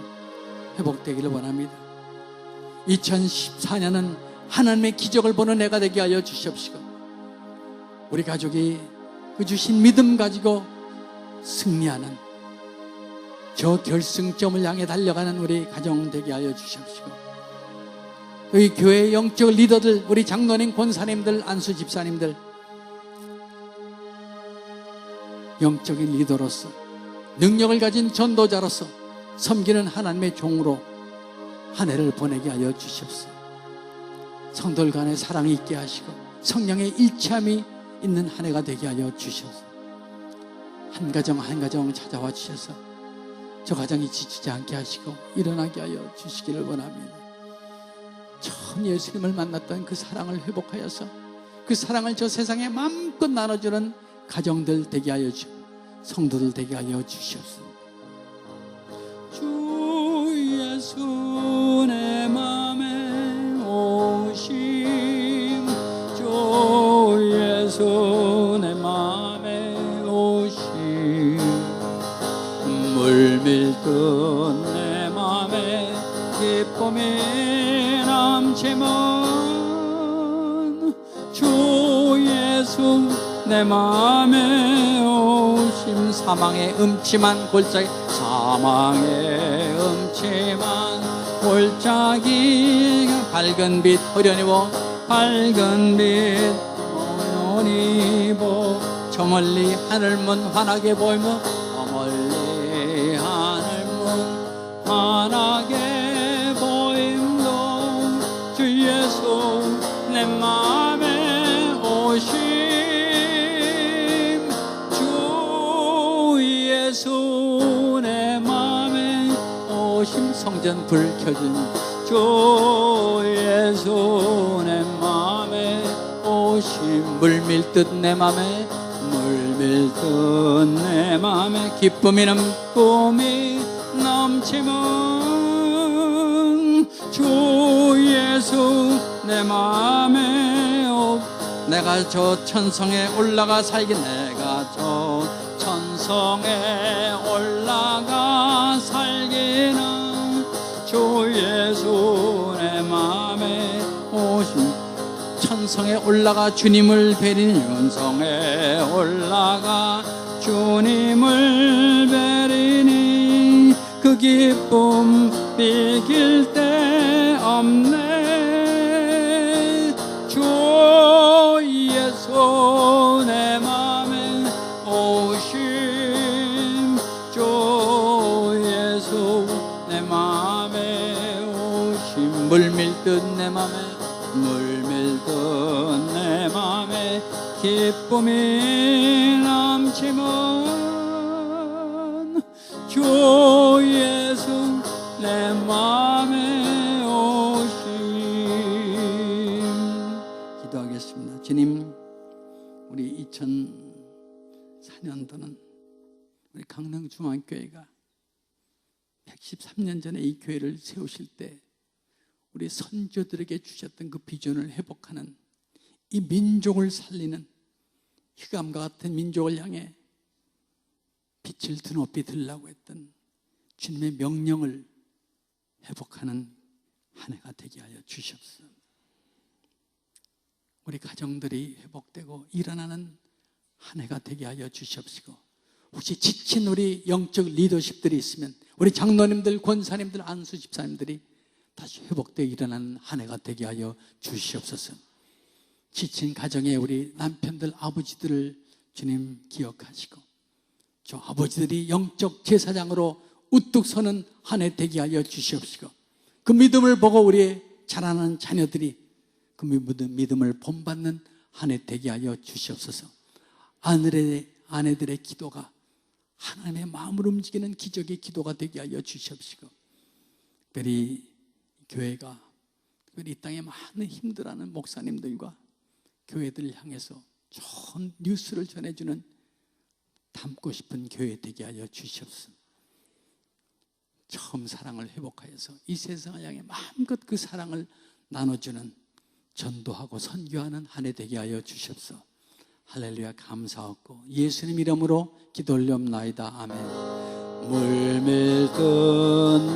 회복되기를 원합니다. 2014년은 하나님의 기적을 보는 해가 되게 하여 주시옵시고 우리 가족이 그 주신 믿음 가지고 승리하는 저 결승점을 향해 달려가는 우리 가정 되게 하여 주시옵시고, 우리 교회의 영적 리더들, 우리 장로님, 권사님들, 안수 집사님들 영적인 리더로서 능력을 가진 전도자로서 섬기는 하나님의 종으로 한 해를 보내게 하여 주시옵소서. 성도들 간에 사랑이 있게 하시고 성령의 일치함이 있는 한 해가 되게 하여 주시옵소서. 한 가정 한 가정 찾아와 주셔서 저 가정이 지치지 않게 하시고 일어나게 하여 주시기를 원합니다. 처음 예수님을 만났던 그 사랑을 회복하여서 그 사랑을 저 세상에 마음껏 나눠주는 가정들 되게 하여 주시고 성도들 되게 하여 주시옵소서. 주 예수 내 맘에 오심, 주 예수 내 맘에 오심, 물밀듯 내 맘에 기쁨이 남지만 주 예수 내 맘에 오심, 사망의 음침한 골짜기, 사망의 음침한 골짜기 밝은 빛 흐려니고 밝은 빛 흐려니고 저 멀리 하늘문 환하게 보이며 저 멀리 하늘문 환하게 보임도 주 예수 내 맘에 오심, 예수 내 맘에 오심, 성전 불 켜진 주 예수 내 맘에 오심, 물밀듯 내 맘에 물밀듯 내 맘에 기쁨이 넘치면 주 예수 내 맘에 내가 저 천성에 올라가 살긴, 내가 저 천성에 올라가 살기는 주 예수 내 맘에 오심, 천성에 올라가 주님을 뵈리니, 천성에 올라가 주님을 뵈리니 그 기쁨 비길 데 없네. 주 예수 내 맘에 오심, 주 예수 내 맘에 오심, 물밀듯 내 맘에 물밀듯 내 맘에 기쁨이 남지만 주 예수 내 맘에 오심. 기도하겠습니다. 주님, 우리 2004년도는 우리 강릉중앙교회가 113년 전에 이 교회를 세우실 때 우리 선조들에게 주셨던 그 비전을 회복하는, 이 민족을 살리는, 흑암과 같은 민족을 향해 빛을 드높이 들라고 했던 주님의 명령을 회복하는 한 해가 되게 하여 주시옵소서. 우리 가정들이 회복되고 일어나는 한 해가 되게 하여 주시옵시고, 혹시 지친 우리 영적 리더십들이 있으면 우리 장로님들, 권사님들, 안수 집사님들이 다시 회복되어 일어나는 한 해가 되게 하여 주시옵소서. 지친 가정에 우리 남편들, 아버지들을 주님 기억하시고, 저 아버지들이 영적 제사장으로 우뚝 서는 한 해 되게 하여 주시옵시고, 그 믿음을 보고 우리 자라는 자녀들이 그 믿음을 본받는 한 해 되게 하여 주시옵소서. 아내들의 기도가 하나님의 마음을 움직이는 기적의 기도가 되게 하여 주시옵시고, 특별히 교회가, 특별히 이 땅에 많은 힘들어하는 목사님들과 교회들을 향해서 좋은 뉴스를 전해주는 닮고 싶은 교회 되게 하여 주시옵소서. 처음 사랑을 회복하여서 이 세상을 향해 마음껏 그 사랑을 나눠주는, 전도하고 선교하는 한 해 되게 하여 주시옵소서. 할렐루야. 감사하고 예수님 이름으로 기도 올려옵나이다. 아멘. 물밀듯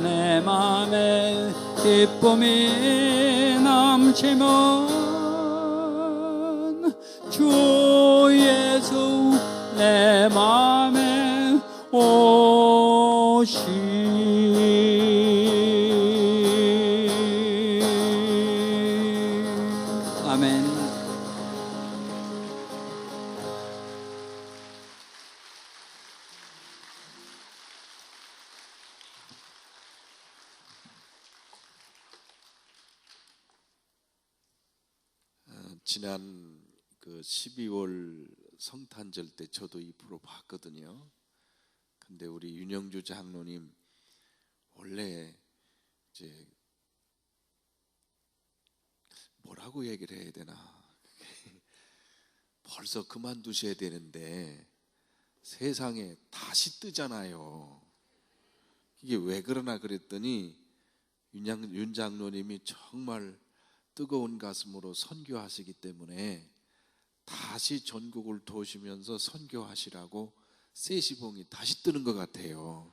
내 맘에 기쁨이 넘치면 주 예수 내 맘에 오시. 아멘. 지난 그 12월 성탄절 때 저도 이 프로 봤거든요. 근데 우리 윤영주 장로님 원래 이제 뭐라고 얘기를 해야 되나, 벌써 그만두셔야 되는데 세상에 다시 뜨잖아요. 이게 왜 그러나 그랬더니 윤 장로님이 정말 뜨거운 가슴으로 선교하시기 때문에 다시 전국을 도시면서 선교하시라고 세시봉이 다시 뜨는 것 같아요.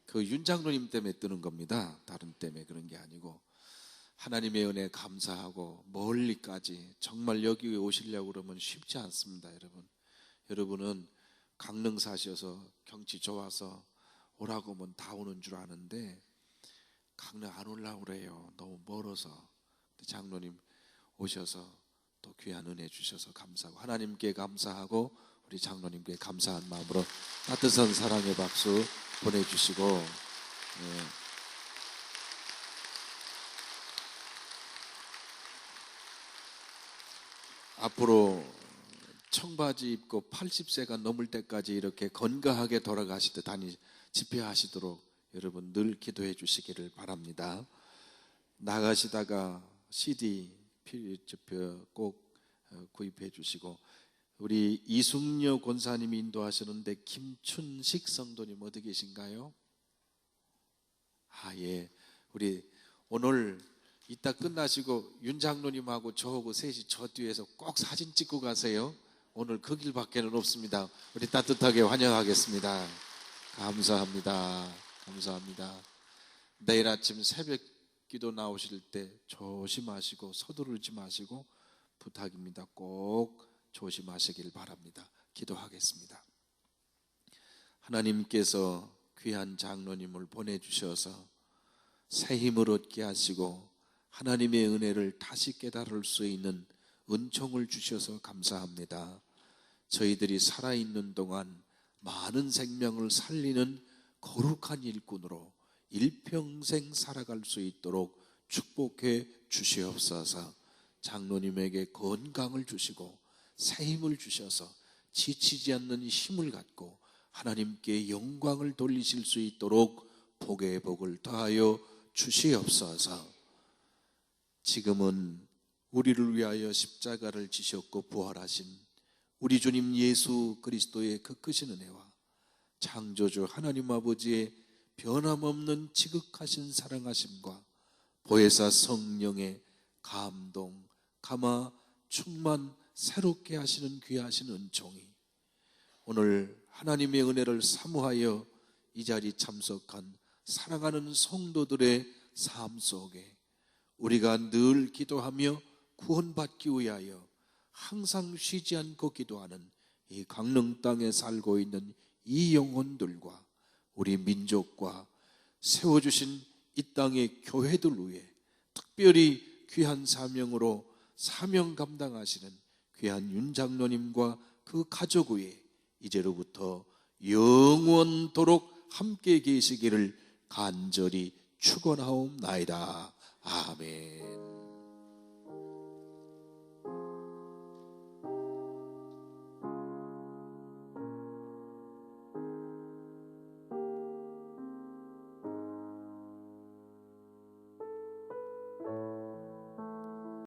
그 윤 장로님 때문에 뜨는 겁니다. 다른 때문에 그런 게 아니고, 하나님의 은혜 감사하고 멀리까지 정말 여기 오시려고 그러면 쉽지 않습니다. 여러분은 강릉 사셔서 경치 좋아서 오라고 하면 다 오는 줄 아는데 강릉 안 오려고 그래요. 너무 멀어서. 장로님 오셔서 또 귀한 은혜 주셔서 감사하고, 하나님께 감사하고 우리 장로님께 감사한 마음으로 따뜻한 사랑의 박수 보내주시고, 앞으로 청바지 입고 80세가 넘을 때까지 이렇게 건강하게 돌아가시듯 집회하시도록 여러분 늘 기도해 주시기를 바랍니다. 나가시다가 CD 꼭 구입해 주시고, 우리 이승려 권사님이 인도하시는데 김춘식 성도님 어디 계신가요? 예. 우리 오늘 이따 끝나시고 윤 장로님하고 저하고 셋이 저 뒤에서 꼭 사진 찍고 가세요. 오늘 그 길밖에는 없습니다. 우리 따뜻하게 환영하겠습니다. 감사합니다. 내일 아침 새벽 기도 나오실 때 조심하시고 서두르지 마시고 부탁입니다. 꼭 조심하시길 바랍니다. 기도하겠습니다. 하나님께서 귀한 장로님을 보내주셔서 새 힘을 얻게 하시고 하나님의 은혜를 다시 깨달을 수 있는 은총을 주셔서 감사합니다. 저희들이 살아있는 동안 많은 생명을 살리는 거룩한 일꾼으로 일평생 살아갈 수 있도록 축복해 주시옵소서. 장로님에게 건강을 주시고 새 힘을 주셔서 지치지 않는 힘을 갖고 하나님께 영광을 돌리실 수 있도록 복의 복을 더하여 주시옵소서. 지금은 우리를 위하여 십자가를 지셨고 부활하신 우리 주님 예수 그리스도의 그 크신 은혜와 창조주 하나님 아버지의 변함없는 지극하신 사랑하심과 보혜사 성령의 감동, 감화, 충만, 새롭게 하시는 귀하신 은총이 오늘 하나님의 은혜를 사모하여 이 자리 참석한 사랑하는 성도들의 삶 속에 우리가 늘 기도하며 구원받기 위하여 항상 쉬지 않고 기도하는 이 강릉 땅에 살고 있는 이 영혼들과 우리 민족과 세워주신 이 땅의 교회들 위해 특별히 귀한 사명으로 사명 감당하시는 귀한 윤 장로님과 그 가족 위에 이제로부터 영원토록 함께 계시기를 간절히 축원하옵나이다. 아멘.